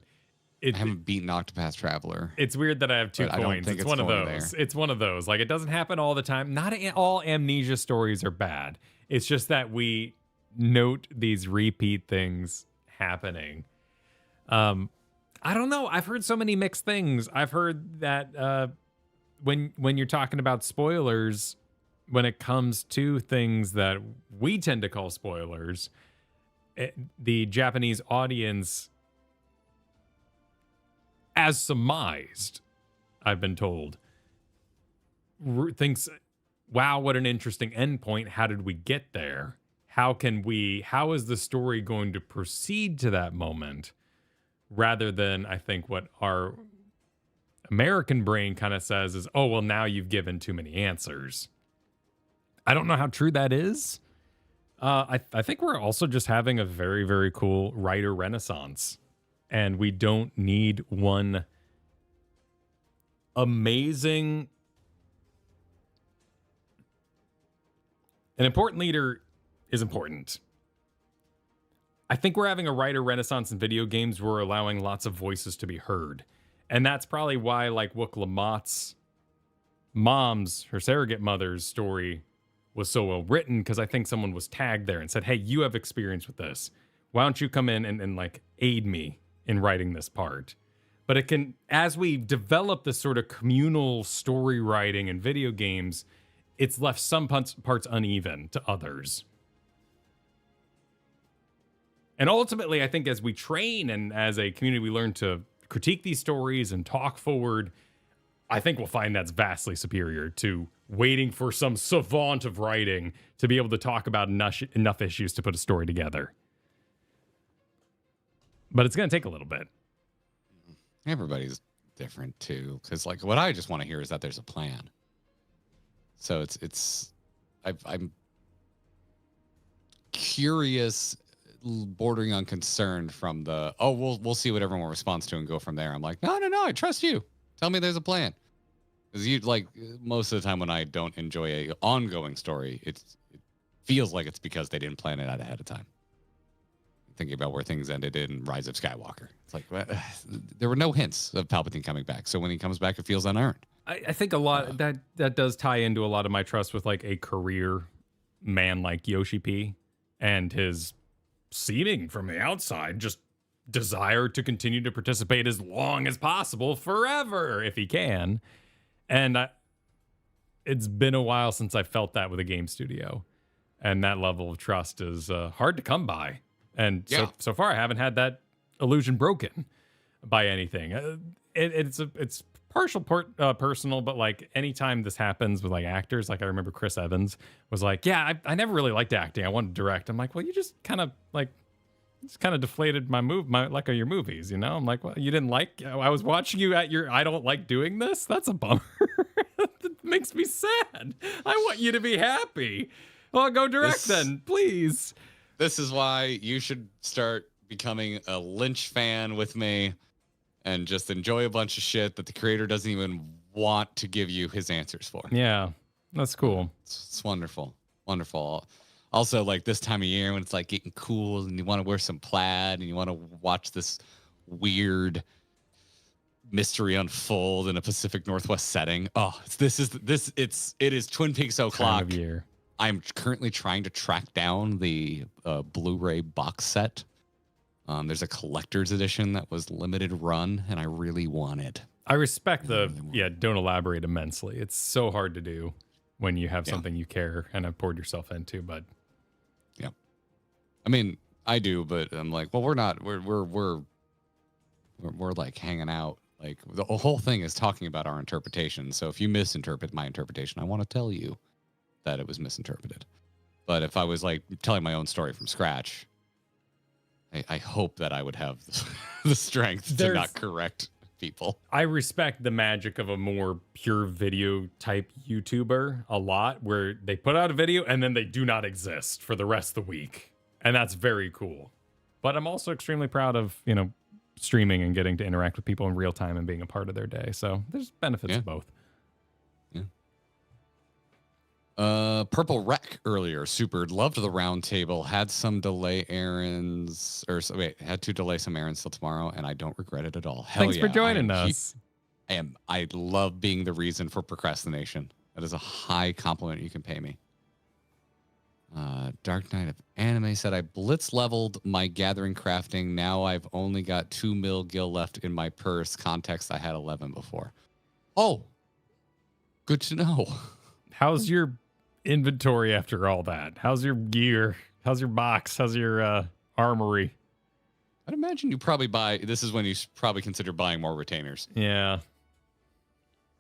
I haven't beaten Octopath Traveler. It's weird that I have 2 coins. It's one of those. There. It's one of those. Like, it doesn't happen all the time. Not all amnesia stories are bad. It's just that we note these repeat things happening. I don't know. I've heard so many mixed things. I've heard that when you're talking about spoilers, when it comes to things that we tend to call spoilers, the Japanese audience, as surmised, I've been told, thinks, wow, what an interesting endpoint. How did we get there? How is the story going to proceed to that moment? Rather than, I think, what our American brain kind of says is, oh, well, now you've given too many answers. I don't know how true that is. I think we're also just having a very, very cool writer renaissance. And we don't need one amazing... An important leader is important. I think we're having a writer renaissance in video games. We're allowing lots of voices to be heard. And that's probably why, like, Wuk Lamat's mom's, her surrogate mother's story was so well written, because I think someone was tagged there and said, hey, you have experience with this. Why don't you come in and like, aid me in writing this part? But it can, as we develop this sort of communal story writing in video games, it's left some parts uneven to others. And ultimately, I think as we train and as a community, we learn to critique these stories and talk forward, I think we'll find that's vastly superior to waiting for some savant of writing to be able to talk about enough issues to put a story together. But it's going to take a little bit. Everybody's different too, because like what I just want to hear is that there's a plan. So I'm curious, bordering on concerned from the, oh, we'll see what everyone responds to and go from there. I'm like, no, I trust you. Tell me there's a plan. Because you, like, most of the time when I don't enjoy a ongoing story, it feels like it's because they didn't plan it out ahead of time. Thinking about where things ended in Rise of Skywalker. It's like, there were no hints of Palpatine coming back. So when he comes back, it feels unearned. I think a lot that does tie into a lot of my trust with like a career man like Yoshi P and his seeming from the outside just desire to continue to participate as long as possible, forever if he can. And it's been a while since I felt that with a game studio, and that level of trust is hard to come by. And so far, I haven't had that illusion broken by anything. It's partial personal, but like anytime this happens with like actors, like I remember Chris Evans was like, yeah, I never really liked acting. I wanted to direct. I'm like, well, you just kind of like, deflated my like your movies, you know? I'm like, well, you didn't like, I was watching you at your, I don't like doing this. That's a bummer. That makes me sad. I want you to be happy. Well, go direct then, please. This is why you should start becoming a Lynch fan with me and just enjoy a bunch of shit that the creator doesn't even want to give you his answers for. Yeah, that's cool. It's wonderful. Wonderful. Also, like this time of year when it's like getting cool and you want to wear some plaid and you want to watch this weird mystery unfold in a Pacific Northwest setting. Oh, it is Twin Peaks o'clock. Time of year. I'm currently trying to track down the Blu-ray box set. There's a collector's edition that was limited run, and I really want it. I respect don't elaborate immensely. It's so hard to do when you have something you care and have poured yourself into, but I mean, I do, but I'm like, well, we're not. We're like hanging out. Like the whole thing is talking about our interpretation. So if you misinterpret my interpretation, I want to tell you that it was misinterpreted. But if I was like telling my own story from scratch, I hope that I would have the strength to not correct people. I respect the magic of a more pure video type YouTuber a lot, where they put out a video and then they do not exist for the rest of the week. And that's very cool. But I'm also extremely proud of, streaming and getting to interact with people in real time and being a part of their day. So there's benefits to both. Yeah. Purple Wreck earlier, super loved the round table, had some delay errands, had to delay some errands till tomorrow, and I don't regret it at all. Thanks for joining us. I love being the reason for procrastination. That is a high compliment you can pay me. Dark Knight of Anime said, I blitz leveled my gathering crafting. Now I've only got 2 mil gil left in my purse. Context, I had 11 before. Oh, good to know. How's your inventory after all that? How's your gear? How's your box? How's your armory? I'd imagine you probably this is when you probably consider buying more retainers. Yeah.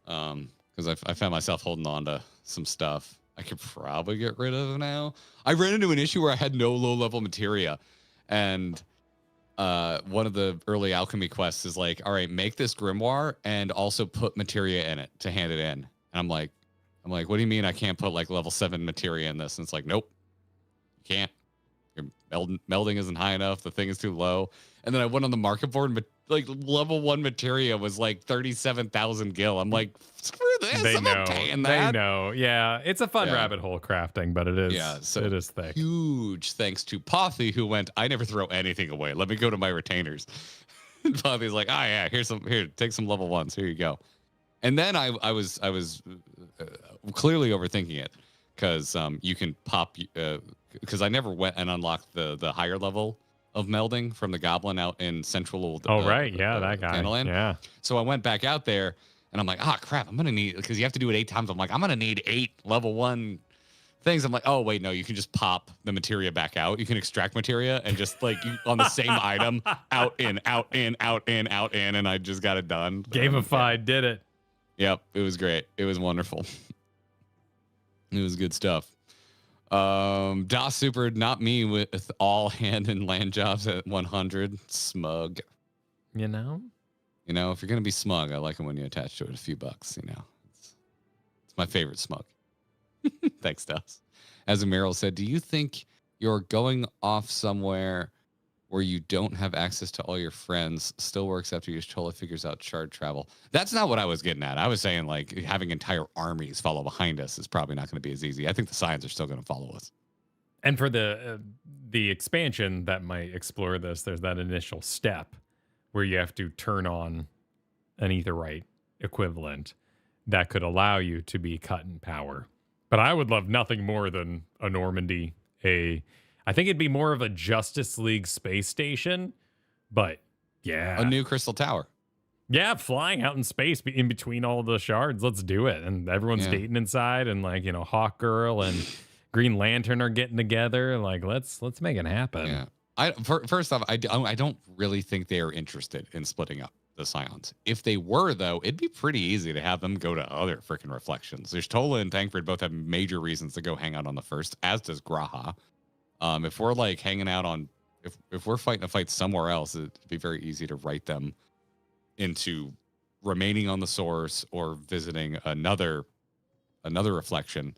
Because I found myself holding on to some stuff I could probably get rid of now. I ran into an issue where I had no low-level materia. And one of the early alchemy quests is like, all right, make this grimoire and also put materia in it to hand it in. And I'm like, what do you mean I can't put like level 7 materia in this? And it's like, nope, you can't. Your melding isn't high enough. The thing is too low. And then I went on the market board and like level 1 materia was like 37,000 gil. I'm like, screw this. I'm not paying that. They know. Yeah. It's a fun rabbit hole crafting, but it is, it is thick. Huge thanks to Pothy, who went, I never throw anything away. Let me go to my retainers. And Pothy's like, oh yeah, here, take some level 1s. Here you go. And then I was clearly overthinking it, because you can pop, because I never went and unlocked the higher level of melding from the goblin out in central. That guy. Panelland. Yeah. So I went back out there and I'm like, crap, I'm going to need, because you have to do it 8 times. I'm like, I'm going to need 8 level 1 things. I'm like, oh, wait, no, you can just pop the materia back out. You can extract materia and just like on the same item, out, in, out, in, out, in, out, in. And I just got it done. Gamified did it. Yep. It was great. It was wonderful. It was good stuff. Das Super, not me with all hand and land jobs at 100. Smug. You know, if you're going to be smug, I like it when you attach to it a few bucks, It's my favorite smug. Thanks, Das. Azemgers said, do you think you're going off somewhere where you don't have access to all your friends still works after you totally figures out shard travel? That's not what I was getting at. I was saying like having entire armies follow behind us is probably not going to be as easy. I think the Scions are still going to follow us. And for the expansion that might explore this, there's that initial step where you have to turn on an Aetherite equivalent that could allow you to be cut in power. But I would love nothing more than a Normandy, I think it'd be more of a Justice League space station, but yeah. A new Crystal Tower. Yeah, flying out in space in between all the shards. Let's do it. And everyone's dating inside, and like, Hawk Girl and Green Lantern are getting together. Like, let's make it happen. Yeah. First off, I don't really think they are interested in splitting up the Scions. If they were, though, it'd be pretty easy to have them go to other freaking reflections. There's Tola and Tankford both have major reasons to go hang out on the first, as does Graha. If we're like hanging out on, if we're fighting a fight somewhere else, it'd be very easy to write them into remaining on the source or visiting another reflection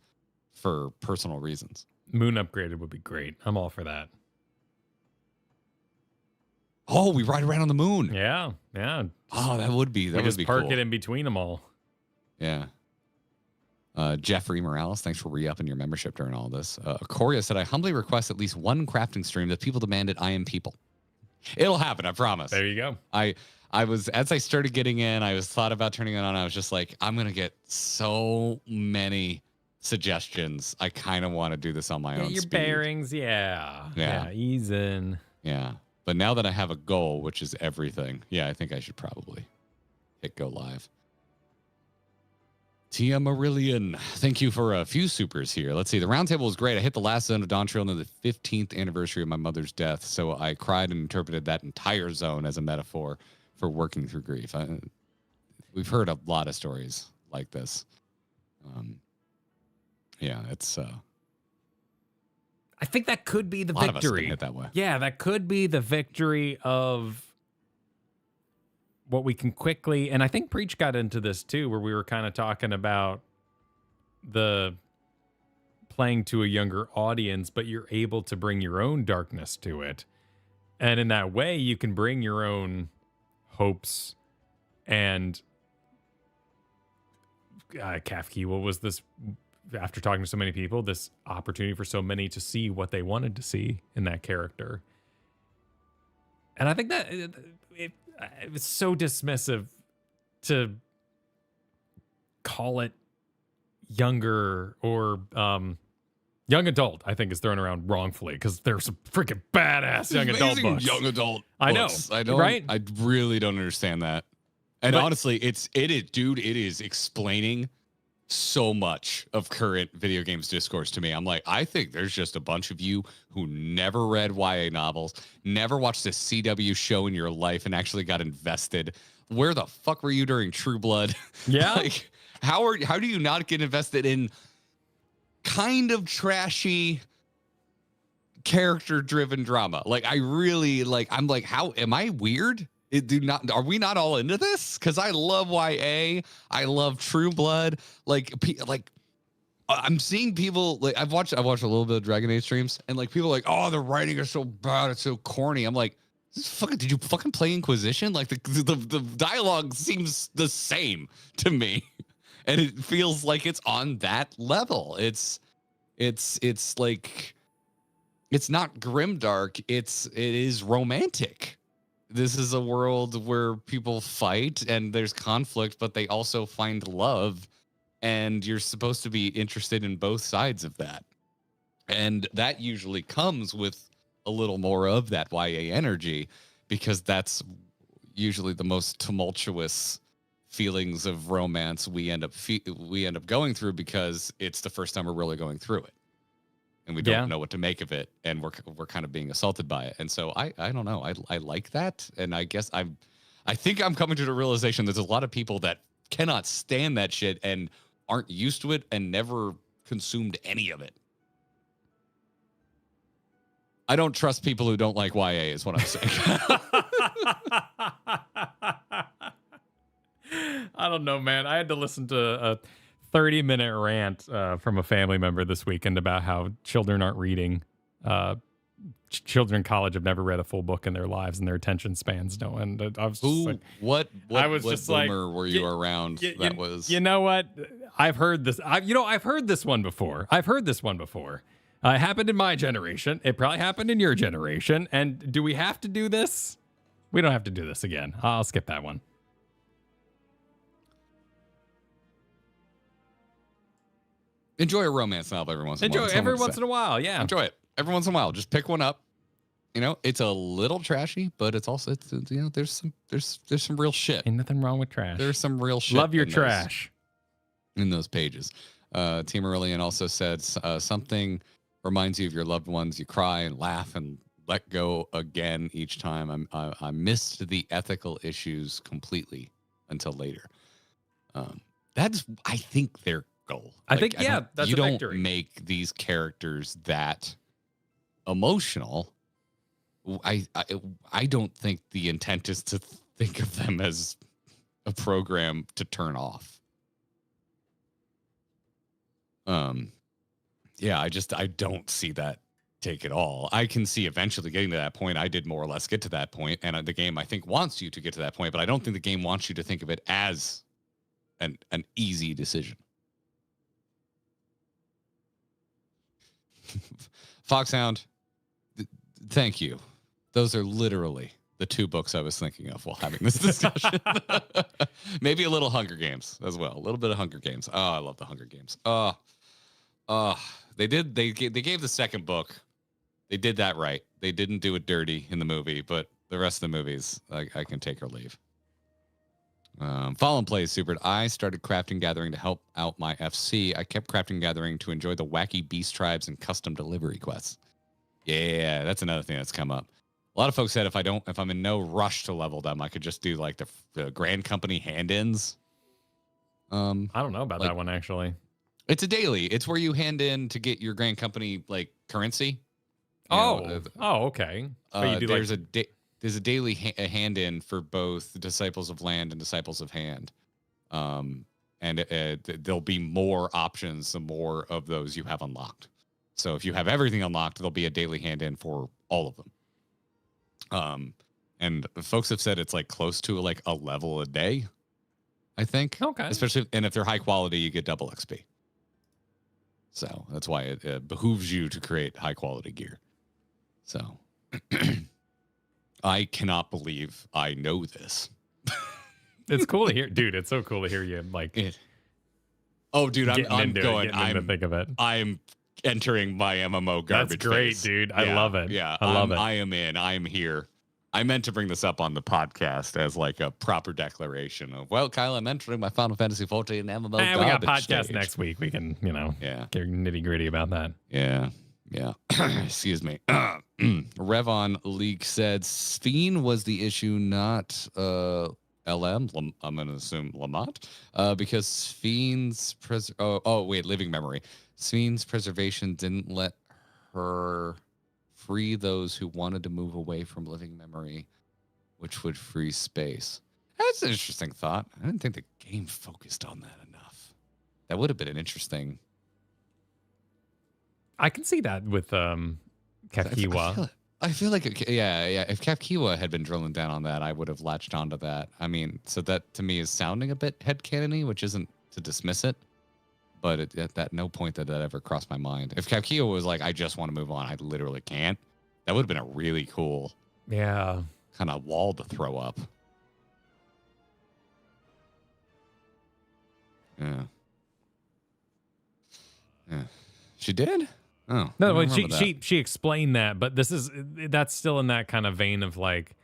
for personal reasons. Moon upgraded would be great. I'm all for that. Oh, we ride around on the moon. Yeah. Oh, that would be park cool. it in between them all. Yeah. Jeffrey Morales, thanks for re-upping your membership during all this. Coria said, I humbly request at least one crafting stream that people demanded. I am people. It'll happen, I promise. There you go. I was, as I started getting in, I was thought about turning it on. I was just like, I'm going to get so many suggestions. I kind of want to do this on my own your speed. Bearings, yeah, ease in. Yeah. But now that I have a goal, which is everything, I think I should probably hit go live. Tia Marillion, thank you for a few supers here. Let's see. The roundtable was great. I hit the last zone of Dawntrail on the 15th anniversary of my mother's death, so I cried and interpreted that entire zone as a metaphor for working through grief. We've heard a lot of stories like this. Yeah, it's. I think that could be the a lot of us victory. can hit that way. Yeah, that could be the victory of what we can quickly, and I think Preach got into this too, where we were kind of talking about the playing to a younger audience, but you're able to bring your own darkness to it. And in that way, you can bring your own hopes and Kafki, what was this? After talking to so many people, this opportunity for so many to see what they wanted to see in that character. And I think that it was so dismissive to call it younger or young adult, I think is thrown around wrongfully because there's some freaking badass young adult books. Young adult I know, books. I don't, right? I really don't understand that. And But- honestly, it is explaining so much of current video games discourse to me. I'm like, I think there's just a bunch of you who never read YA novels, never watched a CW show in your life and actually got invested. Where the fuck were you during True Blood? Yeah. Like, how do you not get invested in kind of trashy character driven drama? Like, I really I'm like, how am I weird? Are we not all into this? Because I love YA, I love True Blood. I'm seeing people like I've watched a little bit of Dragon Age streams, and like people are like, oh, the writing is so bad, it's so corny. I'm like, did you fucking play Inquisition? Like the dialogue seems the same to me, and it feels like it's on that level. It's like it's not grimdark. It is romantic. This is a world where people fight and there's conflict, but they also find love, and you're supposed to be interested in both sides of that. And that usually comes with a little more of that YA energy, because that's usually the most tumultuous feelings of romance we end up going through, because it's the first time we're really going through it. And we don't know what to make of it, and we're kind of being assaulted by it. And so I don't know. I like that, and I guess I think I'm coming to the realization there's a lot of people that cannot stand that shit and aren't used to it and never consumed any of it. I don't trust people who don't like YA, is what I'm saying. I don't know, man. I had to listen to a 30-minute rant from a family member this weekend about how children aren't reading. Children in college have never read a full book in their lives, and their attention spans don't. And I was just like, what boomer were you around? that was. You know what? I've heard this. I've heard this one before. It happened in my generation. It probably happened in your generation. And do we have to do this? We don't have to do this again. I'll skip that one. Enjoy a romance novel every once in a while. Every once in a while, yeah. Enjoy it every once in a while. Just pick one up. You know, it's a little trashy, but it's also there's some real shit. Ain't nothing wrong with trash. There's some real shit. Love your trash in those pages. Team Aurelian also said something reminds you of your loved ones. You cry and laugh and let go again each time. I missed the ethical issues completely until later. That's I think their goal. I think that's you a don't victory. Make these characters that emotional. I don't think the intent is to think of them as a program to turn off. Yeah, I don't see that take at all. I can see eventually getting to that point. I did more or less get to that point, and the game I think wants you to get to that point, but I don't think the game wants you to think of it as an easy decision. Foxhound, thank you. Those are literally the two books I was thinking of while having this discussion. Maybe a little Hunger Games as well. A little bit of Hunger Games. Oh, I love the Hunger Games. They gave the second book. They did that right. They didn't do it dirty in the movie, but the rest of the movies, I can take or leave. Fallen plays super. I started crafting gathering to help out my FC. I kept crafting gathering to enjoy the wacky beast tribes and custom delivery quests. Yeah, that's another thing that's come up. A lot of folks said if I'm in no rush to level them, I could just do like the Grand Company hand-ins. I don't know about that one actually. It's a daily. It's where you hand in to get your Grand Company like currency. Okay. So you do there's a daily hand in for both Disciples of Land and Disciples of Hand. And there'll be more options the more of those you have unlocked. So if you have everything unlocked, there'll be a daily hand in for all of them. And folks have said it's like close to like a level a day, I think. Okay. Especially, and if they're high quality, you get double XP. So that's why it behooves you to create high quality gear. So I cannot believe I know this. It's cool to hear, dude. It's so cool to hear you Oh, dude, I'm going. I'm think of it. I'm entering my MMO garbage. That's great, phase. dude. I love it. Yeah, I love it. I am in. I am here. I meant to bring this up on the podcast as like a proper declaration of, well, Kyle, I'm entering my Final Fantasy 14 MMO garbage we got podcast stage. next week. We can, get nitty gritty about that. Yeah. Excuse me. Revon Leak said Sphene was the issue, not LM. I'm going to assume Lamat, because Sphene's living memory. Sphene's preservation didn't let her free those who wanted to move away from living memory, which would free space. That's an interesting thought. I didn't think the game focused on that enough. That would have been an interesting. I can see that with Kafkiwa. I feel like if Kafkiwa had been drilling down on that, I would have latched onto that. I mean, so that to me is sounding a bit headcanon-y, which isn't to dismiss it, but at no point did that ever cross my mind. If Kafkiwa was like, I just want to move on, I literally can't, that would have been a really cool kind of wall to throw up. Yeah. She did? Oh, no, she explained that, but that's still in that kind of vein of like,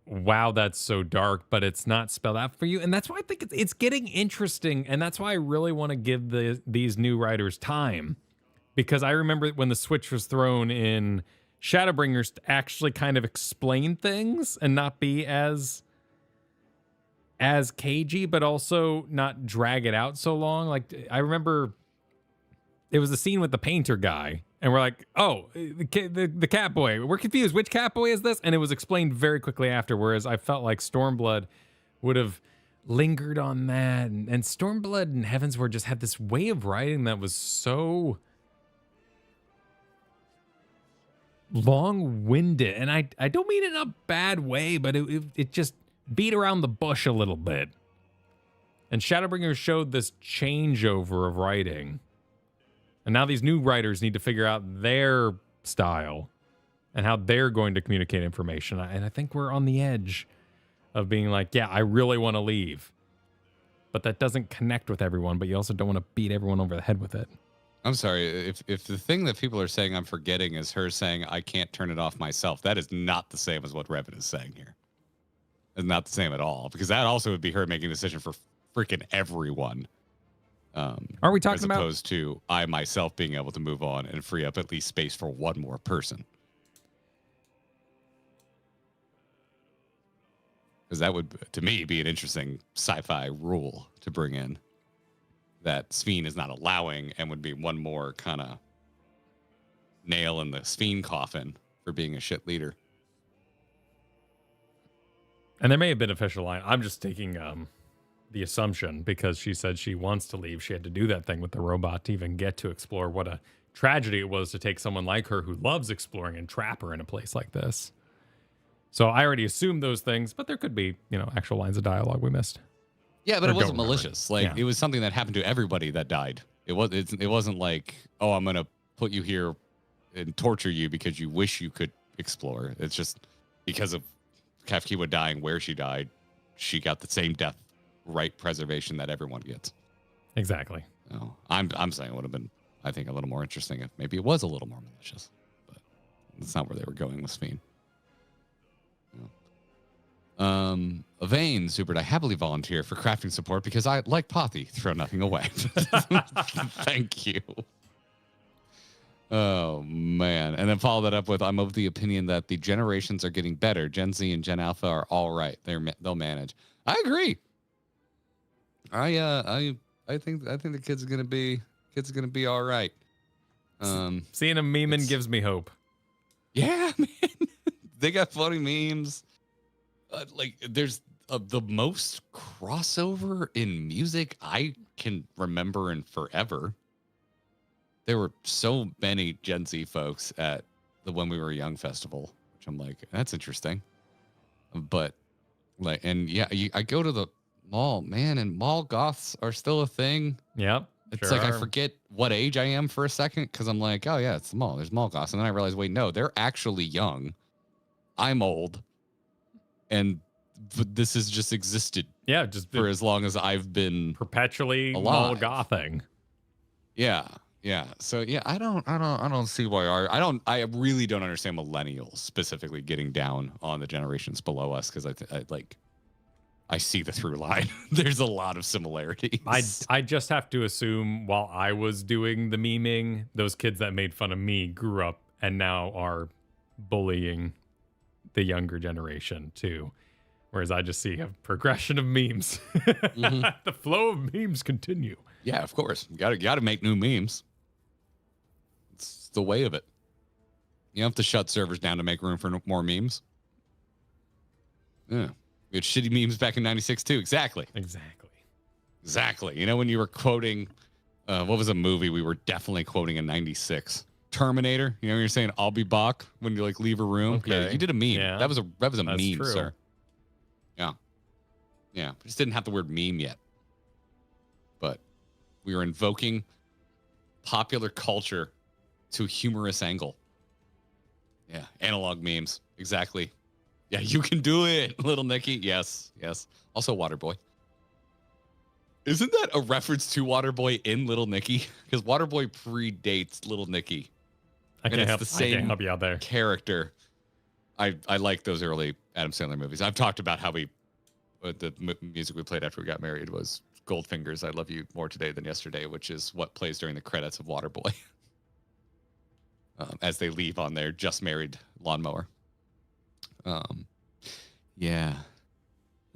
wow, that's so dark, but it's not spelled out for you, and that's why I think it's getting interesting, and that's why I really want to give these new writers time, because I remember when the switch was thrown in Shadowbringers to actually kind of explain things and not be as cagey, but also not drag it out so long. Like I remember. It was the scene with the painter guy, and we're like, oh, the cat boy. We're confused. Which cat boy is this? And it was explained very quickly after, whereas I felt like Stormblood would have lingered on that. And Stormblood and Heavensward just had this way of writing that was so long-winded. And I don't mean it in a bad way, but it just beat around the bush a little bit. And Shadowbringers showed this changeover of writing. And now these new writers need to figure out their style and how they're going to communicate information. And I think we're on the edge of being like, yeah, I really want to leave. But that doesn't connect with everyone, but you also don't want to beat everyone over the head with it. I'm sorry. If the thing that people are saying I'm forgetting is her saying I can't turn it off myself, that is not the same as what Revan is saying here. It's not the same at all, because that also would be her making a decision for freaking everyone. Are we talking about, as opposed to I myself being able to move on and free up at least space for one more person? Because that would, to me, be an interesting sci-fi rule to bring in, that Sphene is not allowing, and would be one more kind of nail in the Sphene coffin for being a shit leader. And there may have been official line. I'm just taking the assumption, because she said she wants to leave. She had to do that thing with the robot to even get to explore. What a tragedy it was to take someone like her who loves exploring and trap her in a place like this. So I already assumed those things, but there could be, actual lines of dialogue we missed. Yeah, but it wasn't malicious. It was something that happened to everybody that died. It wasn't like, oh, I'm going to put you here and torture you because you wish you could explore. It's just because of Kafkiwa dying where she died, she got the same death right preservation that everyone gets. Exactly. No, I'm saying it would have been, I think, a little more interesting if maybe it was a little more malicious, but that's not where they were going with Sphene. Vane Super, I happily volunteer for crafting support because I, like Pothy, throw nothing away. Thank you. Oh, man. And then follow that up with, I'm of the opinion that the generations are getting better. Gen Z and Gen Alpha are all right. They'll manage. I agree. I think the kids are gonna be all right. Seeing them memeing gives me hope. Yeah, man. They got funny memes. Like there's the most crossover in music I can remember in forever. There were so many Gen Z folks at the When We Were Young festival, which I'm like, that's interesting. But like, and yeah, I go to the mall, man, and mall goths are still a thing. Yep. It's like I forget what age I am for a second because I'm like, oh yeah, it's the mall. There's mall goths, and then I realize, wait, no, they're actually young. I'm old, and this has just existed. Yeah, just for as long as I've been perpetually alive. mall gothing. Yeah. Yeah. So yeah, I don't see why I really don't understand millennials specifically getting down on the generations below us because I see the through line. There's a lot of similarities. I just have to assume while I was doing the memeing, those kids that made fun of me grew up and now are bullying the younger generation too. Whereas I just see a progression of memes. Mm-hmm. The flow of memes continue. Yeah, of course. You gotta make new memes. It's the way of it. You have to shut servers down to make room for more memes. Yeah. We had shitty memes back in 96 too. Exactly. You know, when you were quoting, what was a movie we were definitely quoting in 96? Terminator. You know, you're saying, I'll be back when you like leave a room. Okay. Yeah, you did a meme. Yeah. That was a That's meme, true. sir. Yeah. Yeah. We just didn't have the word meme yet. But we were invoking popular culture to a humorous angle. Yeah. Analog memes. Exactly. Yeah, you can do it, Little Nicky. Yes. Also, Waterboy. Isn't that a reference to Waterboy in Little Nicky? Because Waterboy predates Little Nicky. I can't help you out there. Character. I like those early Adam Sandler movies. I've talked about how the music we played after we got married was Goldfinger's I Love You More Today Than Yesterday, which is what plays during the credits of Waterboy. As they leave on their just married lawnmower. Yeah.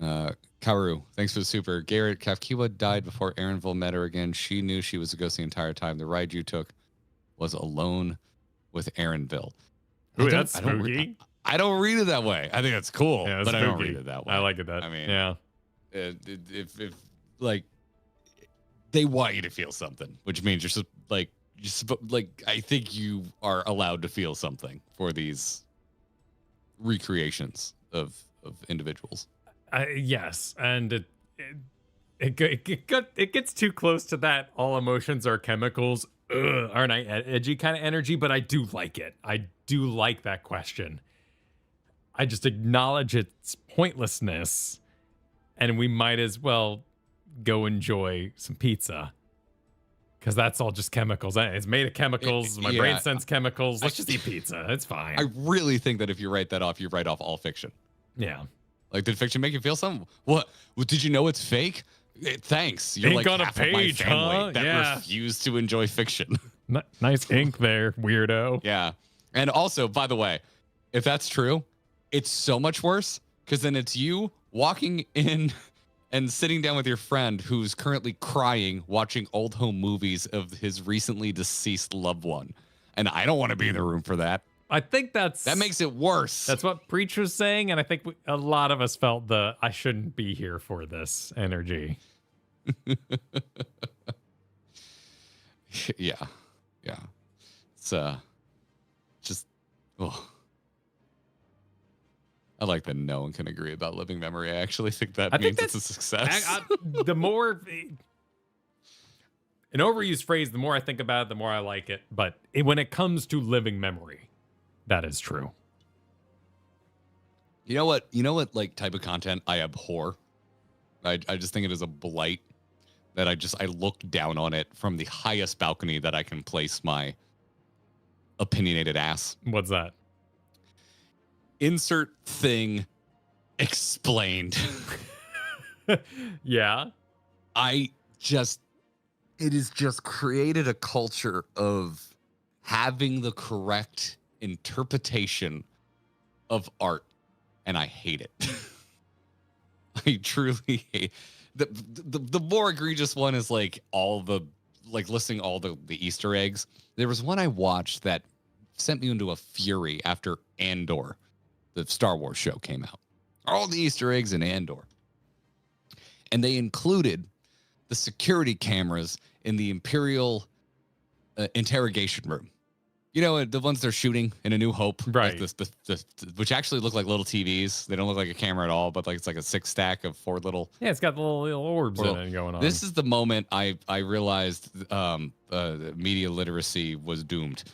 Karu, thanks for the super. Garrett, Kafkiwa died before Aaronville met her again. She knew she was a ghost the entire time. The ride you took was alone with Aaronville. Ooh, that's spooky. I don't read it that way. I think that's cool, but spooky. I don't read it that way. I like it that. I mean, yeah. If like they want you to feel something, which means I think you are allowed to feel something for these recreations of individuals. Yes, and it gets too close to that. All emotions are chemicals. Aren't I edgy kind of energy? But I do like it. I do like that question. I just acknowledge its pointlessness, and we might as well go enjoy some pizza. Because that's all just chemicals. It's made of chemicals. My brain sends chemicals. Let's just eat pizza. It's fine. I really think that if you write that off, you write off all fiction. Yeah. Like, did fiction make you feel something? What? Did you know it's fake? Thanks. You're ink like on a half of my page, family huh? that Yeah. refused to enjoy fiction. Nice ink there, weirdo. Yeah. And also, by the way, if that's true, it's so much worse because then it's you walking in and sitting down with your friend who's currently crying, watching old home movies of his recently deceased loved one. And I don't want to be in the room for that. I think that makes it worse. That's what Preach was saying, and I think a lot of us felt I shouldn't be here for this energy. Yeah. It's just I like that no one can agree about living memory. I actually think that means it's a success. The more an overused phrase, the more I think about it, the more I like it. But when it comes to living memory, that is true. You know what like type of content I abhor? I just think it is a blight that I look down on it from the highest balcony that I can place my opinionated ass. What's that? Insert thing explained. Yeah. It has just created a culture of having the correct interpretation of art, and I hate it. I truly hate the more egregious one is like listing all the Easter eggs. There was one I watched that sent me into a fury after Andor, the Star Wars show, came out. All the Easter eggs in Andor. And they included the security cameras in the Imperial interrogation room. You know, the ones they're shooting in A New Hope, right? Like which actually look like little TVs. They don't look like a camera at all, but like it's like a 6-stack of 4 little. Yeah, it's got little orbs in it going on. This is the moment I realized media literacy was doomed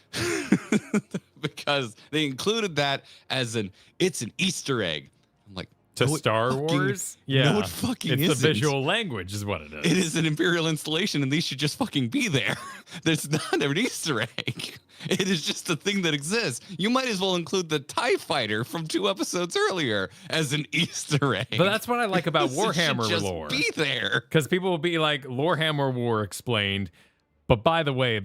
because they included that as it's an Easter egg. I'm like, to Star Wars? Yeah. No, it fucking isn't. It's the visual language is what it is. It is an Imperial installation, and these should just fucking be there. There's not an Easter egg. It is just a thing that exists. You might as well include the TIE fighter from 2 episodes earlier as an Easter egg. But that's what I like about Warhammer just lore. Be there. Because people will be like, Lorehammer War explained. But by the way,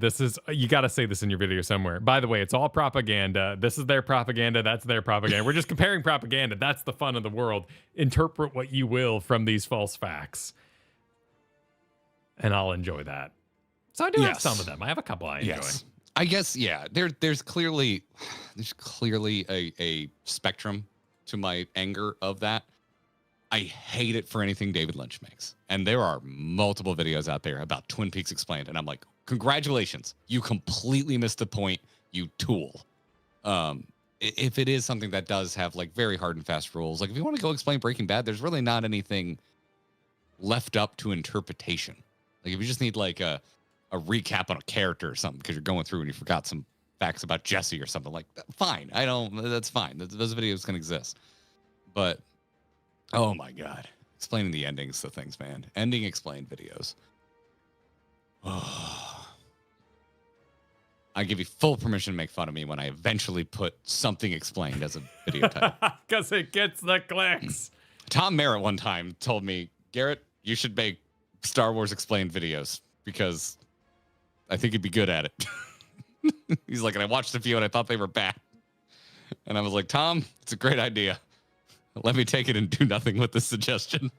you got to say this in your video somewhere. By the way, it's all propaganda. This is their propaganda. That's their propaganda. We're just comparing propaganda. That's the fun of the world. Interpret what you will from these false facts. And I'll enjoy that. So I do have some of them. I have a couple I enjoy. I guess, yeah. There's clearly a spectrum to my anger of that. I hate it for anything David Lynch makes. And there are multiple videos out there about Twin Peaks Explained. And I'm like, congratulations. You completely missed the point, you tool. If it is something that does have like very hard and fast rules, like if you want to go explain Breaking Bad, there's really not anything left up to interpretation. Like if you just need like a recap on a character or something because you're going through and you forgot some facts about Jesse or something, like fine. That's fine. Those videos can exist. But oh my God. Explaining the endings to things, man. Ending explained videos. Oh. I give you full permission to make fun of me when I eventually put something explained as a video title. Because it gets the clicks. Tom Merritt one time told me, Garrett, you should make Star Wars explained videos because I think you'd be good at it. He's like, and I watched a few and I thought they were bad. And I was like, Tom, it's a great idea. Let me take it and do nothing with this suggestion.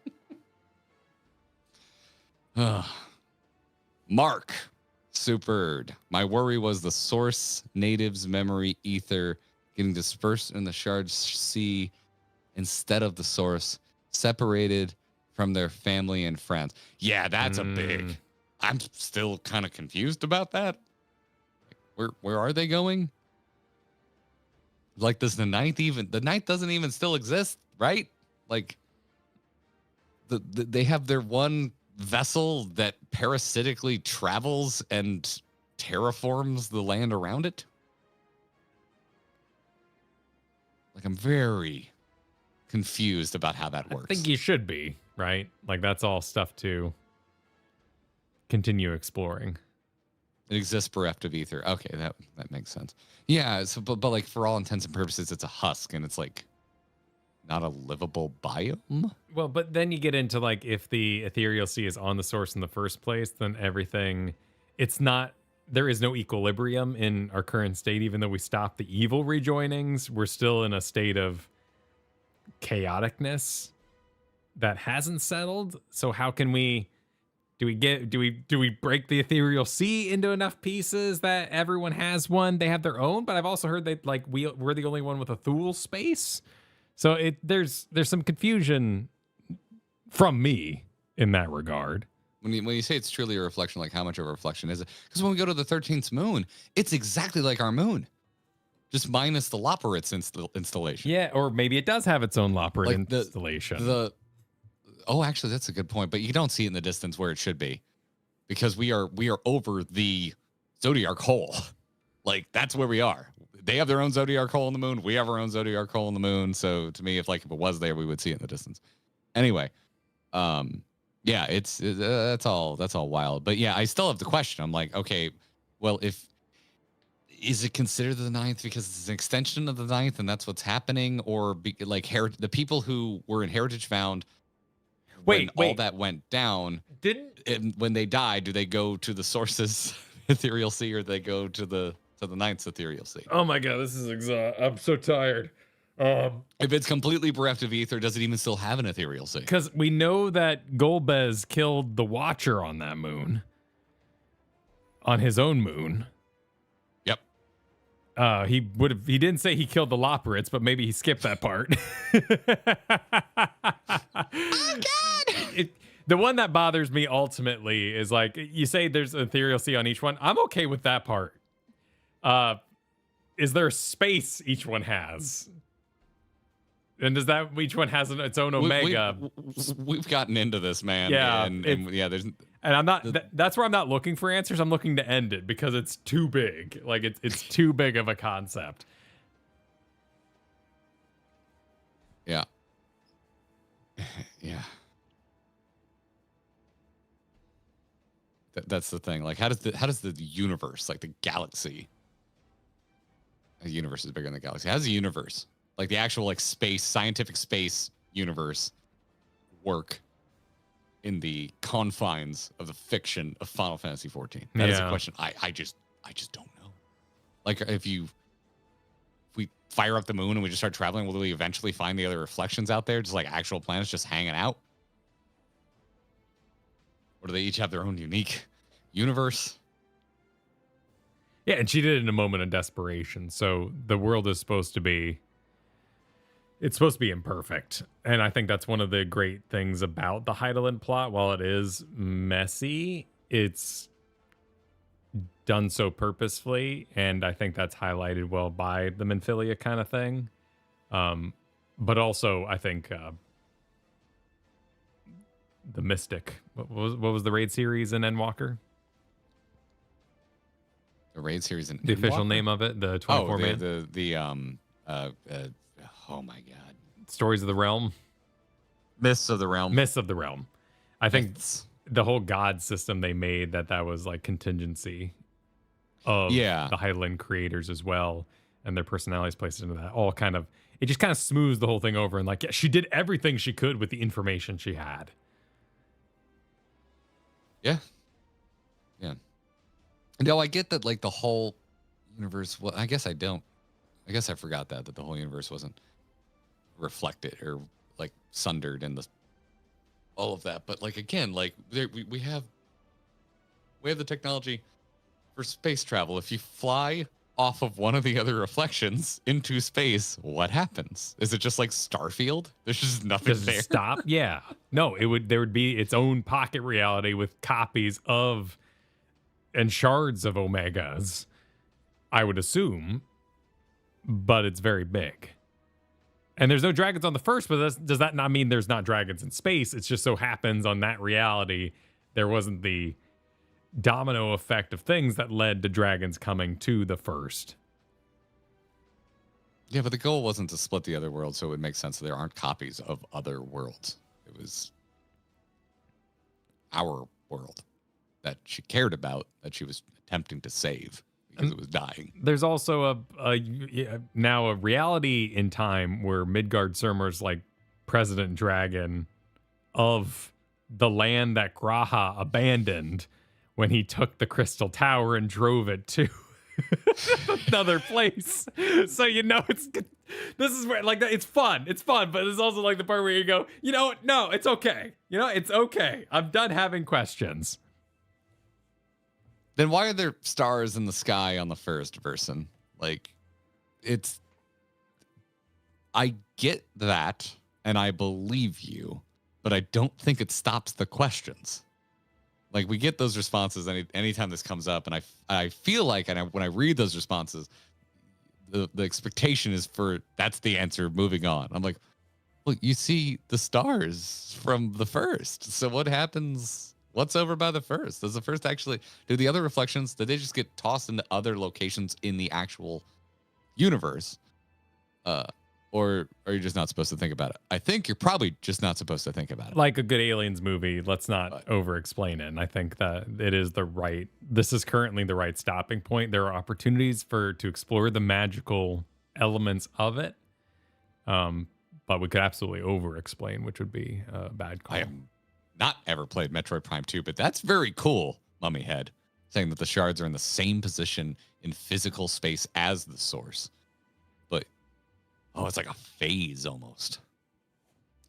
Mark, supered. My worry was the source natives' memory ether getting dispersed in the shard sea instead of the source separated from their family and friends. Yeah, that's a big. I'm still kind of confused about that. Where are they going? Like, does the ninth doesn't even still exist, right? Like, they have their one vessel that parasitically travels and terraforms the land around it. Like, I'm very confused about how that works. I think you should be, right? Like, that's all stuff to continue exploring. It exists bereft of ether. Okay, that makes sense. Yeah, so but like for all intents and purposes, it's a husk and it's like not a livable biome. Well, but then you get into like if the ethereal sea is on the source in the first place, then everything there is no equilibrium in our current state. Even though we stopped the evil rejoinings, we're still in a state of chaoticness that hasn't settled. So how can we do we break the ethereal sea into enough pieces that everyone has one? They have their own, but I've also heard that like we're the only one with a Thule space. So there's some confusion from me in that regard. When you say it's truly a reflection, like how much of a reflection is it? Because when we go to the 13th moon, it's exactly like our moon, just minus the Loporitz installation. Yeah, or maybe it does have its own Loporit installation. Actually, that's a good point. But you don't see it in the distance where it should be, because we are over the zodiac hole. Like that's where we are. They have their own zodiac hole in the moon. We have our own zodiac hole in the moon. So to me, if it was there, we would see it in the distance. Anyway, yeah, that's all wild. But yeah, I still have the question. I'm like, okay, well, is it considered the ninth because it's an extension of the ninth and that's what's happening? Or like the people who were in Heritage Found, when all that went down, when they die, do they go to the source's ethereal sea, or do they go to the ninth's ethereal sea? Oh my god, this is I'm so tired. If it's completely bereft of ether, does it even still have an ethereal sea? Because we know that Golbez killed the Watcher on that moon, on his own moon. Yep. He didn't say he killed the Loporrits, but maybe he skipped that part. Oh god! The one that bothers me ultimately is like, you say there's an ethereal sea on each one. I'm okay with that part. Is there space each one has? And does that each one has its own omega? We've gotten into this, man. Yeah, and yeah, there's. And I'm not. That's where I'm not looking for answers. I'm looking to end it because it's too big. Like it's too big of a concept. Yeah. Yeah. That's the thing. Like, how does the universe, like the galaxy? The universe is bigger than the galaxy. How does the universe, like the actual like space, scientific space universe, work in the confines of the fiction of Final Fantasy XIV? That is a question I just don't know. Like, if we fire up the moon and we just start traveling, will we eventually find the other reflections out there, just like actual planets just hanging out? Or do they each have their own unique universe? Yeah, and she did it in a moment of desperation. So the world is supposed to be imperfect. And I think that's one of the great things about the Heidelin plot. While it is messy, it's done so purposefully. And I think that's highlighted well by the Minfilia kind of thing. But also, I think the Mystic. What was the raid series in Endwalker? The raid series in the official name of it, the 24 man. Oh my god. Stories of the Realm. Mists of the Realm. Mists of the Realm. I think the whole god system they made that was like contingency of the Heidelin creators as well, and their personalities placed into that. All kind of, it just kind of smooths the whole thing over, and like, yeah, she did everything she could with the information she had. Yeah. Yeah. No, I get that, like, the whole universe. Well, I guess I don't. I guess I forgot that the whole universe wasn't reflected or like sundered in all of that. But like, again, like we have the technology for space travel. If you fly off of one of the other reflections into space, what happens? Is it just like Starfield? There's just nothing there. Stop. Yeah. No, there would be its own pocket reality with copies of and shards of Omegas, I would assume, but it's very big. And there's no dragons on the first, but does that not mean there's not dragons in space? It just so happens on that reality, there wasn't the domino effect of things that led to dragons coming to the first. Yeah, but the goal wasn't to split the other world, so it would make sense that there aren't copies of other worlds. It was our world that she cared about, that she was attempting to save because it was dying. There's also now a reality in time where Midgard Surmer's like president dragon of the land that Graha abandoned when he took the Crystal Tower and drove it to another place. So, this is where, like, it's fun. It's fun, but it's also like the part where you go, no, it's okay. It's okay. I'm done having questions. Then why are there stars in the sky on the first person? Like, I get that, and I believe you, but I don't think it stops the questions. Like, we get those responses anytime this comes up, and I feel like, when I read those responses, the expectation is for that's the answer, moving on. I'm like, well, you see the stars from the first, so what happens? What's over by the first? Does the first actually, do the other reflections, did they just get tossed into other locations in the actual universe? Or are you just not supposed to think about it? I think you're probably just not supposed to think about it. Like a good Aliens movie, let's not over-explain it. And I think that this is currently the right stopping point. There are opportunities to explore the magical elements of it. But we could absolutely over-explain, which would be a bad call. I have not ever played Metroid Prime 2, but that's very cool, Mummy Head, saying that the shards are in the same position in physical space as the source. But, it's like a phase almost.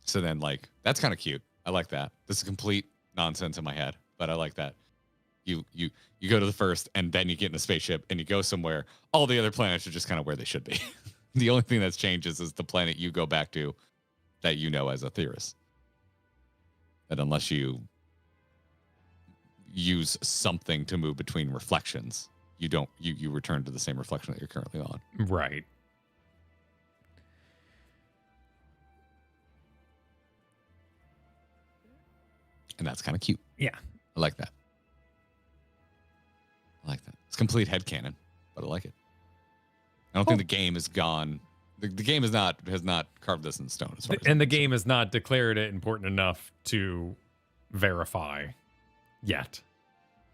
So then, like, that's kind of cute. I like that. This is complete nonsense in my head, but I like that. You go to the first, and then you get in a spaceship, and you go somewhere. All the other planets are just kind of where they should be. The only thing that's changes is the planet you go back to that you know as a theorist. But unless you use something to move between reflections, you return to the same reflection that you're currently on. Right. And that's kind of cute. Yeah. I like that. It's complete headcanon, but I like it. I don't think the game is gone. The game has not carved this in stone. As far as the game has not declared it important enough to verify yet.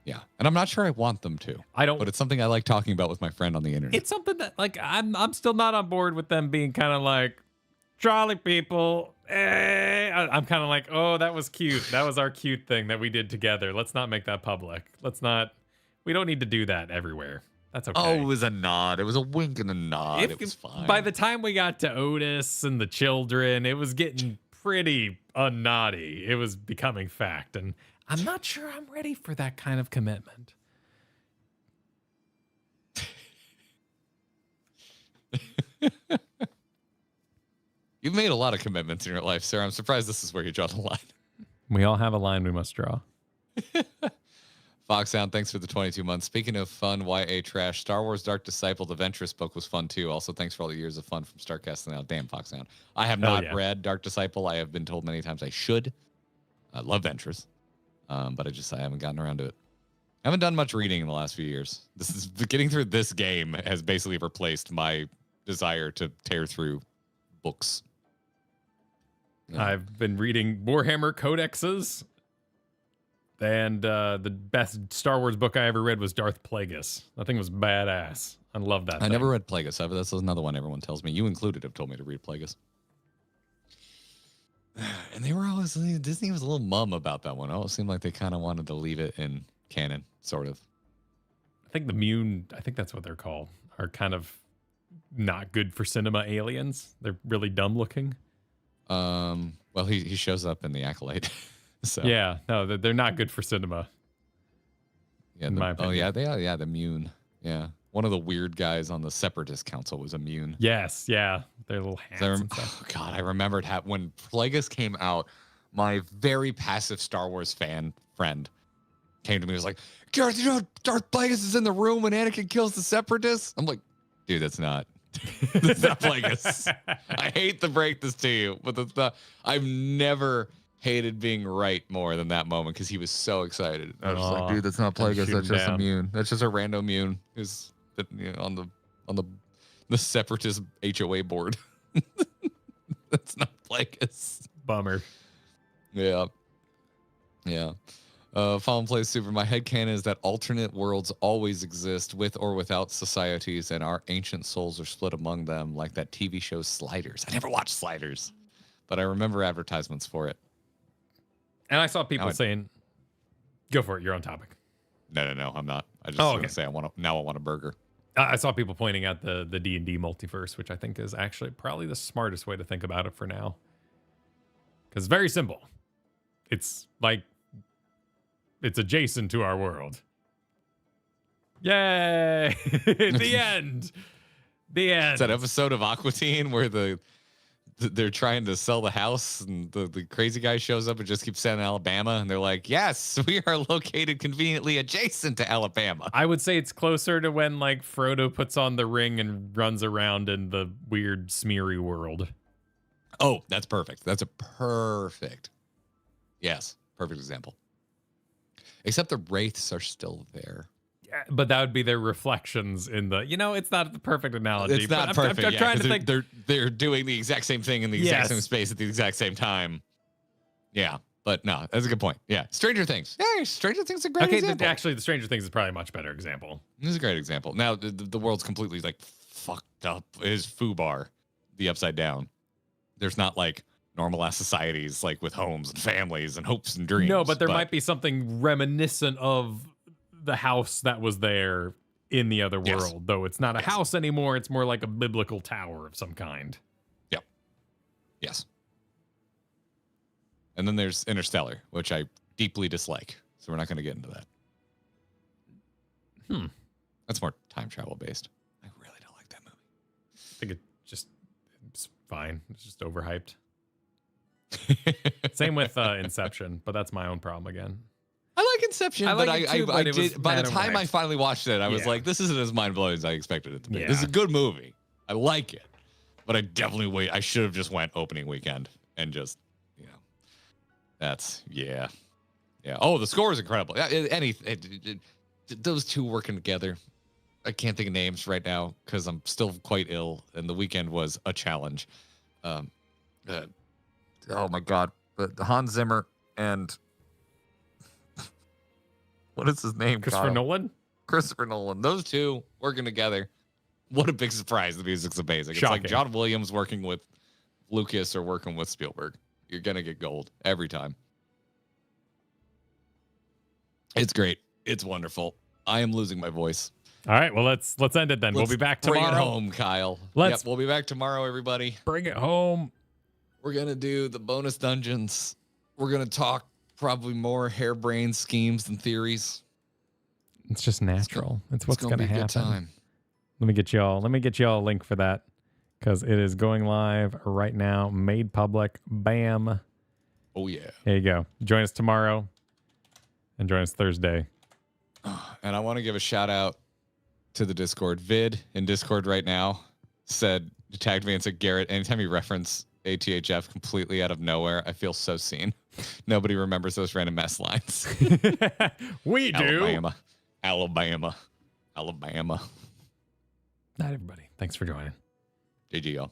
Yeah, and I'm not sure I want them to. I don't. But it's something I like talking about with my friend on the internet. It's something that, like, I'm still not on board with them being kind of like, Charlie people. I'm kind of like, oh, that was cute. That was our cute thing that we did together. Let's not make that public. We don't need to do that everywhere. That's okay. Oh, it was a nod. It was a wink and a nod. It was fine. By the time we got to Otis and the children, it was getting pretty unnaughty. It was becoming fact. And I'm not sure I'm ready for that kind of commitment. You've made a lot of commitments in your life, sir. I'm surprised this is where you draw the line. We all have a line we must draw. Foxhound, thanks for the 22 months. Speaking of fun YA trash, Star Wars Dark Disciple, the Ventress book was fun too. Also, thanks for all the years of fun from Starcast and now. Damn, Foxhound. I have not read Dark Disciple. I have been told many times I should. I love Ventress, but I haven't gotten around to it. I haven't done much reading in the last few years. Getting through this game has basically replaced my desire to tear through books. Yeah. I've been reading Warhammer Codexes. And the best Star Wars book I ever read was Darth Plagueis. That thing was badass. I love that. I never read Plagueis. That's another one everyone tells me. You included have told me to read Plagueis. And they were always, Disney was a little mum about that one. It always seemed like they kind of wanted to leave it in canon, sort of. I think the Mune, I think that's what they're called, are kind of not good for cinema aliens. They're really dumb looking. Well, he shows up in The Acolyte. So yeah, no, they're not good for cinema. Yeah, they are. Yeah, the Mune. Yeah, one of the weird guys on the Separatist Council was a Mune. Yes, yeah, their little hats. Oh God, I remembered when Plagueis came out. My very passive Star Wars fan friend came to me and was like, "Garrett, you know Darth Plagueis is in the room when Anakin kills the Separatists?" I'm like, "Dude, that's not Plagueis." I hate to break this to you, but that's not. I've never hated being right more than that moment because he was so excited. I was like, dude, that's not Plagueis. That's just a Mune. That's just a random Mune who's on the Separatist HOA board. That's not Plagueis. Bummer. Yeah. Fallen Plays Super. My headcanon is that alternate worlds always exist with or without societies, and our ancient souls are split among them, like that TV show Sliders. I never watched Sliders, but I remember advertisements for it. And I saw people saying, "Go for it, you're on topic." No, I'm not. I just want to say I want a burger. I saw people pointing out the D&D multiverse, which I think is actually probably the smartest way to think about it for now. Because it's very simple. It's like, it's adjacent to our world. Yay! The end. The end. It's that episode of Aqua Teen where they're trying to sell the house and the crazy guy shows up and just keeps saying Alabama. And they're like, yes, we are located conveniently adjacent to Alabama. I would say it's closer to when like Frodo puts on the ring and runs around in the weird smeary world. Oh, that's perfect. That's a perfect. Yes. Perfect example. Except the wraiths are still there. But that would be their reflections in the. It's not the perfect analogy. It's not but perfect. I'm trying to think. They're doing the exact same thing in the exact same space at the exact same time. Yeah, but no, that's a good point. Yeah, Stranger Things. Yeah, Stranger Things is a great example. Actually, the Stranger Things is probably a much better example. This is a great example. Now the world's completely like fucked up. Is Fubar the Upside Down? There's not like normal ass societies like with homes and families and hopes and dreams. No, but there might be something reminiscent of the house that was there in the other world, though it's not a house anymore. It's more like a biblical tower of some kind. Yep. Yes. And then there's Interstellar, which I deeply dislike. So we're not going to get into that. That's more time travel based. I really don't like that movie. I think it's fine. It's just overhyped. Same with Inception, but that's my own problem again. I like Inception, I but like it too, but it was by the time I overhyped. finally watched it, I was like, this isn't as mind blowing as I expected it to be. Yeah. This is a good movie. I like it, but I definitely I should have just went opening weekend and just, that's yeah. Oh, the score is incredible. Those two working together. I can't think of names right now because I'm still quite ill, and the weekend was a challenge. Oh my God, but Hans Zimmer and what is his name? Christopher Nolan? Christopher Nolan. Those two working together. What a big surprise. The music's amazing. Shocking. It's like John Williams working with Lucas or working with Spielberg. You're going to get gold every time. It's great. It's wonderful. I am losing my voice. All right, well, let's end it then. We'll be back tomorrow. Bring it home, Kyle. We'll be back tomorrow, everybody. Bring it home. We're going to do the bonus dungeons. We're going to talk probably more harebrained schemes and theories. It's just natural. It's what's going to happen. Good time. Let me get y'all a link for that because it is going live right now, made public. Bam. Oh, yeah. There you go. Join us tomorrow and join us Thursday. And I want to give a shout out to the Discord. Vid in Discord right now tagged me and said, Garrett, anytime you reference ATHF completely out of nowhere, I feel so seen. Nobody remembers those random mess lines. We do. Alabama. Not everybody. Thanks for joining. GG, y'all.